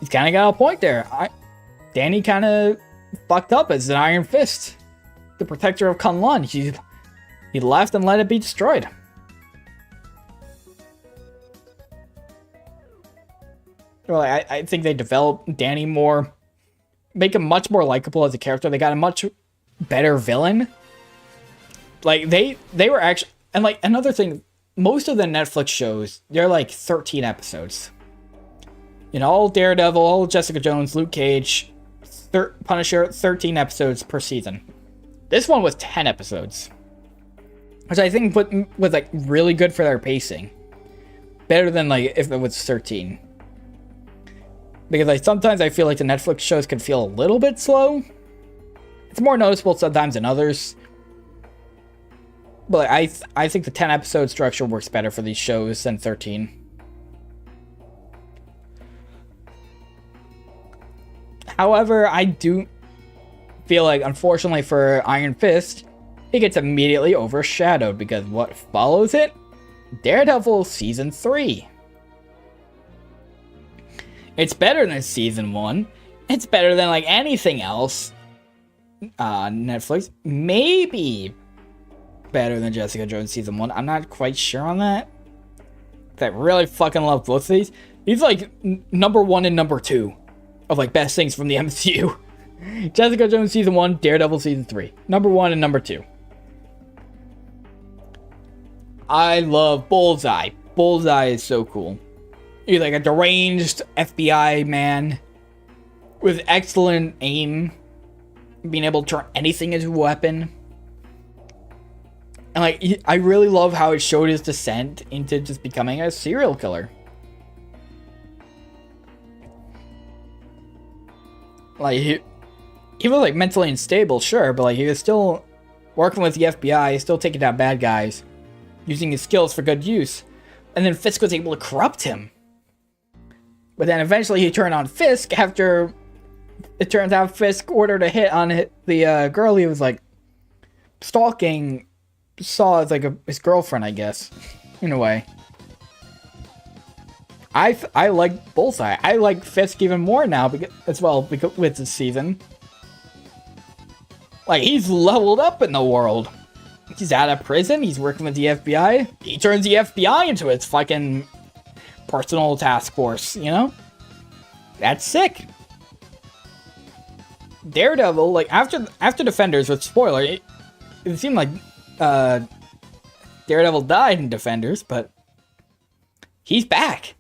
He's kind of got a point there. Danny kind of fucked up as an Iron Fist, the protector of Kunlun. He left and let it be destroyed. Well, I think they developed Danny more, make him much more likable as a character. They got a much better villain. Like, they were actually... And, like, another thing, most of the Netflix shows, they're, like, 13 episodes. You know, all Daredevil, all Jessica Jones, Luke Cage, Punisher, 13 episodes per season. This one was 10 episodes. Which I think was, like, really good for their pacing. Better than, like, if it was 13. Because, like, sometimes I feel like the Netflix shows can feel a little bit slow. It's more noticeable sometimes than others. But I think the 10 episode structure works better for these shows than 13. However, I do feel like, unfortunately for Iron Fist, it gets immediately overshadowed because what follows it? Daredevil Season 3. It's better than Season 1. It's better than, like, anything else. Netflix. Maybe better than Jessica Jones Season 1. I'm not quite sure on that. I really fucking love both of these. These are, like, number 1 and number 2 of, like, best things from the MCU. Jessica Jones Season 1, Daredevil Season 3. Number 1 and number 2. I love Bullseye. Bullseye is so cool. He's like a deranged FBI man with excellent aim, being able to turn anything into a weapon. And like, I really love how it showed his descent into just becoming a serial killer. Like, he was like mentally unstable, sure, but like he was still working with the FBI, still taking down bad guys, using his skills for good use. And then Fisk was able to corrupt him. But then eventually he turned on Fisk after it turns out Fisk ordered a hit on the girl he was like stalking, saw as like his girlfriend, I guess, in a way. I like Bullseye. I like Fisk even more now as well because with this season. Like, he's leveled up in the world. He's out of prison. He's working with the FBI. He turns the FBI into his fucking personal task force, you know? That's sick. Daredevil, like, after Defenders, with spoiler, it seemed like Daredevil died in Defenders, but he's back.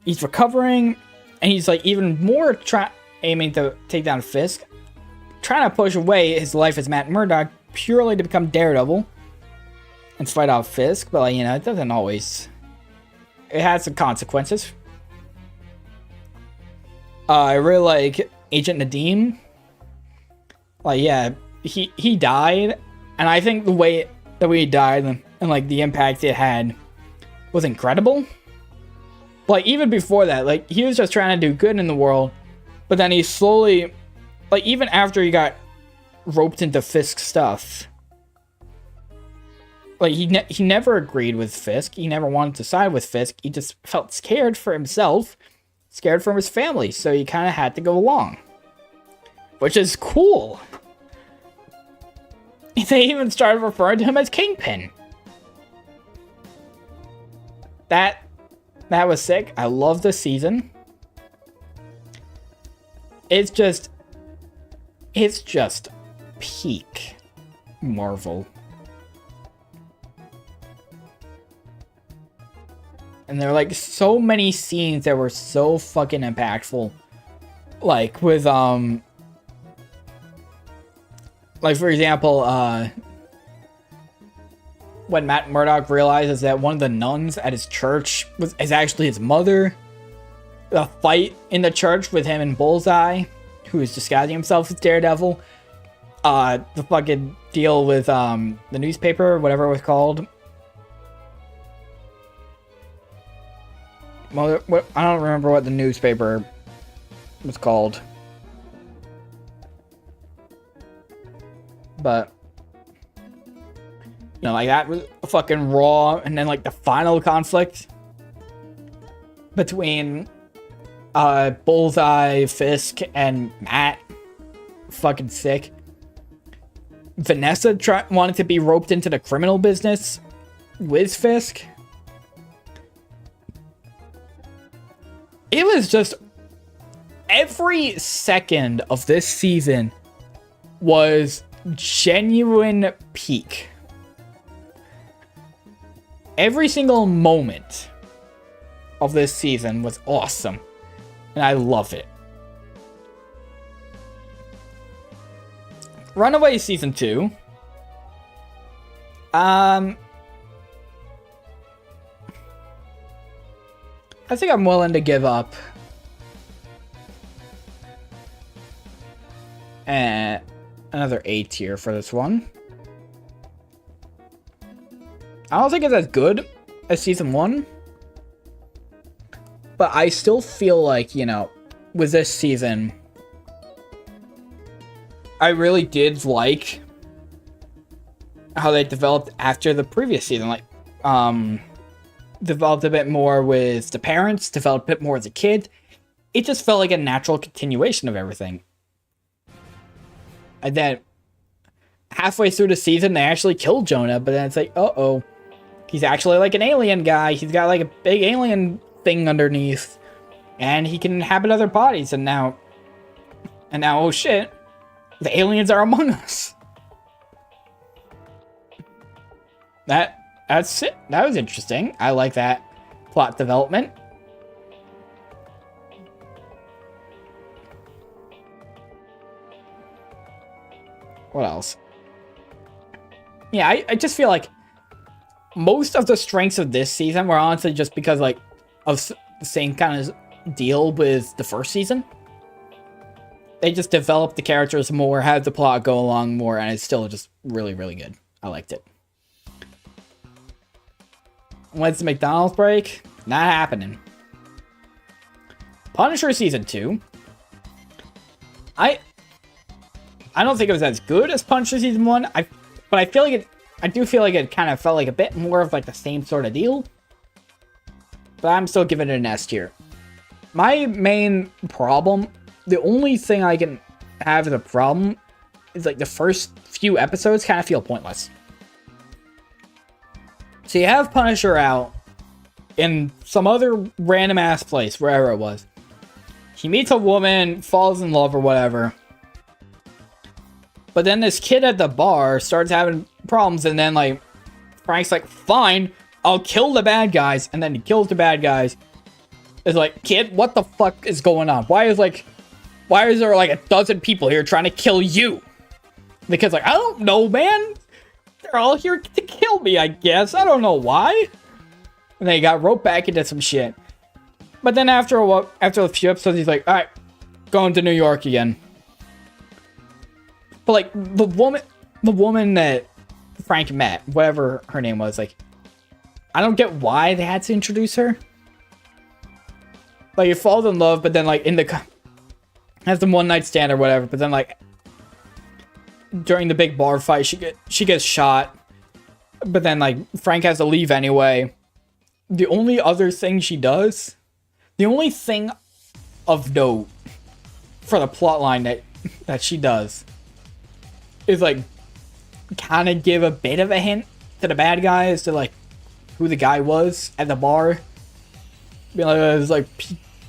He's recovering, and he's, like, even more aiming to take down Fisk. Trying to push away his life as Matt Murdock purely to become Daredevil and fight off Fisk, but like, you know, it doesn't always. It has some consequences. I really like Agent Nadeem. Like, yeah, he died, and I think the way he died and like the impact it had was incredible. But like, even before that, like, he was just trying to do good in the world, but then he slowly. Like, even after he got roped into Fisk's stuff, like, he never agreed with Fisk. He never wanted to side with Fisk. He just felt scared for himself, scared for his family, so he kind of had to go along. Which is cool. They even started referring to him as Kingpin. That was sick. I love this season. It's just peak Marvel. And there are like so many scenes that were so fucking impactful. Like with like for example, when Matt Murdock realizes that one of the nuns at his church is actually his mother. The fight in the church with him and Bullseye, who is disguising himself as Daredevil. The fucking deal with the newspaper, whatever it was called. Well, I don't remember what the newspaper was called. But, you know, like, that was fucking raw. And then, like, the final conflict between Bullseye, Fisk, and Matt. Fucking sick. Vanessa wanted to be roped into the criminal business with Fisk. It was just every second of this season was genuine peak. Every single moment of this season was awesome, and I love it. Runaway Season 2. I think I'm willing to give up another A tier for this one. I don't think it's as good as Season 1. But I still feel like, you know, with this season, I really did like how they developed after the previous season. Like, developed a bit more with the parents, developed a bit more as a kid. It just felt like a natural continuation of everything. And then halfway through the season, they actually killed Jonah, but then it's like, uh-oh. He's actually like an alien guy. He's got like a big alien thing underneath. And he can inhabit other bodies. And now, oh shit. The aliens are among us. That's it. That was interesting. I like that plot development. What else? yeah, I just feel like most of the strengths of this season were honestly just because, like, of the same kind of deal with the first season. They just developed the characters more, had the plot go along more, and it's still just really, really good. I liked it. When's the McDonald's break? Not happening. Punisher Season 2. I don't think it was as good as Punisher Season 1, but I feel like I do feel like it kind of felt like a bit more of like the same sort of deal. But I'm still giving it an S tier. My main problem, the only thing I can have as a problem, is like the first few episodes kind of feel pointless. So you have Punisher out in some other random ass place, wherever it was. He meets a woman, falls in love or whatever. But then this kid at the bar starts having problems, and then like Frank's like, fine, I'll kill the bad guys, and then he kills the bad guys. It's like, kid, what the fuck is going on? Why is there like a dozen people here trying to kill you? The kid's like, I don't know, man. They're all here to kill me, I guess. I don't know why. And then he got roped back into some shit. But then after a few episodes, he's like, all right, going to New York again. But like the woman that Frank met, whatever her name was, like, I don't get why they had to introduce her. Like, he falls in love, but then like has the one night stand or whatever. But then like during the big bar fight, she gets shot. But then like Frank has to leave anyway. The only other thing she does, the only thing of note for the plotline that she does is like kind of give a bit of a hint to the bad guy as to like who the guy was at the bar. Being like, it was like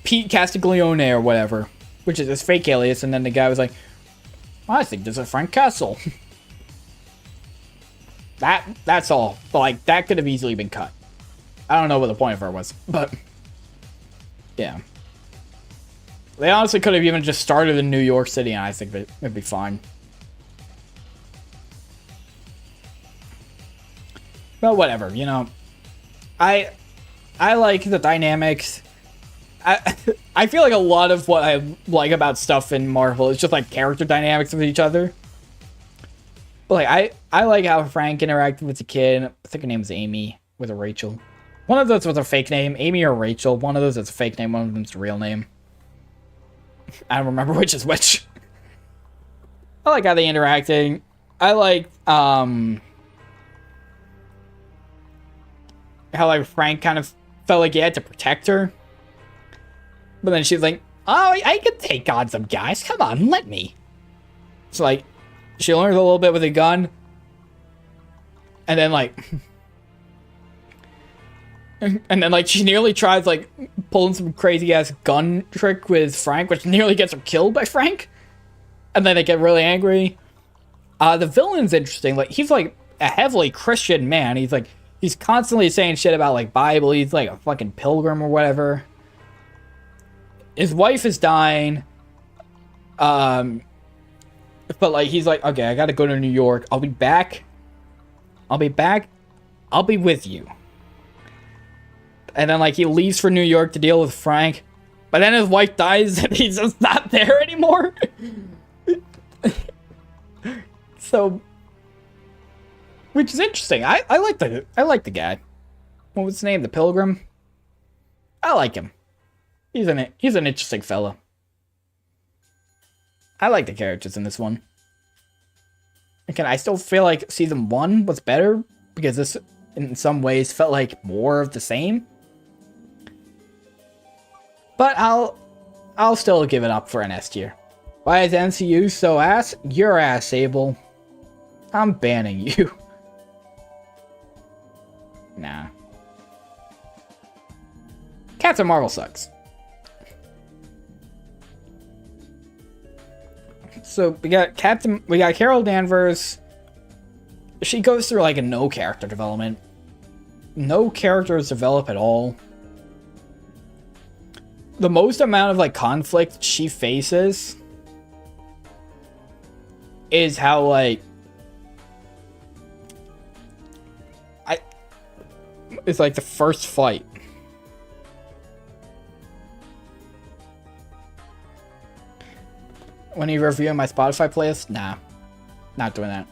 Pete Castiglione or whatever, which is his fake alias. And then the guy was like, I think this is Frank Castle. That's all. But like that could have easily been cut. I don't know what the point of her was, but yeah. They honestly could have even just started in New York City, and I think it'd be fine. But whatever, you know. I like the dynamics. I feel like a lot of what I like about stuff in Marvel is just like character dynamics with each other. But like I like how Frank interacted with the kid. I think her name was Amy with a Rachel. One of those was a fake name, Amy or Rachel. One of those is a fake name, one of them's a real name. I don't remember which is which. I like how they interacting. I like how like Frank kind of felt like he had to protect her. But then she's like, oh, I can take on some guys. Come on, let me. So like, she learns a little bit with a gun. And then like... and then like, she nearly tries like pulling some crazy ass gun trick with Frank, which nearly gets her killed by Frank. And then they get really angry. The villain's interesting. Like, he's like a heavily Christian man. He's constantly saying shit about like Bible. He's like a fucking pilgrim or whatever. His wife is dying. But like, he's like, okay, I gotta go to New York. I'll be back. I'll be with you. And then like, he leaves for New York to deal with Frank. But then his wife dies and he's just not there anymore. So, which is interesting. I like the guy. What was his name? The Pilgrim? I like him. He's an interesting fella. I like the characters in this one. Again, I still feel like season 1 was better because this, in some ways, felt like more of the same. But I'll still give it up for an S tier. Why is MCU so ass? Your ass, Sable. I'm banning you. Nah. Captain Marvel sucks. So we got Carol Danvers. She goes through like a no character development. No characters develop at all. The most amount of like conflict she faces is how like is like the first fight. When you review my Spotify playlist? Nah. Not doing that.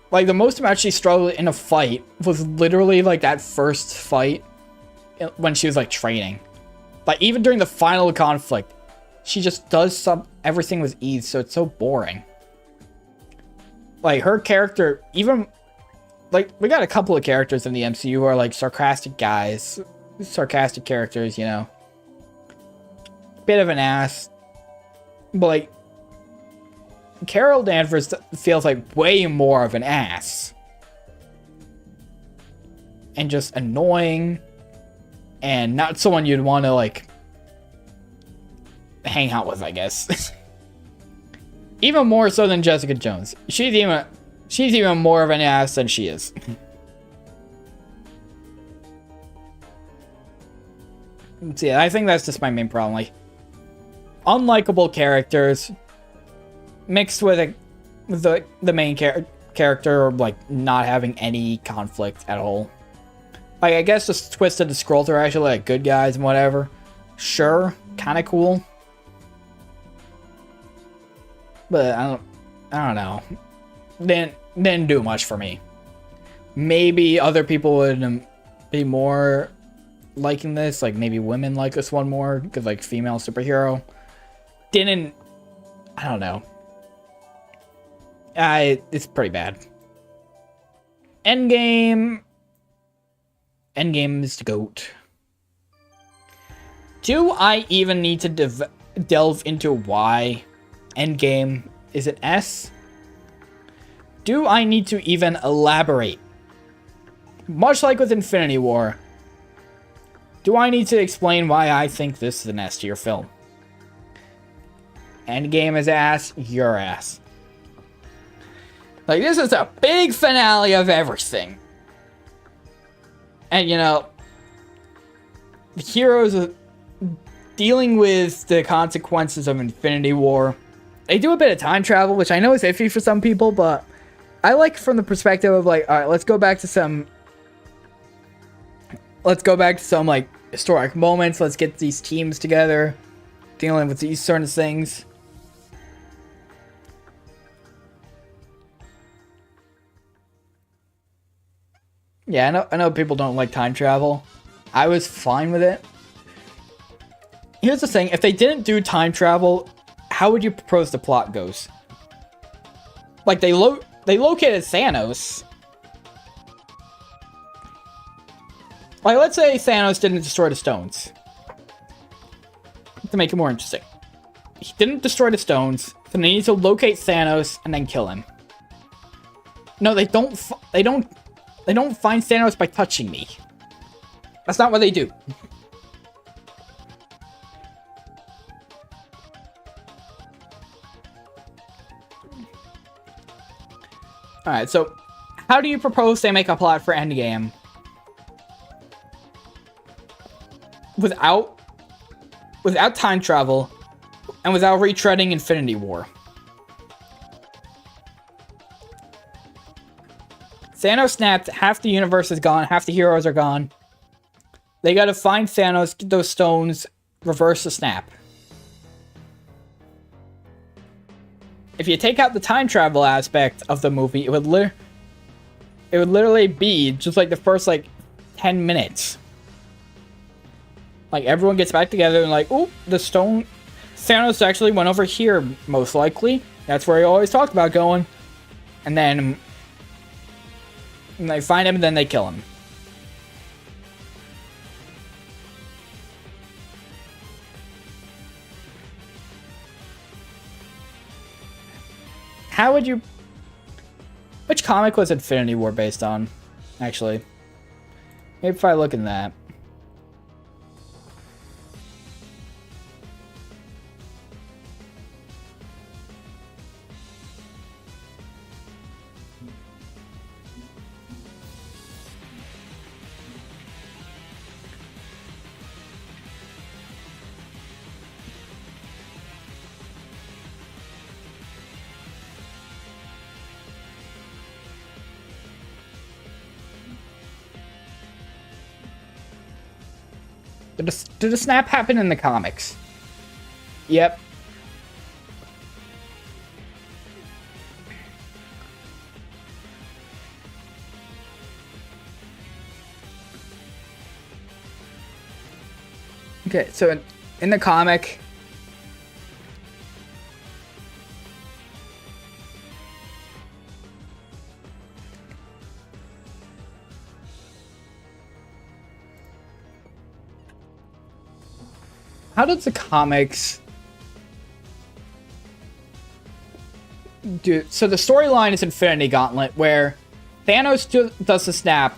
Like, the most I'm actually struggled in a fight was literally, like, that first fight when she was, like, training. Like, even during the final conflict, she just does everything with ease, so it's so boring. Like, her character, even... Like, we got a couple of characters in the MCU who are, like, sarcastic guys. Sarcastic characters, you know. Bit of an ass. But, like... Carol Danvers feels like way more of an ass. And just annoying. And not someone you'd want to, like... hang out with, I guess. Even more so than Jessica Jones. She's even more of an ass than she is. So yeah, I think that's just my main problem. Like, unlikable characters mixed with the main character, like, not having any conflict at all. Like, I guess just Twisted the Scrolls are actually, like, good guys and whatever. Sure, kind of cool. But I don't know. Didn't do much for me. Maybe other people would be more liking this. Like, maybe women like this one more. Because, like, female superhero. I don't know. It's pretty bad. Endgame is the GOAT. Do I even need to delve into why Endgame is an S? Do I need to even elaborate? Much like with Infinity War, do I need to explain why I think this is an S tier film? Endgame is ass, your ass. Like, this is a big finale of everything. And, you know, the heroes are dealing with the consequences of Infinity War. They do a bit of time travel, which I know is iffy for some people, but I like from the perspective of, like, alright, let's go back to some, like, historic moments. Let's get these teams together, dealing with these certain things. Yeah, I know people don't like time travel. I was fine with it. Here's the thing, if they didn't do time travel, how would you propose the plot goes? Like, they located Thanos. Like, let's say Thanos didn't destroy the stones. To make it more interesting. He didn't destroy the stones, so they need to locate Thanos and then kill him. No, they don't find Thanos by touching me. That's not what they do. Alright, so how do you propose they make a plot for Endgame without time travel and without retreading Infinity War? Thanos snapped, half the universe is gone, half the heroes are gone. They gotta find Thanos, get those stones, reverse the snap. If you take out the time travel aspect of the movie, it would literally be just like the first, like, 10 minutes. Like, everyone gets back together and like, oh, the stone... Thanos actually went over here, most likely. That's where he always talked about going. And then... and they find him and then they kill him. How would you... Which comic was Infinity War based on, actually? Maybe if I look in that. Did the snap happen in the comics? Yep. Okay, so in the comic, how does the comics do? So the storyline is Infinity Gauntlet, where Thanos does the snap,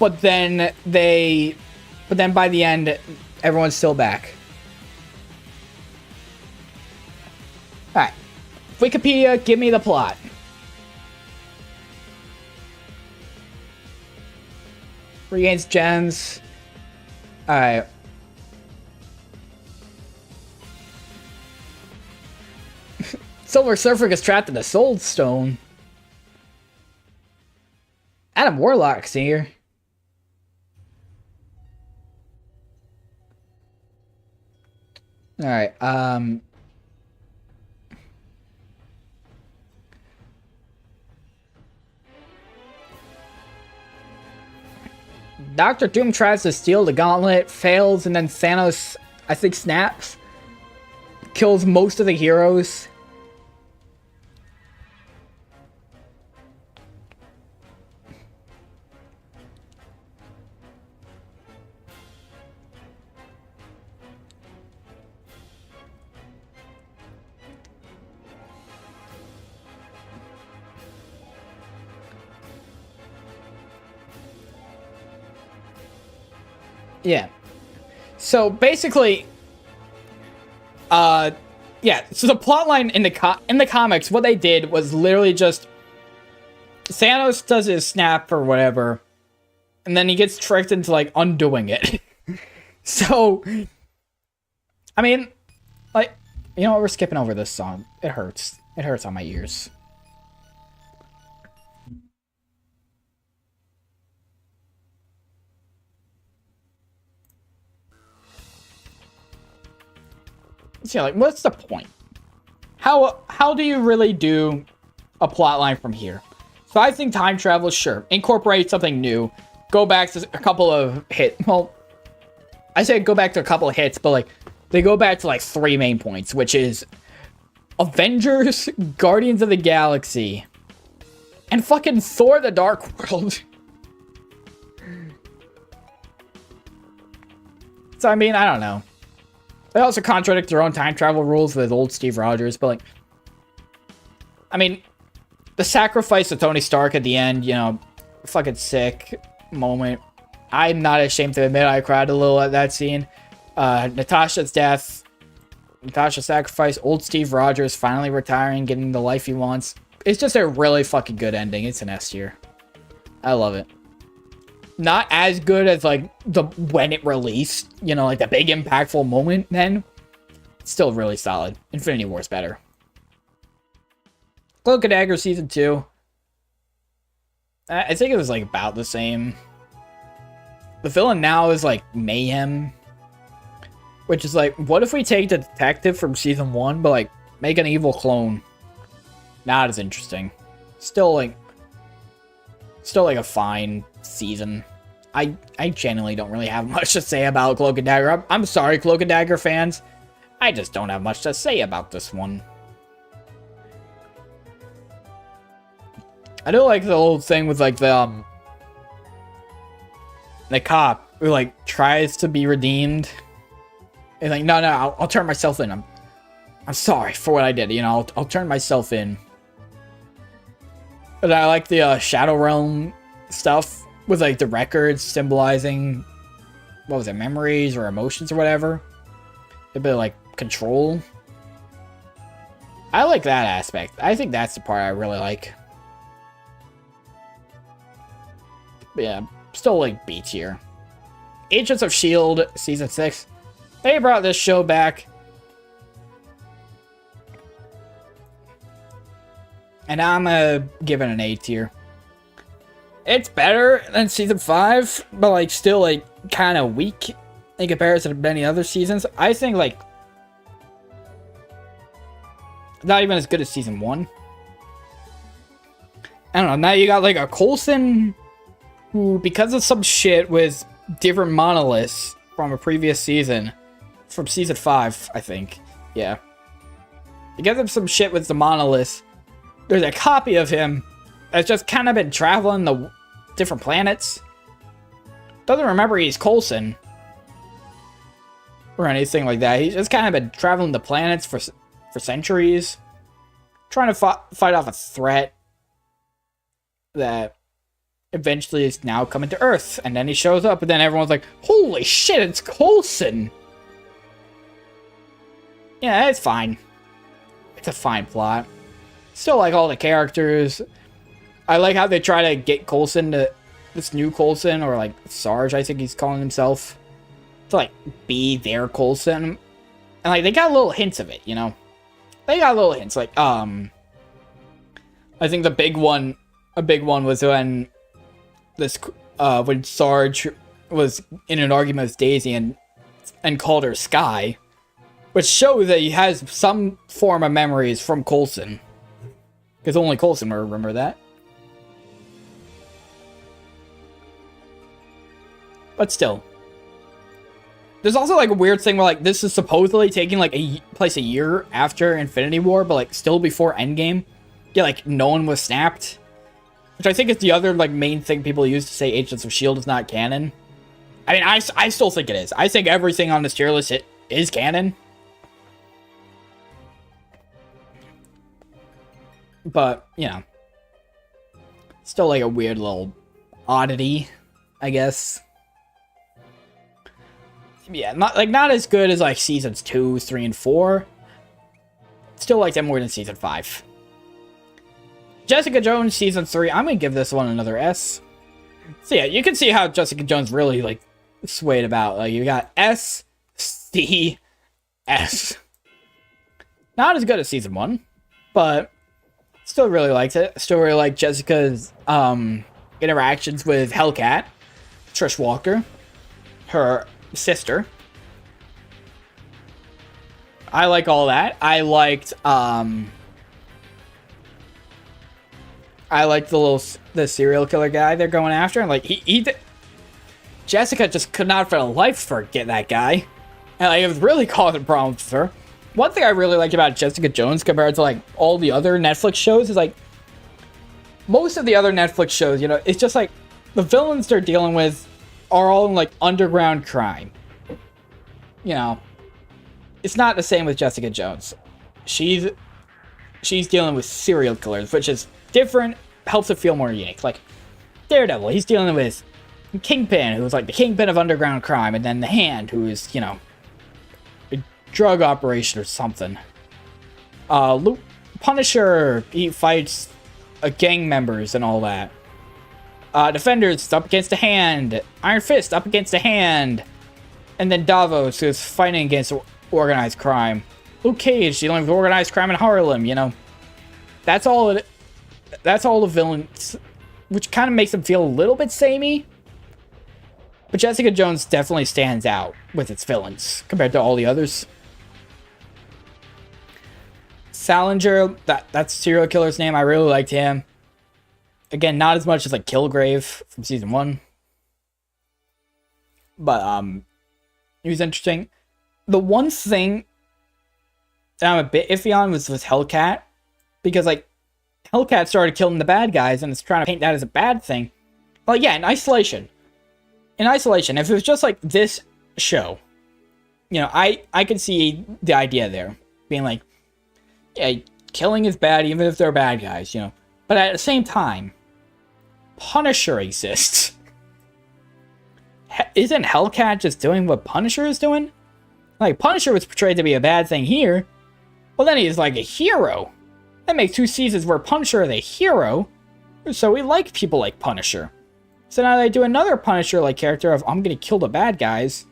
but then by the end, everyone's still back. Alright. Wikipedia, give me the plot. Regains gems. Alright. Silver Surfer gets trapped in the Soul Stone. Adam Warlock's here. Alright, Dr. Doom tries to steal the gauntlet, fails, and then Thanos, I think, snaps. Kills most of the heroes. Yeah. So basically, yeah. So the plotline in the comics, what they did was literally just Thanos does his snap or whatever, and then he gets tricked into like undoing it. So, I mean, like, you know what? We're skipping over this song. It hurts. It hurts on my ears. So, like, what's the point? How do you really do a plot line from here? So I think time travel, sure. Incorporate something new. Go back to a couple of hits. Well, I say go back to a couple of hits, but like they go back to like 3 main points, which is Avengers, Guardians of the Galaxy, and fucking Thor: The Dark World. So I mean, I don't know. They also contradict their own time travel rules with old Steve Rogers, but like, I mean, the sacrifice of Tony Stark at the end, you know, fucking sick moment. I'm not ashamed to admit I cried a little at that scene. Natasha's death, Natasha's sacrifice, old Steve Rogers finally retiring, getting the life he wants. It's just a really fucking good ending. It's an S tier. I love it. Not as good as like when it released, you know, like the big impactful moment then. It's still really solid. Infinity War's better. Cloak and Dagger Season 2. I think it was like about the same. The villain now is like Mayhem. Which is like, what if we take the detective from Season 1, but like make an evil clone? Not as interesting. Still like a fine season. I genuinely don't really have much to say about Cloak and Dagger. I'm sorry, Cloak and Dagger fans. I just don't have much to say about this one. I do like the old thing with like the cop who like tries to be redeemed. And like, no, I'll turn myself in. I'm sorry for what I did. You know, I'll turn myself in. But I like the Shadow Realm stuff with like the records symbolizing, what was it, memories or emotions or whatever. A bit of like control. I like that aspect. I think that's the part I really like. But yeah, still like B tier. Agents of S.H.I.E.L.D. Season 6. They brought this show back. And I'm gonna give it an A tier. It's better than Season 5, but like still like kind of weak in comparison to many other seasons. I think, like, not even as good as season 1. I don't know, now you got, like, a Coulson who, because of some shit with different monoliths from a previous season, from season 5, I think, yeah. Because of some shit with the monoliths, there's a copy of him that's just kind of been traveling the different planets. Doesn't remember he's Coulson or anything like that. He's just kind of been traveling the planets for centuries, trying to fight off a threat that eventually is now coming to Earth. And then he shows up, and then everyone's like, "Holy shit, it's Coulson!" Yeah, it's fine. It's a fine plot. Still like all the characters. I like how they try to get Coulson to, this new Coulson, or like Sarge, I think he's calling himself, to like be their Coulson. And like they got little hints of it, you know? They got little hints. Like, I think a big one was when when Sarge was in an argument with Daisy and called her Sky, which shows that he has some form of memories from Coulson. Because only Coulson will remember that. But still. There's also like a weird thing where like this is supposedly taking like place a year after Infinity War, but like still before Endgame. Yeah, like no one was snapped. Which I think is the other like main thing people use to say Agents of S.H.I.E.L.D. is not canon. I mean, I still think it is. I think everything on this tier list is canon. But, you know. Still like a weird little oddity, I guess. Yeah, not as good as like seasons 2, 3, and 4. Still like them more than season 5. Jessica Jones season 3, I'm gonna give this one another S. So yeah, you can see how Jessica Jones really like swayed about. Like you got S, C, S. Not as good as season 1, but still really liked it. Still really like Jessica's interactions with Hellcat, Trish Walker, her sister. I like all that. I liked the serial killer guy they're going after, and like Jessica just could not for life forget that guy, and like, it was really causing problems with her. One thing I really like about Jessica Jones compared to like all the other Netflix shows is like most of the other Netflix shows, you know, it's just like the villains they're dealing with are all in like underground crime. You know, it's not the same with Jessica Jones. She's dealing with serial killers, which is different, helps it feel more unique. Like Daredevil, he's dealing with Kingpin, who's like the kingpin of underground crime, and then the Hand, who is, you know, a drug operation or something. Punisher, he fights gang members and all that. Defenders up against the Hand. Iron Fist up against the Hand. And then Davos, who's fighting against organized crime. Luke Cage dealing with organized crime in Harlem, you know. That's all the villains, which kind of makes them feel a little bit samey. But Jessica Jones definitely stands out with its villains compared to all the others. Salinger, that's serial killer's name. I really liked him. Again, not as much as like Kilgrave from season 1. But he was interesting. The one thing that I'm a bit iffy on was Hellcat. Because like Hellcat started killing the bad guys and it's trying to paint that as a bad thing. Well, yeah, in isolation, if it was just like this show, you know, I could see the idea there. Being like, yeah, killing is bad even if they're bad guys, you know. But at the same time, Punisher exists. Isn't Hellcat just doing what Punisher is doing? Like, Punisher was portrayed to be a bad thing here. Well, then he's like a hero. That makes 2 seasons where Punisher is a hero. So we like people like Punisher. So now they do another Punisher-like character of, I'm gonna kill the bad guys.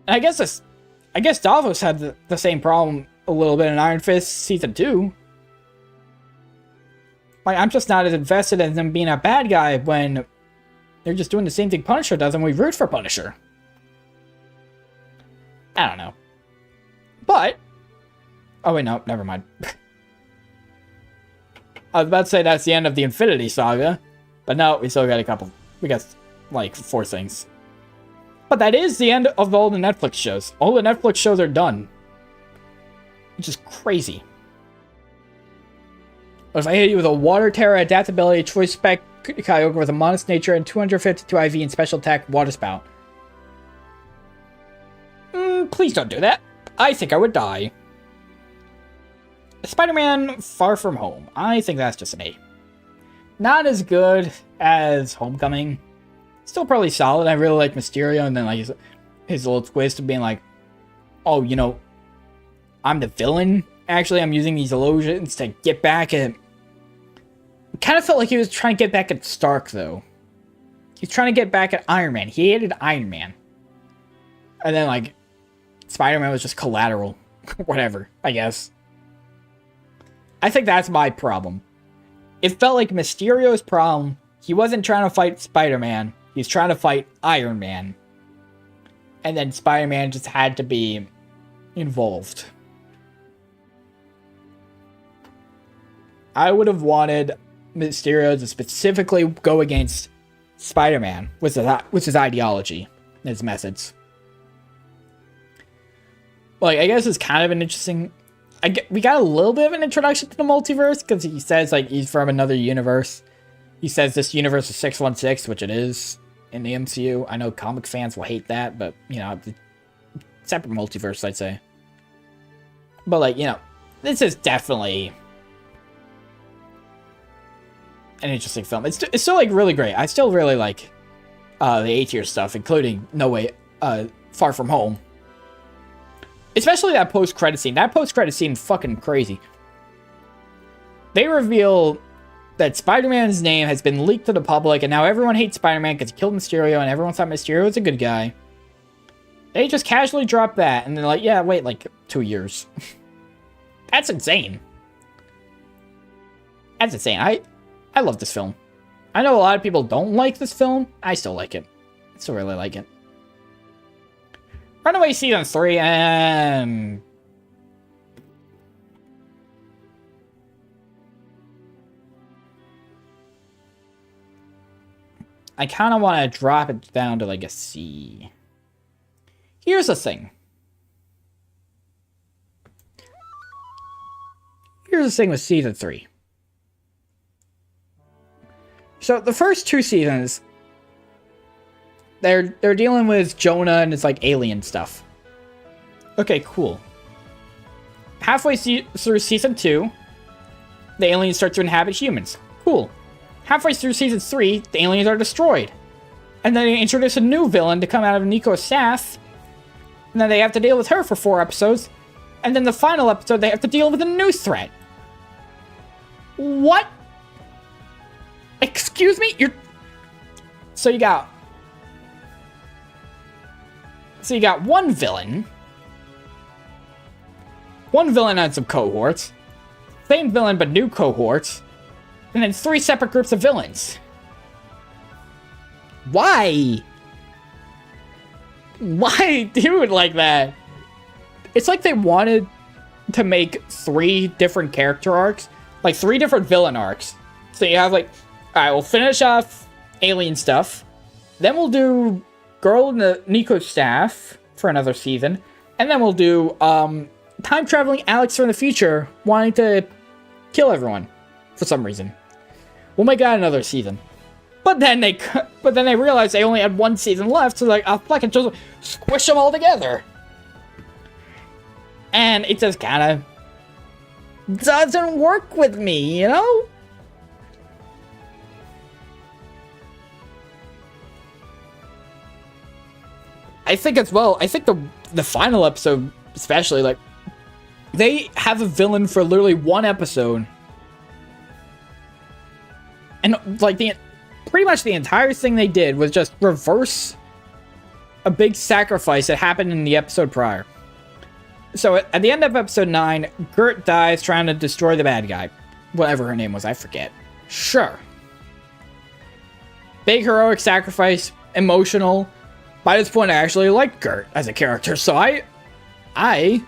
And I guess Davos had the same problem a little bit in Iron Fist season 2. Like, I'm just not as invested in them being a bad guy when they're just doing the same thing Punisher does and we root for Punisher. I don't know. But, oh wait, no, never mind. I was about to say that's the end of the Infinity Saga, but no, we still got a couple. We got like 4 things. But that is the end of all the Netflix shows. All the Netflix shows are done. Which is crazy. If I hit you with a Water Terror, Adaptability, Choice Spec, Kyogre with a Modest Nature, and 252 IV and Special Attack, Water Spout. Please don't do that. I think I would die. Spider-Man Far From Home. I think that's just an A. Not as good as Homecoming. Still probably solid. I really like Mysterio, and then like his little twist of being like, oh, you know, I'm the villain. Actually, I'm using these illusions to get back at... It kind of felt like he was trying to get back at Stark, though. He's trying to get back at Iron Man. He hated Iron Man. And then, like, Spider-Man was just collateral. Whatever, I guess. I think that's my problem. It felt like Mysterio's problem. He wasn't trying to fight Spider-Man. He's trying to fight Iron Man. And then Spider-Man just had to be involved. I would have wanted Mysterio to specifically go against Spider-Man with his ideology and his methods. Like, I guess it's kind of an interesting... we got a little bit of an introduction to the multiverse, because he says, like, he's from another universe. He says this universe is 616, which it is in the MCU. I know comic fans will hate that, but, you know, separate multiverse, I'd say. But, like, you know, this is definitely an interesting film. It's still, like, really great. I still really like the A-tier stuff, including Far From Home. Especially that post-credit scene. That post-credit scene fucking crazy. They reveal that Spider-Man's name has been leaked to the public, and now everyone hates Spider-Man because he killed Mysterio, and everyone thought Mysterio was a good guy. They just casually drop that, and they're like, yeah, wait, like, 2 years. That's insane. That's insane. I love this film. I know a lot of people don't like this film. I still like it. I still really like it. Runaway Season 3, and... I kind of want to drop it down to, like, a C. Here's the thing. Here's the thing with Season 3. So, the first 2 seasons... They're dealing with Jonah and it's like alien stuff. Okay, cool. Halfway through Season 2, the aliens start to inhabit humans. Cool. Halfway through Season 3, the aliens are destroyed. And then they introduce a new villain to come out of Nico's staff. And then they have to deal with her for 4 episodes. And then the final episode, they have to deal with a new threat. What? Excuse me? So you got one villain. One villain and some cohorts. Same villain, but new cohorts. And then 3 separate groups of villains. Why? Why do it like that? It's like they wanted to make 3 different character arcs. Like 3 different villain arcs. So you have like, alright, we'll finish off alien stuff. Then we'll do Girl in the Nico's staff for another season. And then we'll do time-traveling Alex from the future wanting to kill everyone for some reason. We'll make that another season. But then they realized they only had 1 season left, so like, I'll fucking just squish them all together. And it just kind of doesn't work with me, you know? I think as well, I think the final episode, especially, like, they have a villain for literally 1 episode. And, like, pretty much the entire thing they did was just reverse a big sacrifice that happened in the episode prior. So, at the end of episode 9, Gert dies trying to destroy the bad guy. Whatever her name was, I forget. Sure. Big heroic sacrifice, emotional. By this point, I actually liked Gert as a character, so I I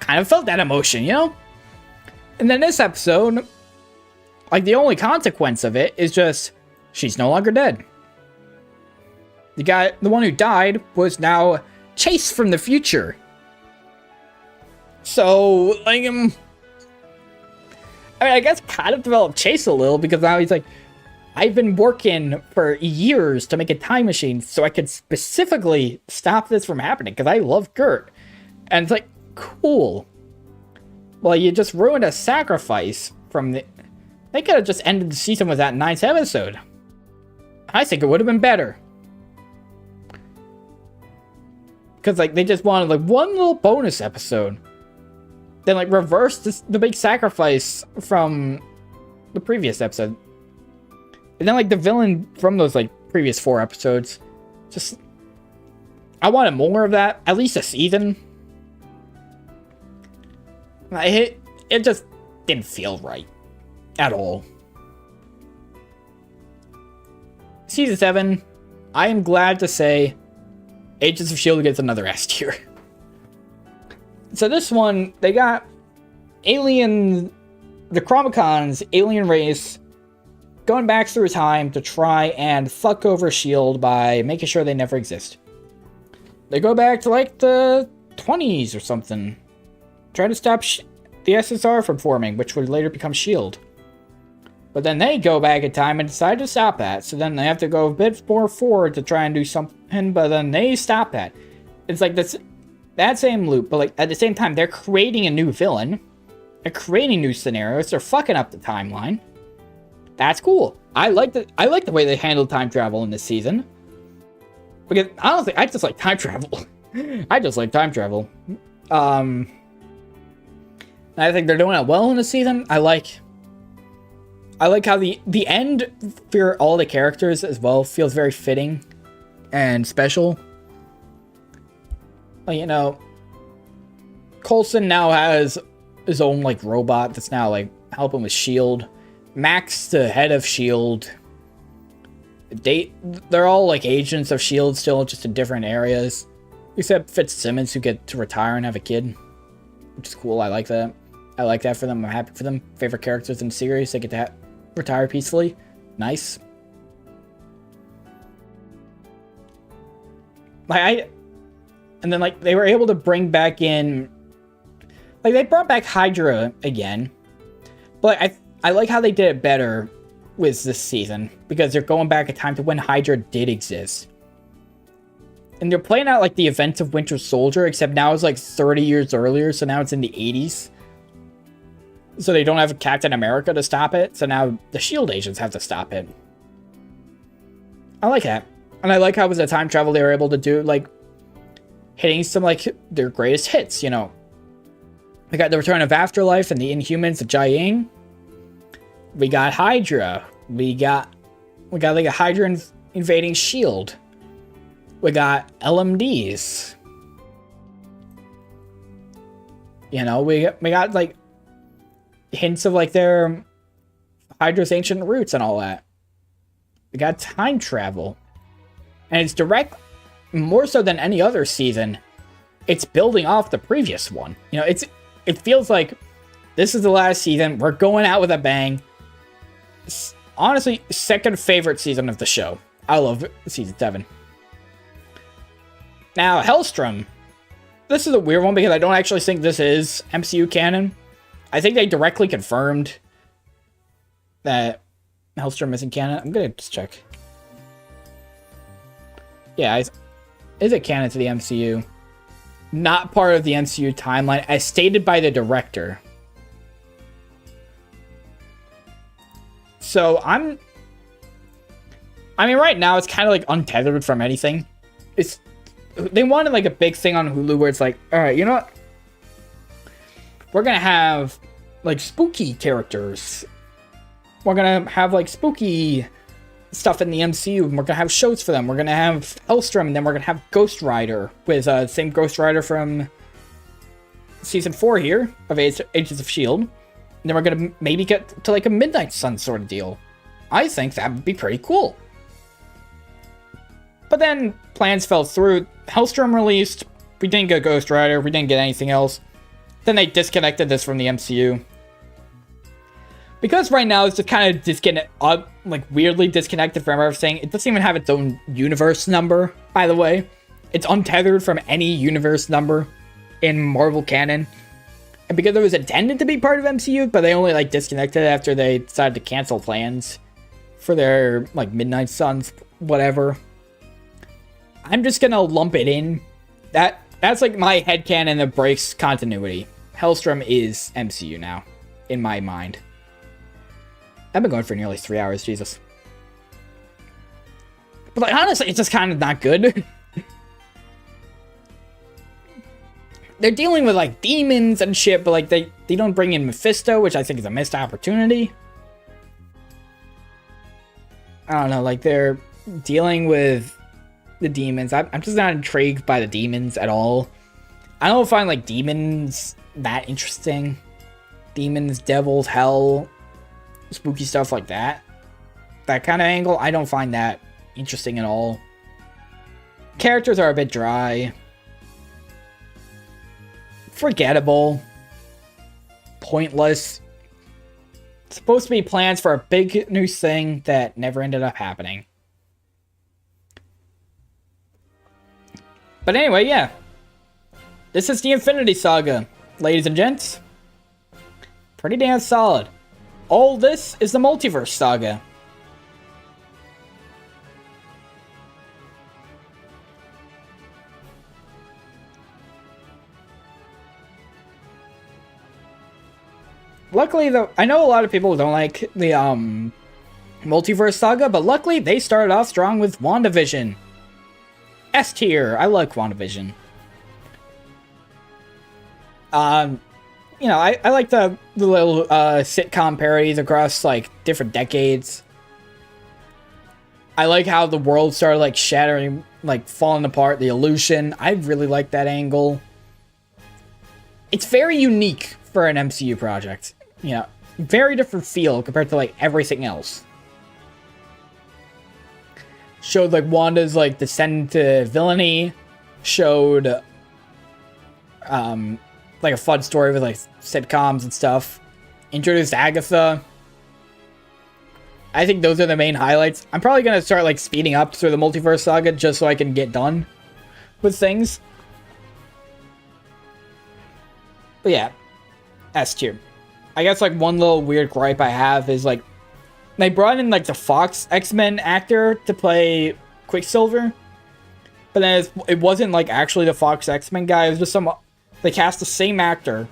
kind of felt that emotion, you know? And then this episode, like, the only consequence of it is just, she's no longer dead. The one who died was now Chase from the future. So, like, I mean, I guess kind of developed Chase a little, because now he's like, I've been working for years to make a time machine so I could specifically stop this from happening, because I love Gert. And it's like, cool. Well, you just ruined a sacrifice from the... They could have just ended the season with that 9th episode. I think it would have been better. Because, like, they just wanted, like, one little bonus episode. Then, like, reverse the big sacrifice from the previous episode. And then, like, the villain from those, like, previous 4 episodes. Just... I wanted more of that. At least a season. It just didn't feel right. At all. Season 7. I am glad to say Agents of S.H.I.E.L.D. gets another S tier. So this one, they got the Chromacon's alien race going back through time to try and fuck over S.H.I.E.L.D. by making sure they never exist. They go back to, like, the 20s or something. Try to stop the SSR from forming, which would later become S.H.I.E.L.D. But then they go back in time and decide to stop that. So then they have to go a bit more forward to try and do something, but then they stop that. It's like that same loop, but, like, at the same time, they're creating a new villain. They're creating new scenarios. They're fucking up the timeline. That's cool. I like the way they handled time travel in this season. Because honestly, I just like time travel. I just like time travel. I think they're doing it well in this season. I like how the end for all the characters as well feels very fitting and special. You know, Coulson now has his own, like, robot that's now, like, helping with S.H.I.E.L.D. Max, the head of S.H.I.E.L.D. They're all, like, agents of S.H.I.E.L.D. still, just in different areas. Except Fitzsimmons, who get to retire and have a kid. Which is cool, I like that. I like that for them, I'm happy for them. Favorite characters in the series, they get to retire peacefully. Nice. And then, like, they were able to bring back in... Like, they brought back Hydra again. But I like how they did it better with this season. Because they're going back in time to when Hydra did exist. And they're playing out, like, the events of Winter Soldier, except now it's, like, 30 years earlier, so now it's in the 80s. So they don't have Captain America to stop it, so now the S.H.I.E.L.D. agents have to stop it. I like that. And I like how with the time travel they were able to do, like, hitting some, like, their greatest hits, you know. We got the Return of Afterlife and the Inhumans of Jiaying. We got Hydra. We got like, a Hydra invading S.H.I.E.L.D. We got LMDs. You know, we got, like, hints of, like, their Hydra's ancient roots and all that. We got time travel. And it's direct, more so than any other season, it's building off the previous one. You know, it feels like this is the last season. We're going out with a bang. It's honestly, second favorite season of the show. I love season 7. Now, Hellstrom. This is a weird one because I don't actually think this is MCU canon. I think they directly confirmed that Hellstrom isn't canon. I'm gonna just check. Yeah, is it canon to the MCU? Not part of the MCU timeline, as stated by the director. So I mean, right now it's kind of like untethered from anything. They wanted like a big thing on Hulu where it's like, all right, you know what? We're gonna have like spooky characters. We're gonna have like spooky stuff in the MCU, and we're gonna have shows for them. We're gonna have Hellstrom, and then we're gonna have Ghost Rider with same Ghost Rider from season 4 here of Agents of S.H.I.E.L.D. And then we're gonna maybe get to like a Midnight Sun sort of deal. I think that would be pretty cool. But then plans fell through. Hellstrom released We didn't get Ghost Rider. We didn't get anything else. Then they disconnected this from the MCU. Because right now it's just kind of weirdly disconnected from everything. It doesn't even have its own universe number, by the way. It's untethered from any universe number in Marvel canon. And because it was intended to be part of MCU, but they only like disconnected it after they decided to cancel plans for their like Midnight Suns, whatever. I'm just gonna lump it in. That's like my headcanon that breaks continuity. Hellstrom is MCU now, in my mind. I've been going for nearly 3 hours, Jesus. But like honestly, it's just kind of not good. They're dealing with like demons and shit, but like they don't bring in Mephisto, which I think is a missed opportunity. I don't know, like they're dealing with the demons. I'm just not intrigued by the demons at all. I don't find like demons that interesting. Demons, devils, hell, spooky stuff like that. That kind of angle, I don't find that interesting at all. Characters are a bit dry. Forgettable. Pointless. It's supposed to be plans for a big new thing that never ended up happening. But anyway, yeah. This is the Infinity Saga, ladies and gents. Pretty damn solid. All this is the Multiverse Saga. Luckily, though, I know a lot of people don't like the Multiverse Saga, but luckily they started off strong with WandaVision. S tier. I like WandaVision. You know, I like the little sitcom parodies across like different decades. I like how the world started like shattering, like falling apart, the illusion. I really like that angle. It's very unique for an MCU project. You know, very different feel compared to like everything else. Showed like Wanda's like descent to villainy. Showed like a fun story with like sitcoms and stuff. Introduced Agatha. I think those are the main highlights. I'm probably gonna start like speeding up through the Multiverse Saga just so I can get done with things. But yeah, S tier. I guess like one little weird gripe I have is like they brought in like the Fox X-Men actor to play Quicksilver, but then it wasn't like actually the Fox X-Men guy. It was just they cast the same actor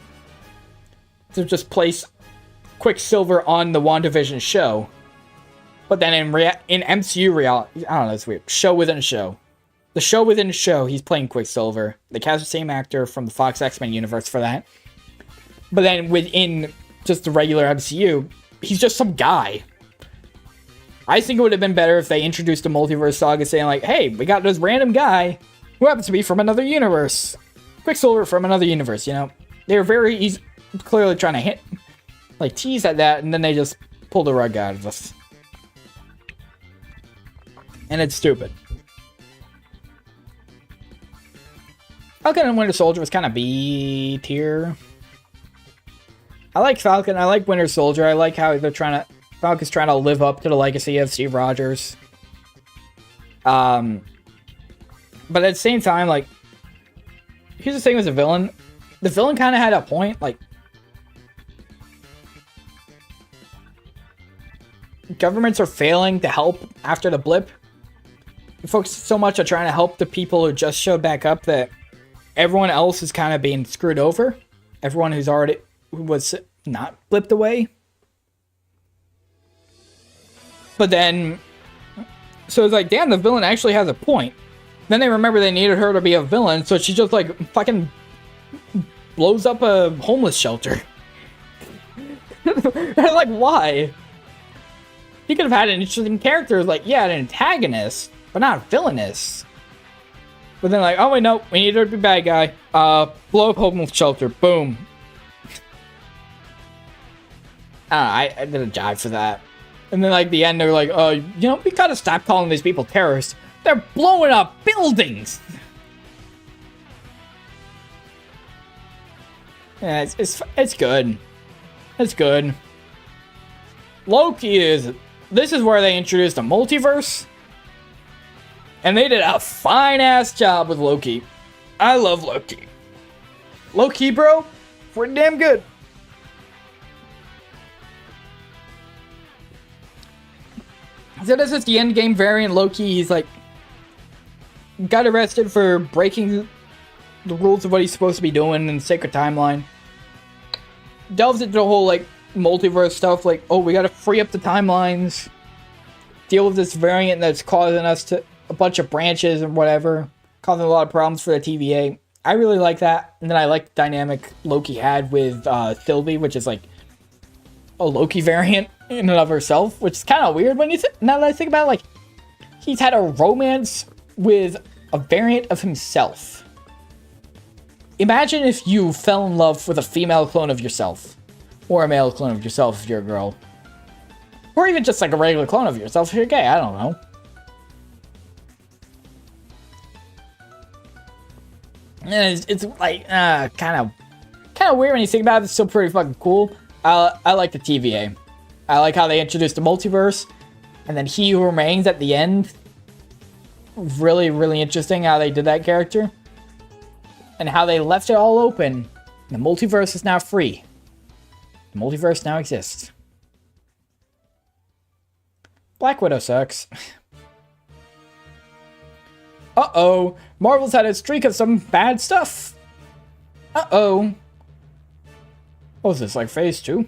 to just place Quicksilver on the WandaVision show. But then in MCU reality, I don't know, it's weird. Show within a show. The show within a show, he's playing Quicksilver. They cast the same actor from the Fox X-Men universe for that. But then within just the regular MCU, he's just some guy. I think it would have been better if they introduced a Multiverse Saga saying like, hey, we got this random guy who happens to be from another universe. Quicksilver from another universe, you know? They were very clearly trying to tease at that, and then they just pulled the rug out of us. And it's stupid. Falcon and Winter Soldier was kind of B tier. I like Falcon. I like Winter Soldier. I like how Falcon's trying to live up to the legacy of Steve Rogers. But at the same time, like, here's the thing with the villain. The villain kind of had a point. Like, governments are failing to help after the blip. They focus so much on trying to help the people who just showed back up that everyone else is kind of being screwed over. Everyone who was not blipped away. But then, so it's like, damn, the villain actually has a point. Then they remember they needed her to be a villain, so she just like fucking blows up a homeless shelter. Like, why? He could have had an interesting character, like, yeah, an antagonist, but not villainous. But then like, oh wait, no, we need her to be bad guy. Blow up homeless shelter, boom. I didn't jive for that. And then like the end, they're like, oh, you know, we gotta stop calling these people terrorists. They're blowing up buildings. Yeah, it's good. It's good. Loki is... This is where they introduced the multiverse. And they did a fine-ass job with Loki. I love Loki. Loki, bro, pretty damn good. So this is the endgame variant Loki. He's like... got arrested for breaking the rules of what he's supposed to be doing in the Sacred Timeline. Delves into the whole, like, multiverse stuff. Like, oh, we gotta free up the timelines. Deal with this variant that's causing us to... a bunch of branches and whatever. Causing a lot of problems for the TVA. I really like that. And then I like the dynamic Loki had with Sylvie, which is, like, a Loki variant in and of herself. Which is kind of weird when you now that I think about it. Like, he's had a romance with a variant of himself. Imagine if you fell in love with a female clone of yourself. Or a male clone of yourself if you're a girl. Or even just like a regular clone of yourself if you're gay, I don't know. And it's like, kind of weird when you think about it. It's still pretty fucking cool. I like the TVA. I like how they introduced the multiverse. And then He Who Remains at the end. Really, really interesting how they did that character. And how they left it all open. The multiverse is now free. The multiverse now exists. Black Widow sucks. Uh-oh. Marvel's had a streak of some bad stuff. Uh-oh. What is this, like phase 2?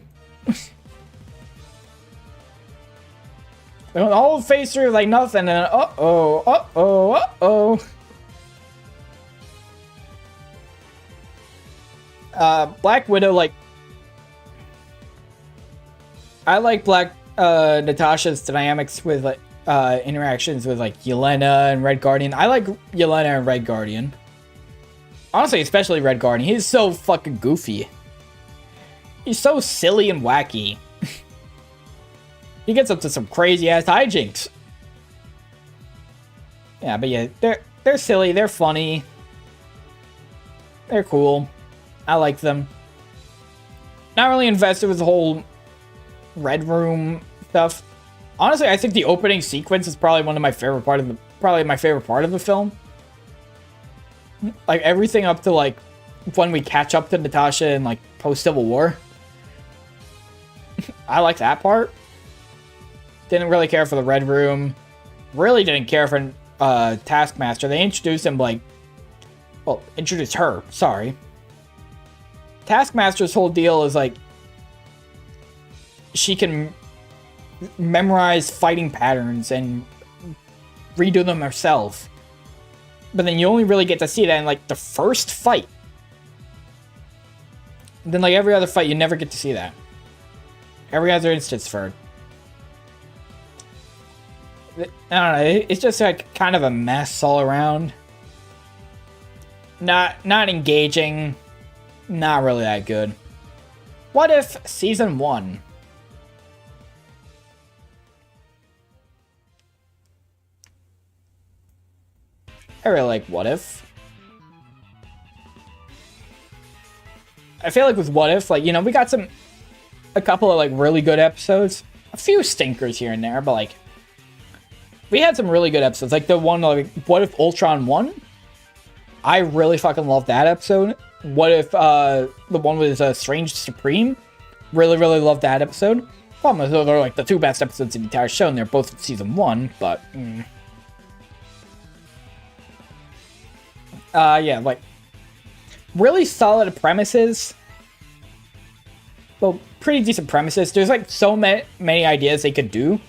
They went all phase 3 like nothing, and then uh-oh, uh-oh, uh-oh. Black Widow, like... I like Natasha's dynamics with, like, interactions with, like, Yelena and Red Guardian. I like Yelena and Red Guardian. Honestly, especially Red Guardian. He's so fucking goofy. He's so silly and wacky. He gets up to some crazy-ass hijinks. Yeah, but yeah, they're silly, they're funny. They're cool. I like them. Not really invested with the whole Red Room stuff. Honestly, I think the opening sequence is probably my favorite part of the film. Like everything up to like when we catch up to Natasha and like post Civil War. I like that part. Didn't really care for the Red Room. Really didn't care for Taskmaster. They introduced him like, well, introduced her. Sorry. Taskmaster's whole deal is like she can memorize fighting patterns and redo them herself. But then you only really get to see that in like the first fight. Then like every other fight, you never get to see that. Every other instance for it. I don't know, it's just like kind of a mess all around. Not engaging. Not really that good. What If Season 1? I really like What If. I feel like with What If, like, you know, we got a couple of like really good episodes. A few stinkers here and there, but like we had some really good episodes. Like the one like What If Ultron won? I really fucking love that episode. What If the one with Strange Supreme? Really, really love that episode. Problem is, they're like the two best episodes in the entire show, and they're both in season 1, but yeah, like really solid premises. Well, pretty decent premises. There's like so many ideas they could do.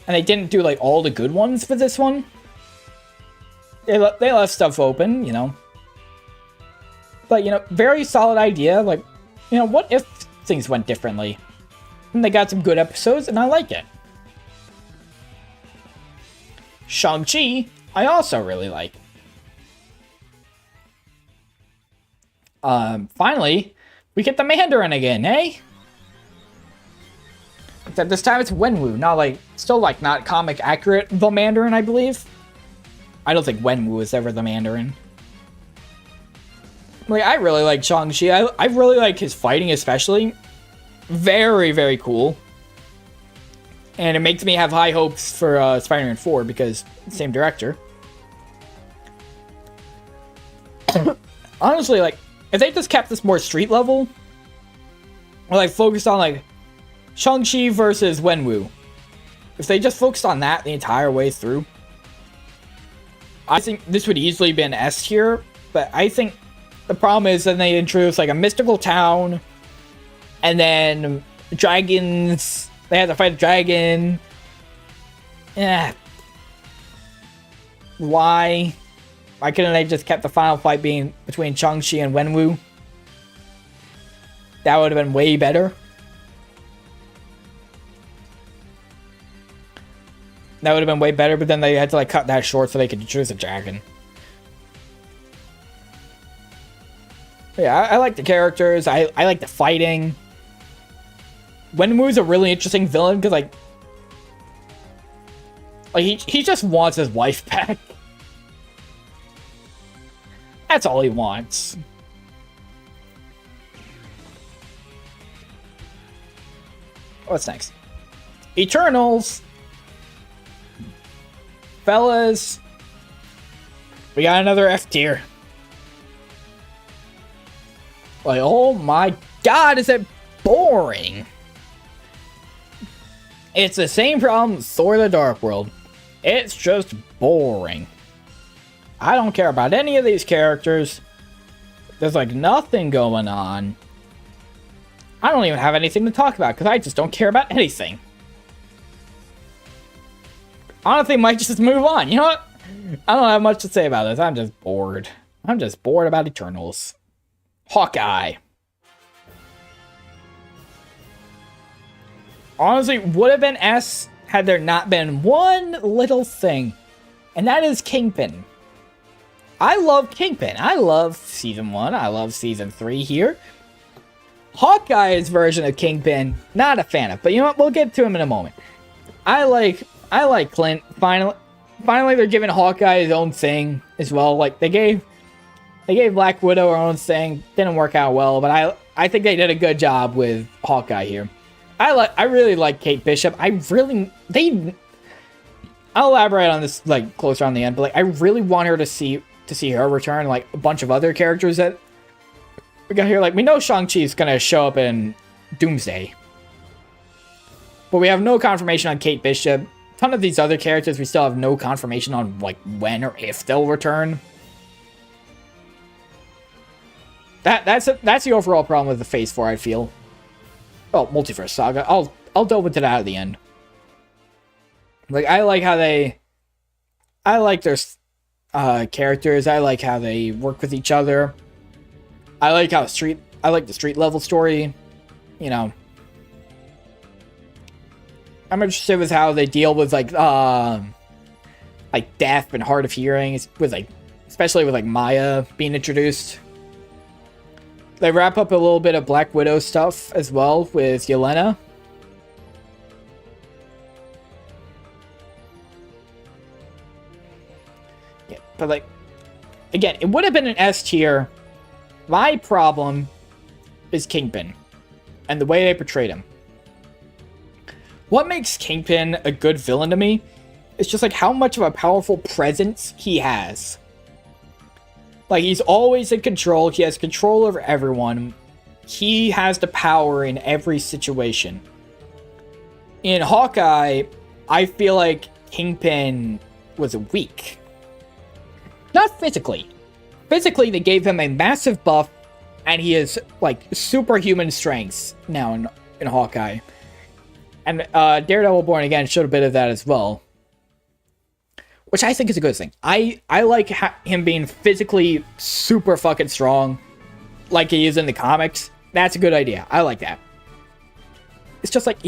And they didn't do like all the good ones for this one. They left stuff open, you know. But, you know, very solid idea. Like, you know, what if things went differently? And they got some good episodes, and I like it. Shang-Chi, I also really like. Finally, we get the Mandarin again, eh? Except this time it's Wenwu, not like, still like not comic accurate the Mandarin, I believe. I don't think Wenwu is ever the Mandarin. Like, I really like Shang-Chi. I really like his fighting, especially. Very, very cool. And it makes me have high hopes for Spider-Man 4 because same director. Honestly, like, if they just kept this more street level, or like focused on like Shang-Chi versus Wenwu, if they just focused on that the entire way through, I think this would easily be an S tier. But I think the problem is that they introduce like a mystical town, and then dragons. They had to fight a dragon. Yeah. Why? Why couldn't they just kept the final fight being between Shang-Chi and Wenwu? That would have been way better. That would have been way better, but then they had to like cut that short so they could introduce a dragon. But yeah, I like the characters. I like the fighting. Wenwu's a really interesting villain because like he just wants his wife back. That's all he wants. What's next? Eternals. Fellas. We got another F tier. Like, oh my god, is it boring? It's the same problem with Thor the Dark World. It's just boring. I don't care about any of these characters. There's like nothing going on. I don't even have anything to talk about because I just don't care about anything. Honestly, might just move on. You know what? I don't have much to say about this. I'm just bored. I'm just bored about Eternals. Hawkeye. Honestly, would have been S had there not been one little thing. And that is Kingpin. I love Kingpin. I love Season 1. I love Season 3 here. Hawkeye's version of Kingpin, not a fan of. But you know what? We'll get to him in a moment. I like Clint. Finally they're giving Hawkeye his own thing as well. Like, they gave Black Widow her own thing. Didn't work out well, but I think they did a good job with Hawkeye here. I really like Kate Bishop. I'll elaborate on this like closer on the end, but like I really want her to see her return, like a bunch of other characters that we got here. Like, we know Shang-Chi is gonna show up in Doomsday, but we have no confirmation on Kate Bishop. A ton of these other characters we still have no confirmation on like when or if they'll return. That's the overall problem with the Phase 4, I feel. Oh, Multiverse Saga. I'll delve into that at the end. Like, I like their characters. I like how they work with each other. I like the street level story. You know, I'm interested with how they deal with like death and hard of hearing, with like, especially with like Maya being introduced. They wrap up a little bit of Black Widow stuff as well with Yelena. Yeah, but like, again, it would have been an S tier. My problem is Kingpin and the way they portrayed him. What makes Kingpin a good villain to me is just like how much of a powerful presence he has. Like, he's always in control. He has control over everyone. He has the power in every situation. In Hawkeye, I feel like Kingpin was weak. Not physically. Physically, they gave him a massive buff, and he has, like, superhuman strengths now in Hawkeye. And Daredevil Born Again showed a bit of that as well. Which I think is a good thing. I like him being physically super fucking strong, like he is in the comics. That's a good idea. I like that. It's just like,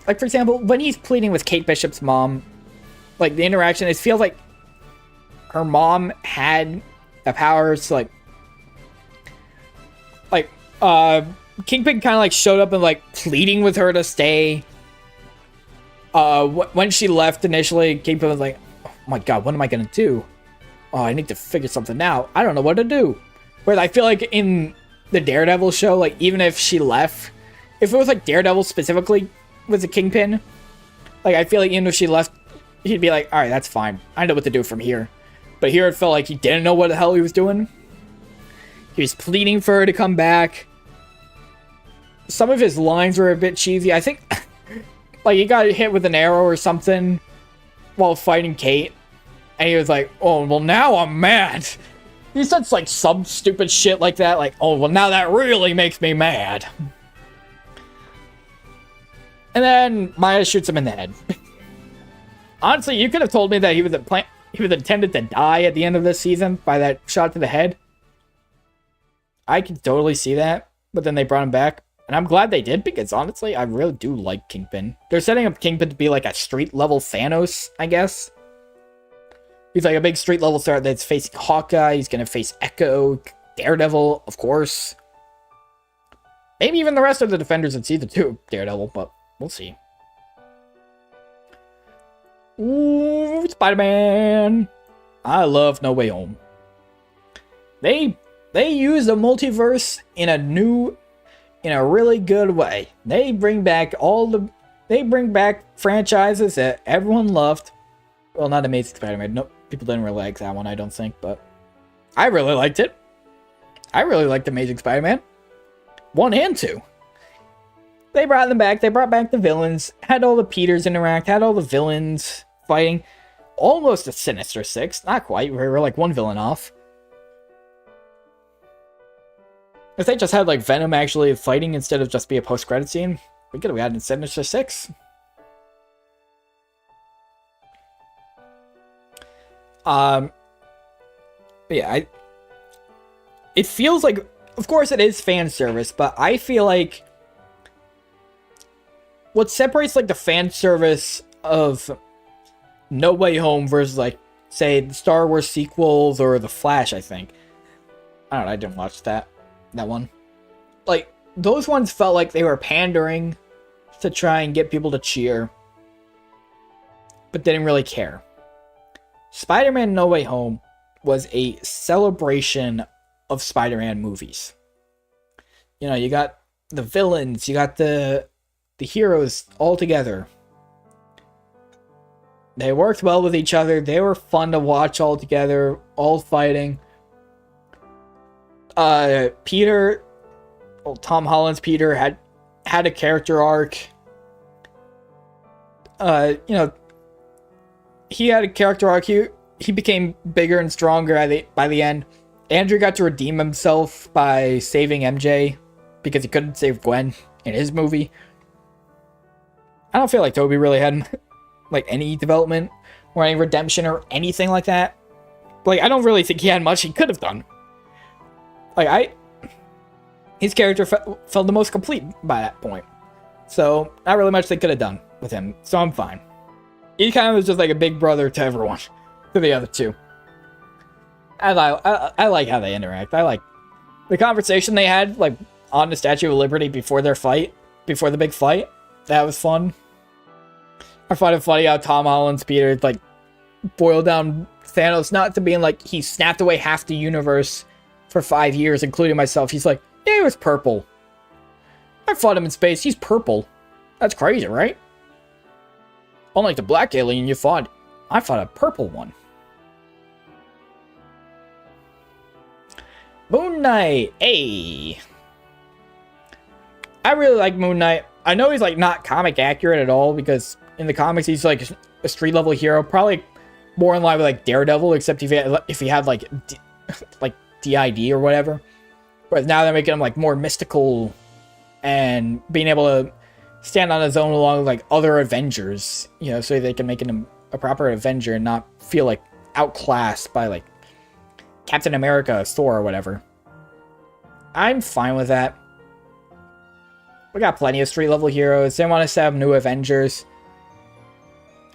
for example, when he's pleading with Kate Bishop's mom, like the interaction, it feels like her mom had the powers to Kingpin kind of like showed up and like pleading with her to stay. When she left initially, Kingpin was like, oh my god, what am I gonna do? Oh, I need to figure something out. I don't know what to do. Whereas I feel like in the Daredevil show, like, even if she left, if it was like Daredevil specifically was a Kingpin, like, I feel like even if she left, he'd be like, alright, that's fine. I know what to do from here. But here it felt like he didn't know what the hell he was doing. He was pleading for her to come back. Some of his lines were a bit cheesy. I think, like, he got hit with an arrow or something while fighting Kate. And he was like, oh, well, now I'm mad. He said, like, some stupid shit like that. Like, oh, well, now that really makes me mad. And then Maya shoots him in the head. Honestly, you could have told me that he was intended to die at the end of this season by that shot to the head. I could totally see that. But then they brought him back. And I'm glad they did, because honestly, I really do like Kingpin. They're setting up Kingpin to be like a street-level Thanos, I guess. He's like a big street-level threat that's facing Hawkeye. He's going to face Echo, Daredevil, of course. Maybe even the rest of the Defenders in Season 2 of Daredevil, but we'll see. Ooh, Spider-Man! I love No Way Home. They use the multiverse in a really good way. They bring back franchises that everyone loved. Well, not Amazing Spider-Man. No, people didn't really like that one, I don't think, but I really liked it. I really liked Amazing Spider-Man 1 and 2. They brought them back. They brought back the villains. Had all the Peters interact. Had all the villains fighting. Almost a Sinister Six. Not quite. We were like one villain off. If they just had like Venom actually fighting instead of just be a post-credit scene, we could have gotten Sinister Six. Yeah, it feels like, of course it is fan service, but I feel like what separates like the fan service of No Way Home versus like, say, the Star Wars sequels or The Flash, I think. I don't know, I didn't watch that one. Like, those ones felt like they were pandering to try and get people to cheer, but didn't really care. Spider-Man No Way Home was a celebration of Spider-Man movies. You know, you got the villains, you got the heroes all together. They worked well with each other. They were fun to watch all together, all fighting. Peter, well, Tom Holland's Peter had a character arc. You know, he had a character arc. He became bigger and stronger by the end. Andrew got to redeem himself by saving MJ because he couldn't save Gwen in his movie. I don't feel like Toby really had like any development or any redemption or anything like that. Like, I don't really think he had much he could have done. Like, his character felt the most complete by that point. So, not really much they could have done with him. So, I'm fine. He kind of was just like a big brother to everyone. To the other two. And I like how they interact. I like the conversation they had, like, on the Statue of Liberty before their fight. Before the big fight. That was fun. I find it funny how Tom Holland's Peter, like, boiled down Thanos not to being like, he snapped away half the universe for 5 years, including myself. He's like, yeah, he was purple. I fought him in space. He's purple. That's crazy, right? Unlike the black alien you fought, I fought a purple one. Moon Knight, hey. I really like Moon Knight. I know he's like not comic accurate at all because in the comics he's like a street level hero, probably more in line with like Daredevil, except if he had like DID or whatever. Whereas now they're making him like more mystical and being able to stand on his own along with like other Avengers, you know, so they can make him a proper Avenger and not feel like outclassed by like Captain America, Thor, or whatever. I'm fine with that. We got plenty of street-level heroes. They want us to have new Avengers.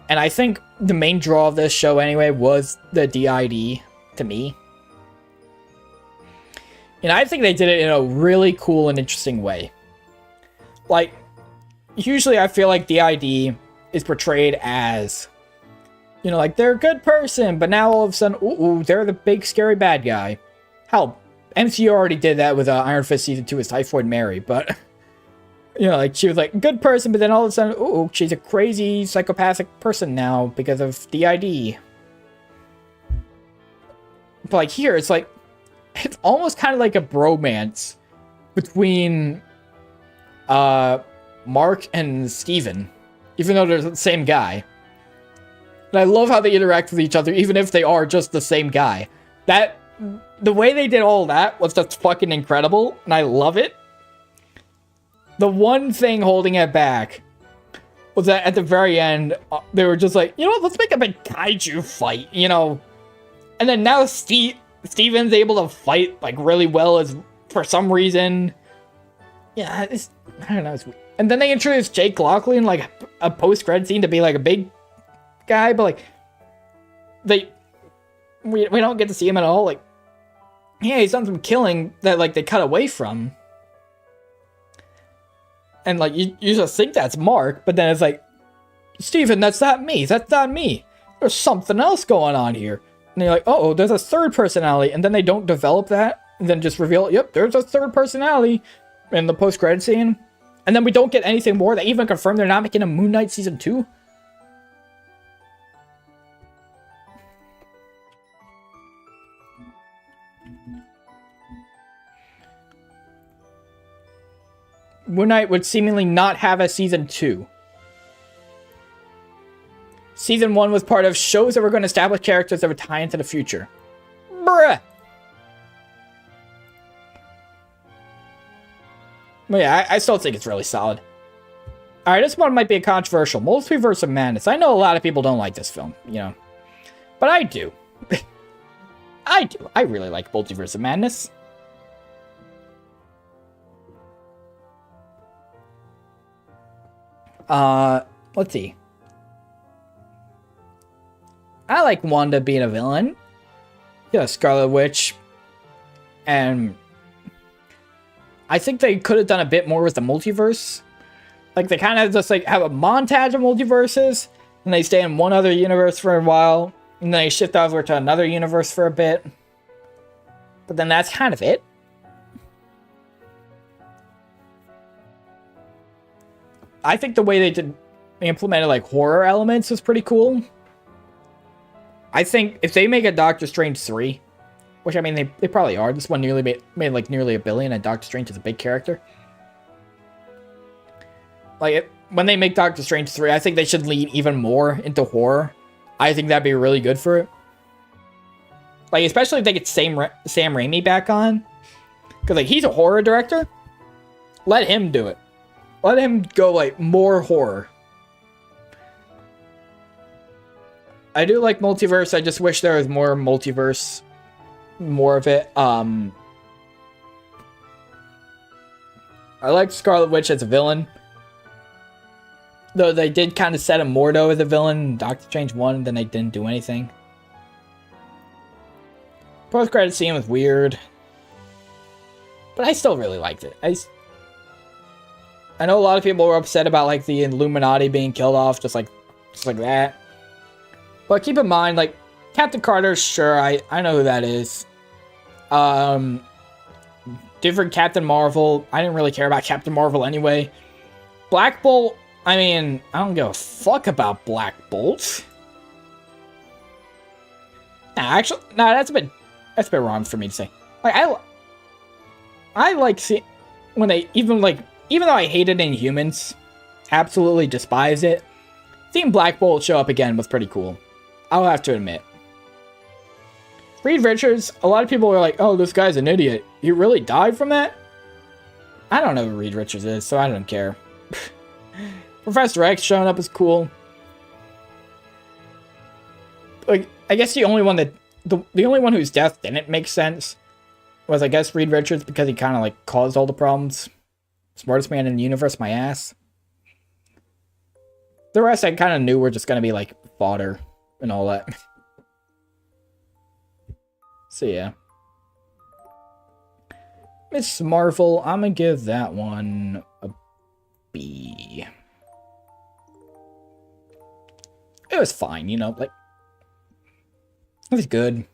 And I think the main draw of this show, anyway, was the DID, to me. And I think they did it in a really cool and interesting way. Like, usually I feel like DID is portrayed as, you know, like, they're a good person, but now all of a sudden, ooh, they're the big, scary bad guy. Hell, MCU already did that with Iron Fist Season 2 as Typhoid Mary, but, you know, like, she was, like, a good person, but then all of a sudden, ooh, she's a crazy, psychopathic person now because of DID. But, like, here, it's, like, it's almost kind of like a bromance between, Mark and Steven, even though they're the same guy. And I love how they interact with each other, even if they are just the same guy. The way they did all that was just fucking incredible, and I love it. The one thing holding it back was that at the very end, they were just like, you know what, let's make a big kaiju fight, you know? And then now Steven's able to fight, like, really well as for some reason. Yeah, I don't know, it's weird. And then they introduced Jake Lockley, like, a post-credit scene to be, like, a big guy, but, like, we don't get to see him at all. Like, yeah, he's done some killing that, like, they cut away from. And, like, you just think that's Mark, but then it's like, Steven, that's not me. That's not me. There's something else going on here. And you're like, oh, there's a third personality. And then they don't develop that, and then just reveal, yep, there's a third personality in the post-credit scene. And then we don't get anything more. They even confirm they're not making a Moon Knight Season 2. Moon Knight would seemingly not have a Season 2. Season 1 was part of shows that were going to establish characters that would tie into the future. Bruh! But yeah, I still think it's really solid. Alright, this one might be a controversial. Multiverse of Madness. I know a lot of people don't like this film, you know. But I do. I do. I really like Multiverse of Madness. Let's see. I like Wanda being a villain. Yeah, Scarlet Witch. And I think they could have done a bit more with the multiverse. Like, they kind of just, like, have a montage of multiverses, and they stay in one other universe for a while, and then they shift over to another universe for a bit. But then that's kind of it. I think the way they implemented, like, horror elements was pretty cool. I think if they make a Doctor Strange 3, which, I mean, they probably are. This one nearly made like nearly $1 billion, and Doctor Strange is a big character. Like, when they make Doctor Strange 3, I think they should lean even more into horror. I think that'd be really good for it. Like, especially if they get Sam Raimi back on. Because, like, he's a horror director. Let him do it. Let him go, like, more horror. I do like multiverse. I just wish there was more multiverse. More of it. I like Scarlet Witch as a villain. Though they did kind of set him Mordo as a villain in Doctor Strange 1, and then they didn't do anything. Post-credit scene was weird. But I still really liked it. I know a lot of people were upset about, like, the Illuminati being killed off just like that. But keep in mind, like, Captain Carter, sure, I know who that is. Different Captain Marvel. I didn't really care about Captain Marvel anyway. Black Bolt, I mean, I don't give a fuck about Black Bolt. That's a bit wrong for me to say. Like, I like seeing when they even though I hated Inhumans, absolutely despise it. Seeing Black Bolt show up again was pretty cool. I'll have to admit. Reed Richards, a lot of people are like, oh, this guy's an idiot. He really died from that? I don't know who Reed Richards is, so I don't care. Professor X showing up is cool. Like, I guess the only one whose death didn't make sense was, I guess, Reed Richards, because he kind of, like, caused all the problems. Smartest man in the universe, my ass. The rest I kind of knew were just gonna be, like, fodder and all that. So, yeah. Miss Marvel, I'm gonna give that one a B. It was fine, you know, like, it was good.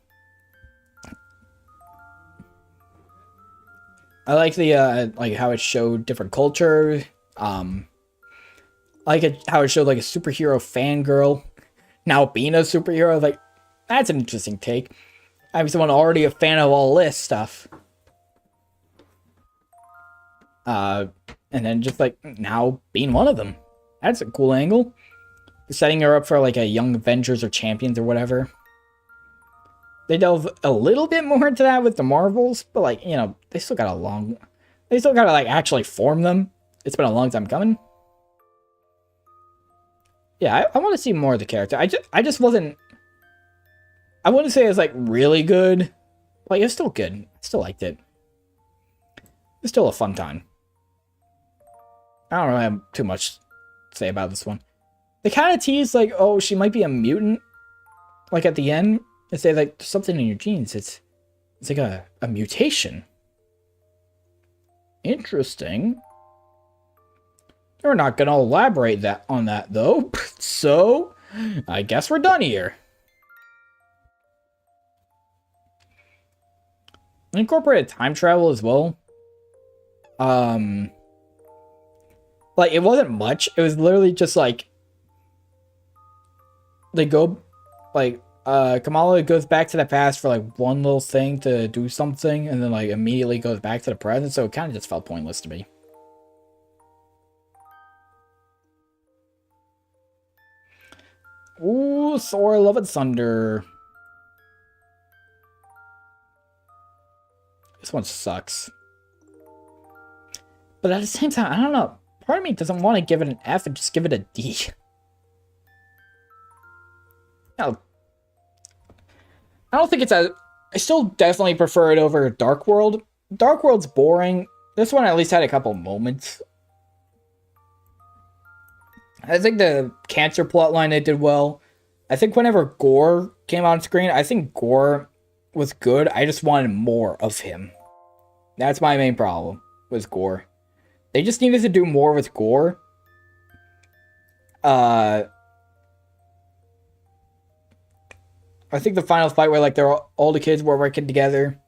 I like the like how it showed different culture. I like how it showed like a superhero fangirl now being a superhero. Like, that's an interesting take. I'm someone already a fan of all this stuff. And then just like now being one of them. That's a cool angle. Setting her up for like a Young Avengers or Champions or whatever. They delve a little bit more into that with the Marvels, but like, you know, they still gotta like actually form them. It's been a long time coming. Yeah, I want to see more of the character. I just wasn't. I wouldn't say it was like really good. Like, it's still good. I still liked it. It's still a fun time. I don't really have too much to say about this one. They kind of tease like, oh, she might be a mutant. Like at the end, they say like there's something in your genes. It's like a mutation. Interesting. We're not gonna elaborate on that though. So, I guess we're done here. Incorporated time travel as well. Like, it wasn't much. It was literally just like they go, like, Kamala goes back to the past for like one little thing to do something, and then like immediately goes back to the present. So it kind of just felt pointless to me. Ooh, Thor, Love and Thunder. This one sucks. But at the same time, I don't know. Part of me doesn't want to give it an F and just give it a D. No. I don't think it's as... I still definitely prefer it over Dark World. Dark World's boring. This one at least had a couple moments. I think the cancer plotline they did well. I think whenever Gore came on screen, I think Gore was good. I just wanted more of him. That's my main problem with Gore. They just needed to do more with Gore. I think the final fight where like all the kids were working together.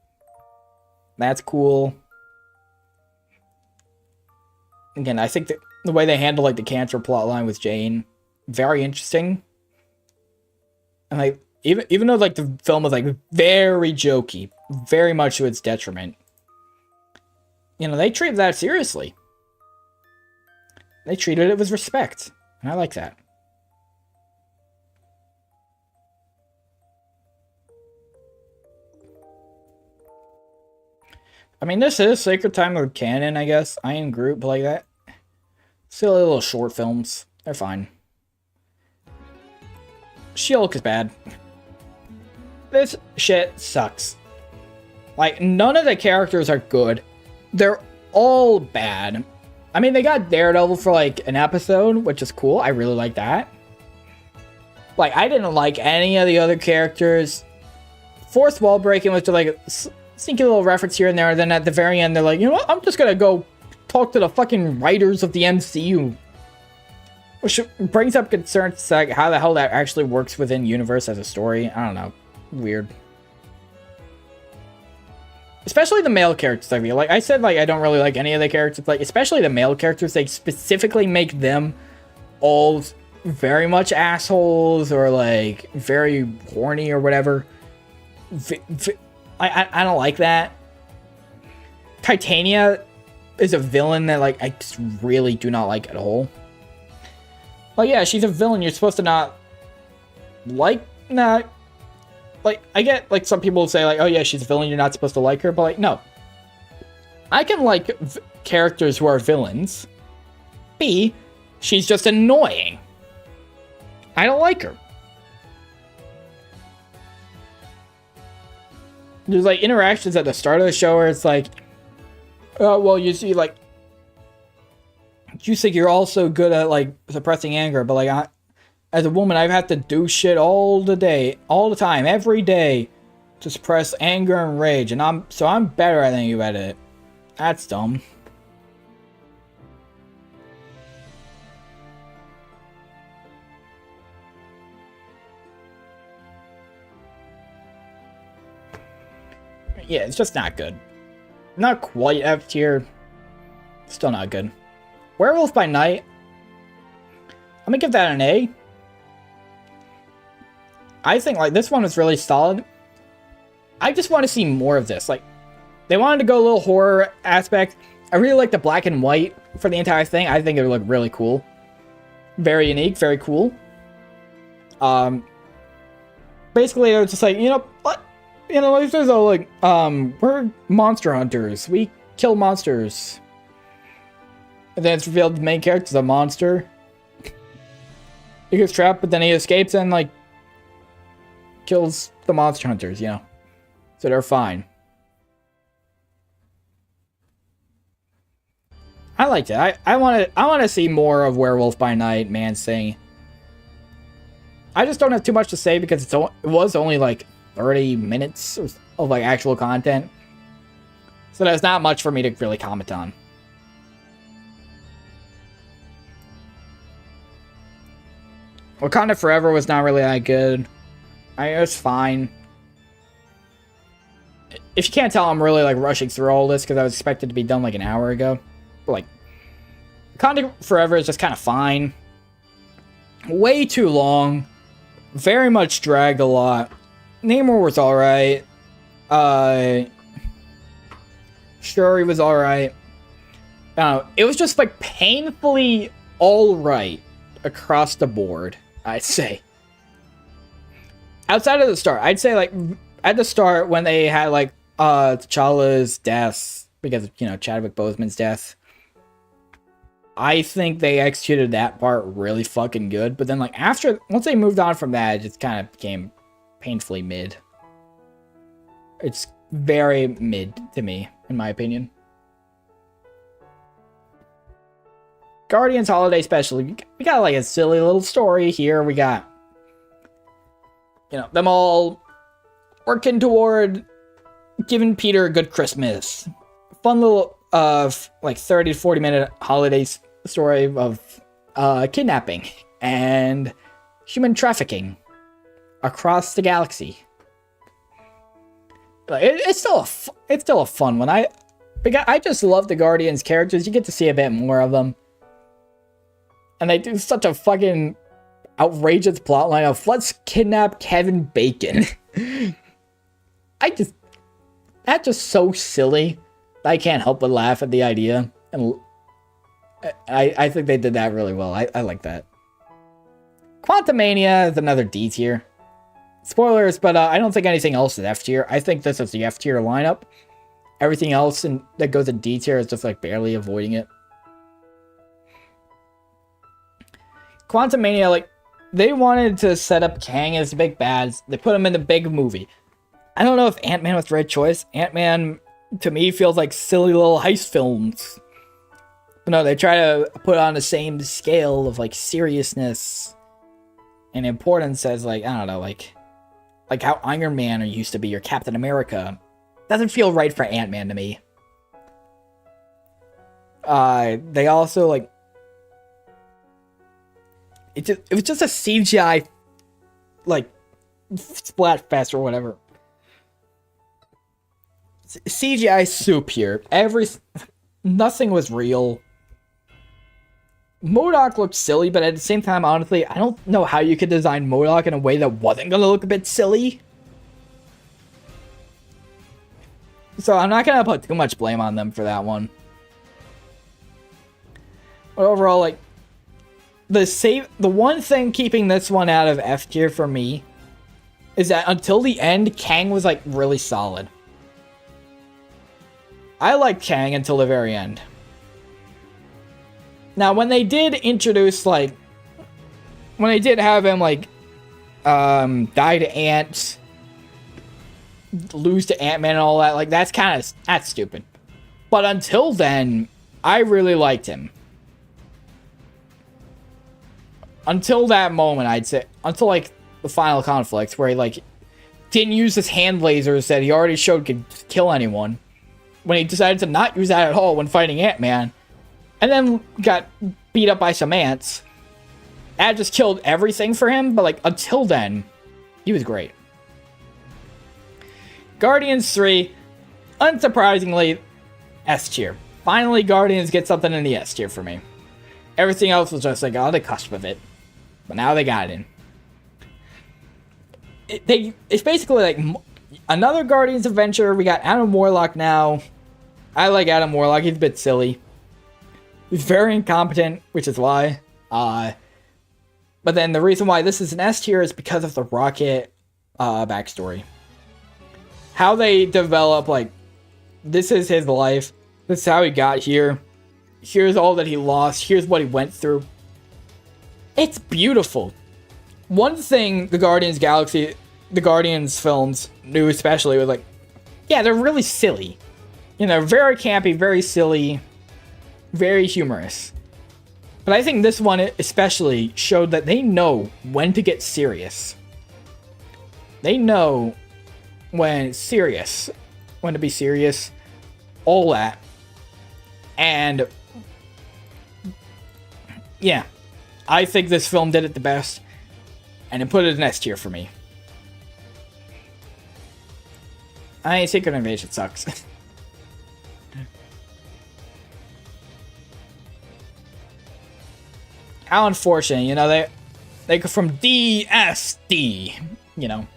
That's cool. Again, I think the way they handle like the cancer plotline with Jane, very interesting. And like even though like the film was like very jokey, very much to its detriment, you know, they treated that seriously. They treated it with respect, and I like that. I mean, this is Sacred Time of canon, I guess. I Am Groot, but like that. Silly little short films. They're fine. She-Hulk is bad. This shit sucks. Like, none of the characters are good. They're all bad. I mean, they got Daredevil for like an episode, which is cool. I really like that. Like, I didn't like any of the other characters. Fourth wall breaking was just like sneaky little reference here and there, and then at the very end, they're like, you know what? I'm just gonna go talk to the fucking writers of the MCU. Which brings up concerns like how the hell that actually works within universe as a story. I don't know. Weird. Especially the male characters, I feel. Like I said, like I don't really like any of the characters. Like, especially the male characters, they specifically make them all very much assholes or like very horny or whatever. I don't like that. Titania is a villain that like I just really do not like at all. Like, yeah, she's a villain. You're supposed to not like that. Like, I get like some people say like, oh yeah, she's a villain. You're not supposed to like her, but like, no. I can like characters who are villains. B, she's just annoying. I don't like her. There's like interactions at the start of the show where it's like, oh, well, you see, like, you think you're also good at like suppressing anger, but like, as a woman, I've had to do shit all the time, every day, to suppress anger and rage, and I'm better than you at it. That's dumb. Yeah, it's just not good. Not quite F tier. Still not good. Werewolf by Night. I'm gonna give that an A. I think like this one is really solid. I just want to see more of this. Like, they wanted to go a little horror aspect. I really like the black and white for the entire thing. I think it would look really cool. Very unique, very cool. Basically, it was just like, you know, what? You know, like, there's a, like, we're monster hunters. We kill monsters. And then it's revealed the main character's a monster. He gets trapped, but then he escapes and, like, kills the monster hunters, you know. So they're fine. I liked it. I want to see more of Werewolf by Night, Man Sing. I just don't have too much to say because it was only like 30 minutes of like actual content. So there's not much for me to really comment on. Wakanda Forever was not really that good. It was fine. If you can't tell, I'm really like rushing through all this because I was expected to be done like an hour ago. But, like, Wakanda Forever is just kind of fine. Way too long. Very much dragged a lot. Namor was alright. Shuri was alright. It was just like painfully alright across the board, I'd say. Outside of the start, I'd say like at the start when they had like T'Challa's death because of, you know, Chadwick Boseman's death. I think they executed that part really fucking good, but then like once they moved on from that, it just kind of became painfully mid. It's very mid to me, in my opinion. Guardians Holiday Special. We got like a silly little story here. We got, you know, them all working toward giving Peter a good Christmas. Fun little like 30 to 40 minute holiday story of kidnapping and human trafficking across the galaxy. Like, it's still a fun one. I just love the Guardians characters. You get to see a bit more of them, and they do such a fucking outrageous plotline of let's kidnap Kevin Bacon. That's just so silly. I can't help but laugh at the idea, and I think they did that really well. I like that. Quantumania is another D tier. Spoilers, but I don't think anything else is F tier. I think this is the F tier lineup. Everything else that goes in D tier is just like barely avoiding it. Quantumania, like, they wanted to set up Kang as the big bads. They put him in the big movie. I don't know if Ant-Man was the right choice. Ant-Man, to me, feels like silly little heist films. But no, they try to put on the same scale of, like, seriousness and importance as, like, I don't know, like how Iron Man used to be, or Captain America. Doesn't feel right for Ant-Man to me. They also, like, it was just a CGI, like, Splatfest or whatever. CGI soup here. Nothing was real. MODOK looked silly, but at the same time, honestly, I don't know how you could design MODOK in a way that wasn't gonna look a bit silly. So I'm not gonna put too much blame on them for that one. But overall, like, the one thing keeping this one out of F tier for me is that until the end, Kang was, like, really solid. I liked Kang until the very end. Now, when they did introduce, like, when they did have him, like, die to ants, lose to Ant-Man and all that, like, that's stupid. But until then, I really liked him. Until that moment, I'd say, until, like, the final conflict, where he, like, didn't use his hand lasers that he already showed could kill anyone. When he decided to not use that at all when fighting Ant-Man. And then got beat up by some ants. That just killed everything for him, but, like, until then, he was great. Guardians 3, unsurprisingly, S tier. Finally, Guardians get something in the S tier for me. Everything else was just like on the cusp of it, but now they got it in. It's basically like another Guardians adventure. We got Adam Warlock now. I like Adam Warlock. He's a bit silly. He's very incompetent, which is why. But then the reason why this is an S tier is because of the Rocket backstory. How they develop, like, this is his life. This is how he got here. Here's all that he lost. Here's what he went through. It's beautiful. One thing the Guardians films knew especially was like, yeah, they're really silly. You know, very campy, very silly, very humorous. But I think this one especially showed that they know when to get serious. They know when it's serious, when to be serious, all that. And yeah, I think this film did it the best, and it put it in S tier for me. Secret Invasion sucks. How unfortunate, you know, they go from DSD, you know.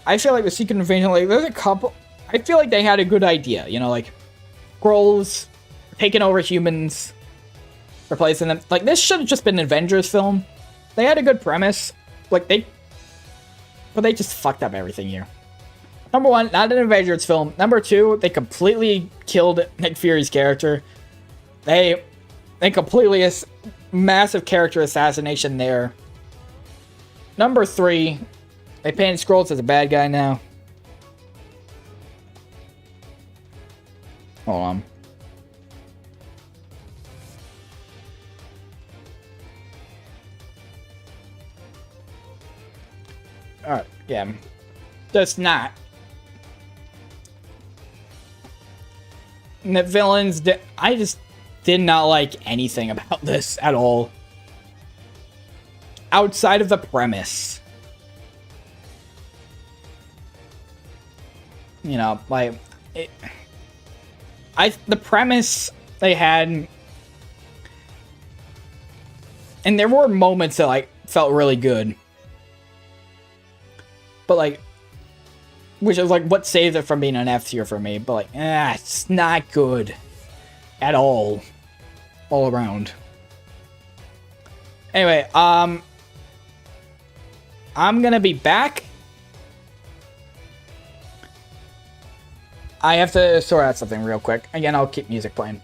I feel like the Secret Invasion, like, there's a couple, I feel like they had a good idea, you know, like, Skrulls taking over humans, replacing them. Like, this should have just been an Avengers film. They had a good premise, like, but they just fucked up everything here. Number one, not an Avengers film. Number two, they completely killed Nick Fury's character. They completely massive character assassination there. Number three, they painted Skrulls as a bad guy now. Hold on. Alright, yeah. Just not. And the villains, I just did not like anything about this at all. Outside of the premise. You know, like, the premise they had, and there were moments that, like, felt really good. But, like, which is, like, what saved it from being an F tier for me. But, like, it's not good. At all. All around. Anyway, I'm gonna be back. I have to sort out something real quick. Again, I'll keep music playing.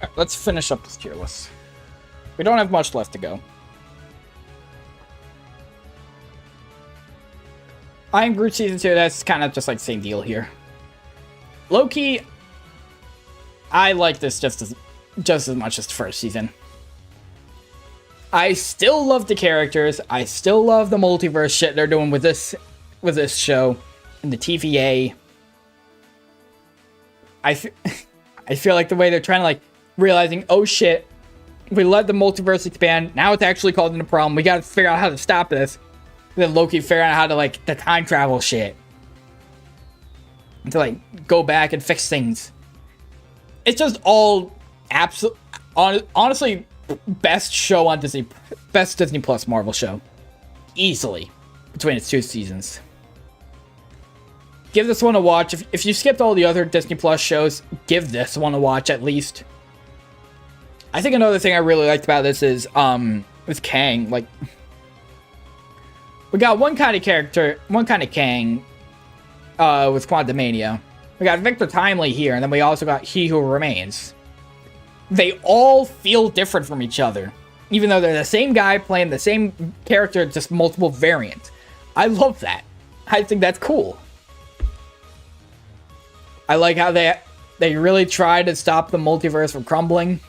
Alright, let's finish up this tier list. We don't have much left to go. Iron Groot Season 2, that's kind of just like the same deal here. Loki, I like this just as much as the first season. I still love the characters. I still love the multiverse shit they're doing with this show and the TVA. I feel like the way they're trying to like realizing, oh shit, we let the multiverse expand. Now it's actually causing a problem. We got to figure out how to stop this. And then Loki figure out how to like the time travel shit. And to like go back and fix things. It's just all honestly best show on Disney, best Disney Plus Marvel show. Easily. Between its 2 seasons. Give this one a watch. If you skipped all the other Disney Plus shows, give this one a watch at least. I think another thing I really liked about this is, with Kang, like, we got one kind of character, one kind of Kang, with Quantumania. We got Victor Timely here, and then we also got He Who Remains. They all feel different from each other, even though they're the same guy playing the same character, just multiple variants. I love that. I think that's cool. I like how they really try to stop the multiverse from crumbling.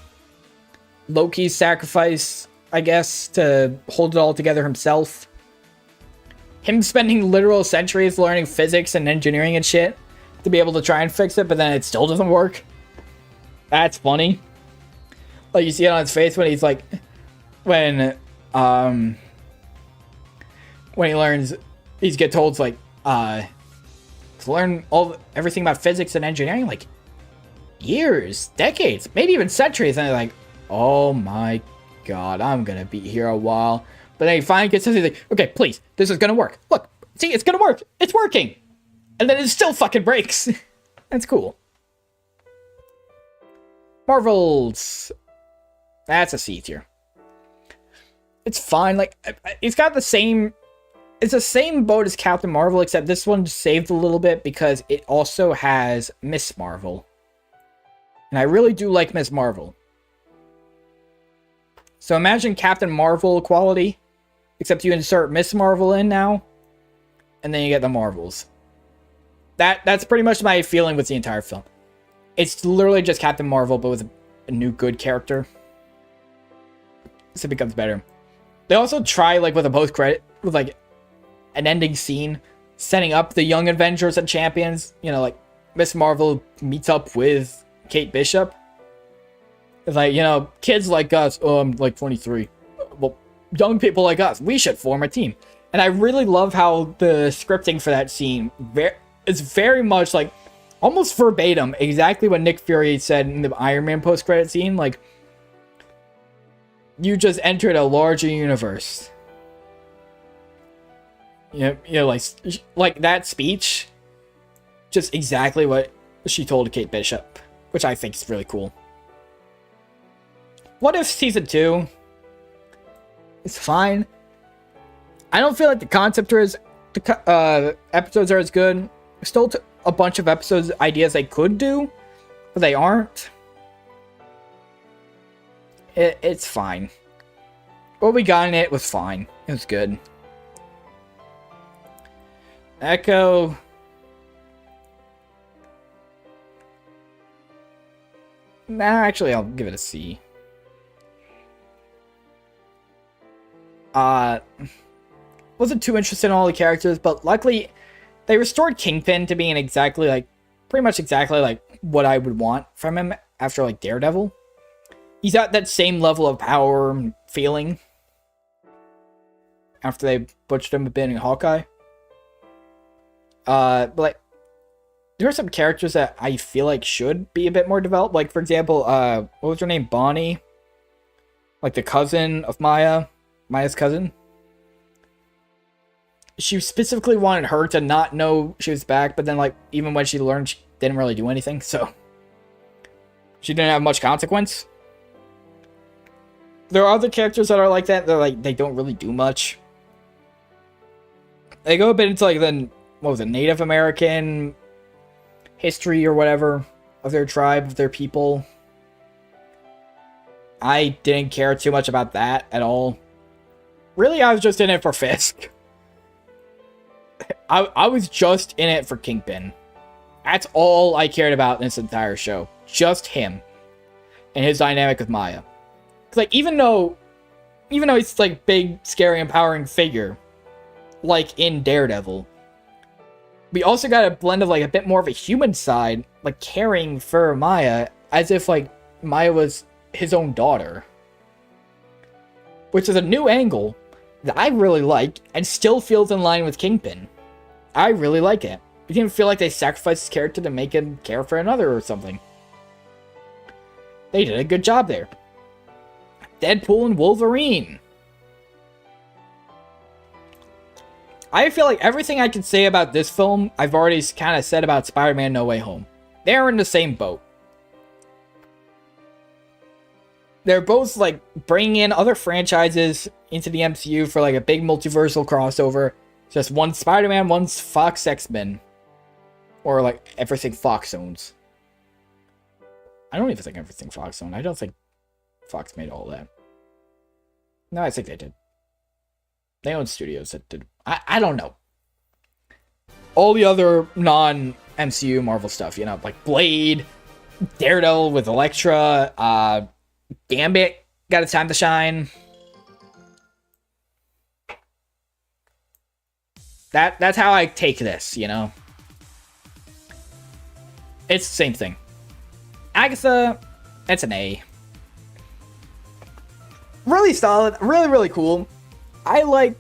Loki's sacrifice, I guess, to hold it all together himself. Him spending literal centuries learning physics and engineering and shit to be able to try and fix it, but then it still doesn't work. That's funny. Like, you see it on his face when he's like, when he learns, he's get told to like, to learn everything about physics and engineering, like, years, decades, maybe even centuries, and they're like, oh my god, I'm gonna be here a while. But then he finally gets something like, okay, please, this is gonna work. Look, see, it's gonna work. It's working. And then it still fucking breaks. That's cool. Marvels. That's a C tier. It's fine. Like, it's got the same... It's the same boat as Captain Marvel, except this one saved a little bit because it also has Miss Marvel. And I really do like Miss Marvel. So imagine Captain Marvel quality, except you insert Miss Marvel in now, and then you get the Marvels. That's pretty much my feeling with the entire film. It's literally just Captain Marvel, but with a new good character. So it becomes better. They also try, like, with a post-credit, with, like, an ending scene, setting up the Young Avengers and Champions. You know, like, Miss Marvel meets up with Kate Bishop. It's like, you know, kids like us, oh, I'm like 23. Well, young people like us, we should form a team. And I really love how the scripting for that scene is very much like, almost verbatim, exactly what Nick Fury said in the Iron Man post-credit scene. Like, you just entered a larger universe. You know, like that speech, just exactly what she told Kate Bishop, which I think is really cool. What If Season 2? It's fine. I don't feel like the concept or the episodes are as good. Still a bunch of episodes, ideas they could do, but they aren't. It's fine. What we got in it was fine. It was good. Echo. Nah, actually, I'll give it a C. Wasn't too interested in all the characters, but luckily they restored Kingpin to being exactly like, pretty much exactly like what I would want from him after like Daredevil. He's at that same level of power and feeling after they butchered him a bit in Hawkeye. But like, there are some characters that I feel like should be a bit more developed. Like, for example, what was her name? Bonnie? Like the cousin of Maya. Maya's cousin. She specifically wanted her to not know she was back, but then, like, even when she learned, she didn't really do anything, so she didn't have much consequence. There are other characters that are like that. They're like, they don't really do much. They go a bit into, like, the, what was it, Native American history or whatever of their tribe, of their people. I didn't care too much about that at all. Really, I was just in it for Fisk. I was just in it for Kingpin. That's all I cared about in this entire show. Just him. And his dynamic with Maya. Cause like, even though he's like big, scary, empowering figure, like in Daredevil, we also got a blend of like a bit more of a human side, like caring for Maya, as if like Maya was his own daughter. Which is a new angle that I really like, and still feels in line with Kingpin. I really like it. It didn't feel like they sacrificed his character to make him care for another or something. They did a good job there. Deadpool and Wolverine. I feel like everything I can say about this film, I've already kind of said about Spider-Man No Way Home. They're in the same boat. They're both, like, bringing in other franchises into the MCU for, like, a big multiversal crossover. Just one Spider-Man, one's Fox X-Men. Or, like, everything Fox owns. I don't even think everything Fox owned. I don't think Fox made all that. No, I think they did. They own studios that did. I don't know. All the other non-MCU Marvel stuff, you know, like Blade, Daredevil with Elektra, Gambit got a time to shine. That's how I take this, you know? It's the same thing. Agatha, that's an A. Really solid, really cool. I like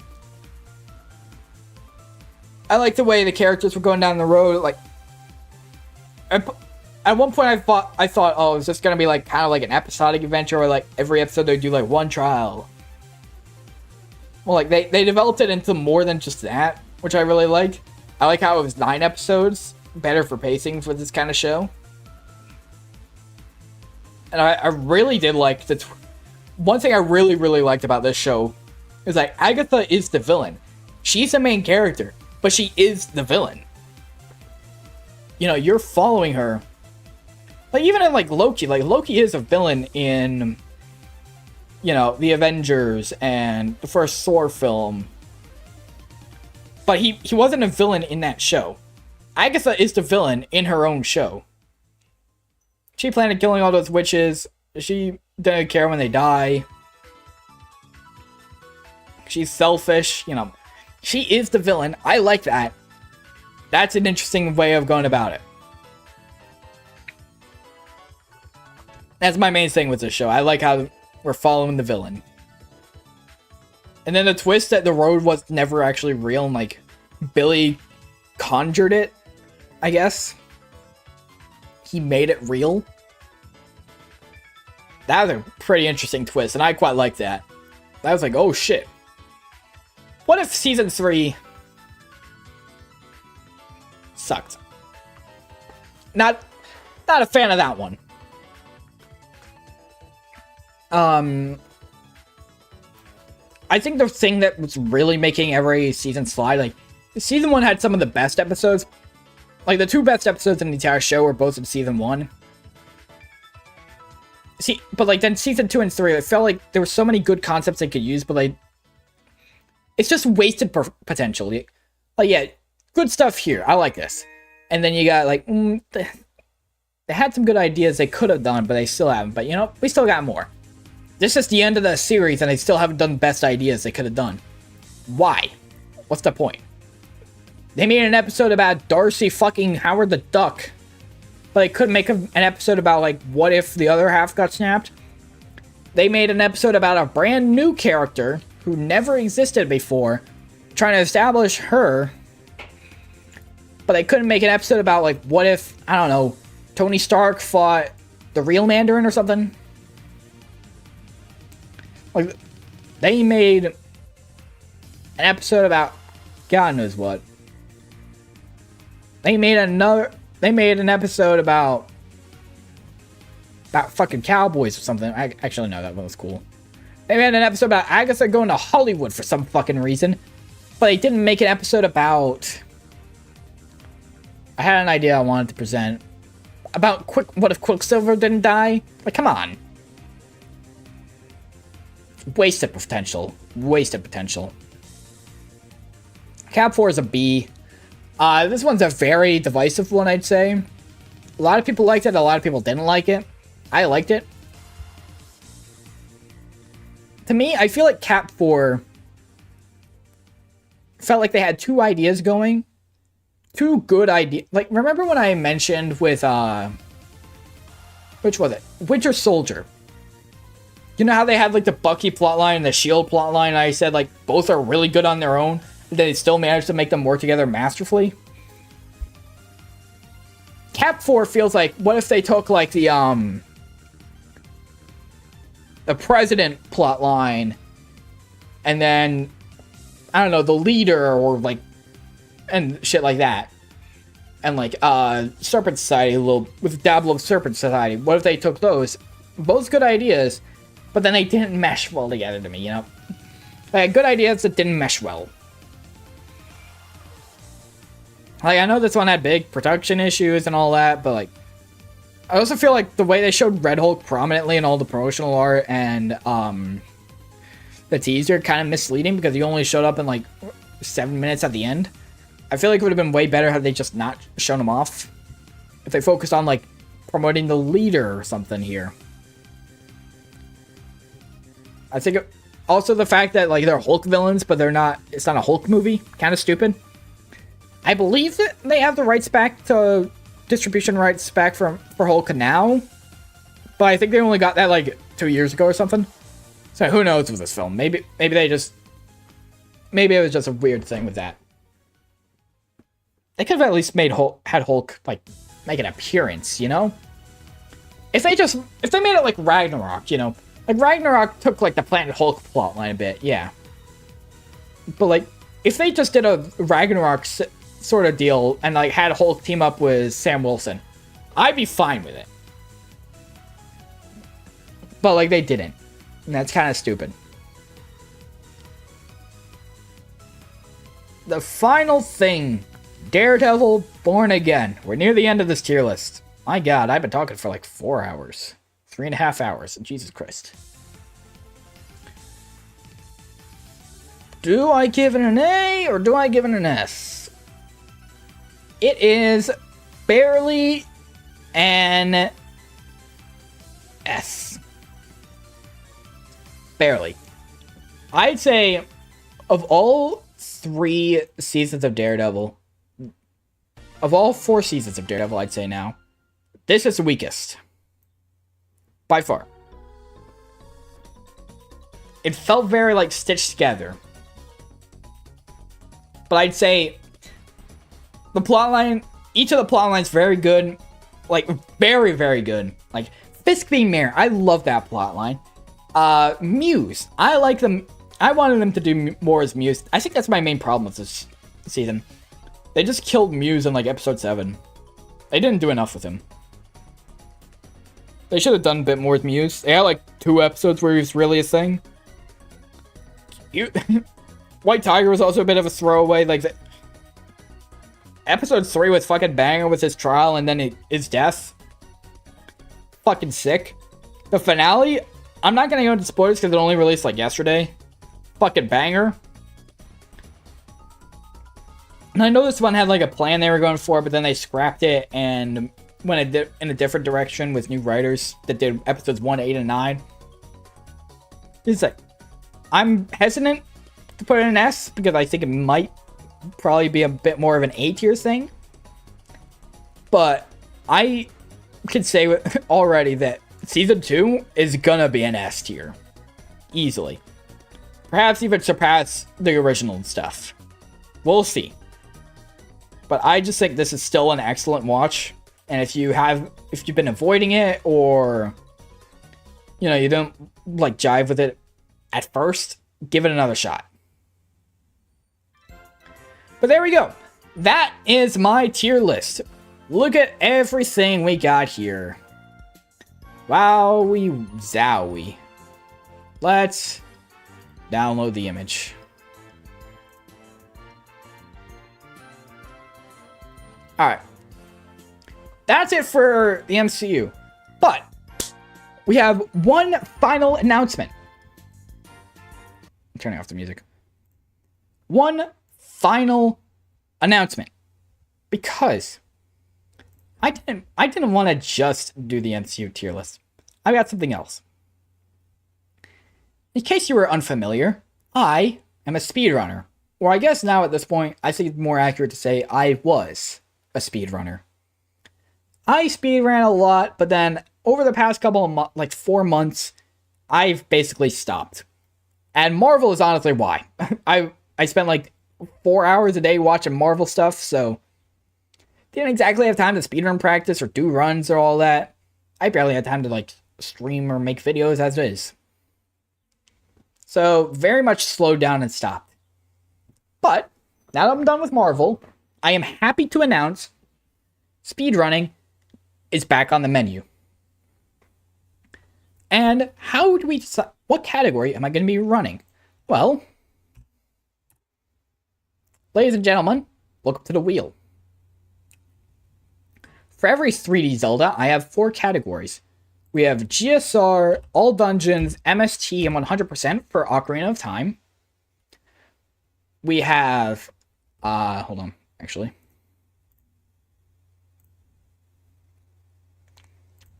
the way the characters were going down the road. Like, at one point I thought, oh, is this gonna be like kind of like an episodic adventure, where like every episode they do like one trial? Well, like they developed it into more than just that, which I really liked. I like how it was 9 episodes, better for pacing for this kind of show. And I really did like one thing I really liked about this show is like Agatha is the villain. She's the main character, but she is the villain. You know, you're following her. Like, even in like Loki is a villain in, you know, the Avengers and the first Thor film. But he wasn't a villain in that show. Agatha is the villain in her own show. She planned on killing all those witches. She doesn't care when they die. She's selfish, you know. She is the villain. I like that. That's an interesting way of going about it. That's my main thing with this show. I like how we're following the villain. And then the twist that the road was never actually real, and like Billy conjured it, I guess. He made it real. That was a pretty interesting twist, and I quite like that. I was like, oh shit. What if season 3 sucked? Not a fan of that one. I think the thing that was really making every season slide, like, season 1 had some of the best episodes. Like, the 2 best episodes in the entire show were both in season 1. See, but like then season 2 and 3, it felt like there were so many good concepts they could use, but like, it's just wasted potential. Like, yeah, good stuff here. I like this. And then you got like, they had some good ideas they could have done, but they still haven't. But you know, we still got more. This is the end of the series, and they still haven't done the best ideas they could have done. Why? What's the point? They made an episode about Darcy fucking Howard the Duck. But they could make an episode about, like, what if the other half got snapped? They made an episode about a brand new character who never existed before, trying to establish her. But they couldn't make an episode about, like, what if, I don't know, Tony Stark fought the real Mandarin or something? Like, they made an episode about God knows what. They made an episode about fucking cowboys or something. I actually know that one was cool. They made an episode about Agatha going to Hollywood for some fucking reason. But they didn't make an episode about... I had an idea I wanted to present. About what if Quicksilver didn't die? Like, come on. Wasted potential. Wasted potential. Cap 4 is a B. This one's a very divisive one, I'd say. A lot of people liked it, a lot of people didn't like it. I liked it. To me, I feel like Cap 4 felt like they had two ideas going. Two good ideas. Like, remember when I mentioned with, which was it? Winter Soldier. You know how they had, like, the Bucky plotline and the S.H.I.E.L.D. plotline? I said, like, both are really good on their own. They still managed to make them work together masterfully. Cap 4 feels like, what if they took, like, the President plotline, and then, I don't know, the leader, or, like, and shit like that. And, like, Serpent Society, a little, with a dabble of Serpent Society. What if they took those? Both good ideas, but then they didn't mesh well together to me, you know? They had good ideas that didn't mesh well. Like, I know this one had big production issues and all that, but, like, I also feel like the way they showed Red Hulk prominently in all the promotional art and, the teaser kind of misleading because he only showed up in, like, 7 minutes at the end. I feel like it would have been way better had they just not shown him off. If they focused on, like, promoting the leader or something here. I think also the fact that, like, they're Hulk villains, but they're not, it's not a Hulk movie. Kind of stupid. I believe that they have the rights back to distribution rights back for Hulk now, but I think they only got that like 2 years ago or something. So who knows with this film? Maybe it was just a weird thing with that. They could have at least had Hulk like make an appearance, you know? If they made it like Ragnarok, you know, like Ragnarok took like the Planet Hulk plotline a bit, yeah. But like if they just did a Ragnarok sort of deal and like had Hulk team up with Sam Wilson, I'd be fine with it. But like they didn't, and that's kind of stupid. The final thing, Daredevil Born Again. We're near the end of this tier list. My god, I've been talking for like 4 hours. 3.5 hours. Jesus Christ. Do I give it an A or do I give it an S? It is barely an S. Barely. I'd say of all 3 seasons of Daredevil, of all 4 seasons of Daredevil, I'd say now, this is the weakest. By far. It felt very, like, stitched together. But I'd say the plotline, each of the plotlines very good. Like, very, very good. Like, Fisk being mayor, I love that plotline. Muse, I like them. I wanted them to do more as Muse. I think that's my main problem with this season. They just killed Muse in, like, episode 7. They didn't do enough with him. They should have done a bit more with Muse. They had, like, 2 episodes where he was really a thing. White Tiger was also a bit of a throwaway. Like, episode 3 was fucking banger with his trial and then his death. Fucking sick. The finale, I'm not gonna go into spoilers because it only released, like, yesterday. Fucking banger. And I know this one had, like, a plan they were going for, but then they scrapped it and went in a different direction with new writers that did episodes 1, 8, and 9. It's like, I'm hesitant to put it in an S because I think it might probably be a bit more of an A tier thing. But I could say already that season 2 is gonna be an S tier. Easily. Perhaps even surpass the original stuff. We'll see. But I just think this is still an excellent watch. And if you've been avoiding it or, you know, you don't like jive with it at first, give it another shot. But there we go. That is my tier list. Look at everything we got here. Wowie zowie. Let's download the image. Alright. That's it for the MCU. But we have one final announcement. turning off the music. One final announcement. Because I didn't want to just do the MCU tier list. I got something else. In case you were unfamiliar, I am a speedrunner. Or I guess now at this point, I think it's more accurate to say I was a speedrunner. I speedran a lot, but then over the past couple of like 4 months, I've basically stopped. And Marvel is honestly why. I spent like 4 hours a day watching Marvel stuff, so didn't exactly have time to speedrun practice or do runs or all that. I barely had time to like stream or make videos as is. So very much slowed down and stopped. But now that I'm done with Marvel, I am happy to announce speedrunning is back on the menu. And how do we decide what category am I going to be running? Well, ladies and gentlemen, welcome to the wheel. For every 3D Zelda, I have 4 categories. We have GSR, All Dungeons, MST, and 100% for Ocarina of Time. We have, hold on, actually.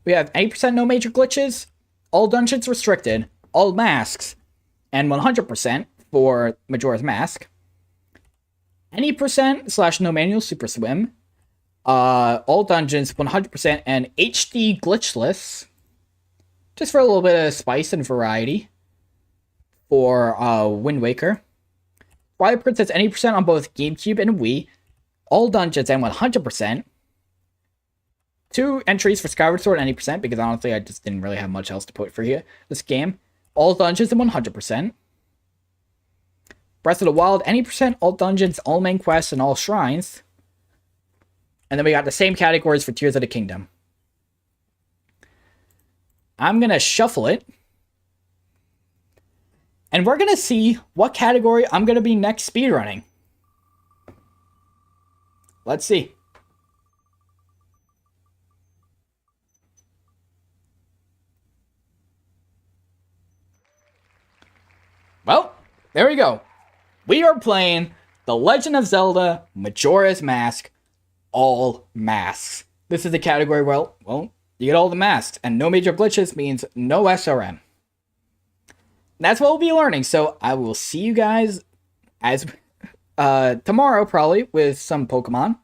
We have 80% no major glitches, all dungeons restricted, all masks, and 100% for Majora's Mask. Any percent / no manual super swim, all dungeons 100% and HD glitchless, just for a little bit of spice and variety for Wind Waker. Twilight Princess any percent on both GameCube and Wii, all dungeons and 100%. 2 entries for Skyward Sword any percent, because honestly I just didn't really have much else to put for you this game. All dungeons and 100%. Breath of the Wild any percent, all dungeons, all main quests, and all shrines. And then we got the same categories for Tears of the Kingdom. I'm going to shuffle it. And we're going to see what category I'm going to be next speedrunning. Let's see. Well, there we go. We are playing The Legend of Zelda Majora's Mask, all masks. This is the category where, well, you get all the masks, and no major glitches means no SRM. That's what we'll be learning, so I will see you guys as tomorrow, probably, with some Pokemon.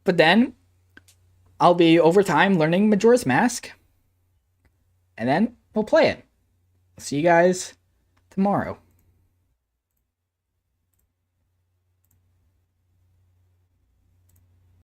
But then, I'll be, over time, learning Majora's Mask. And then, we'll play it. See you guys tomorrow.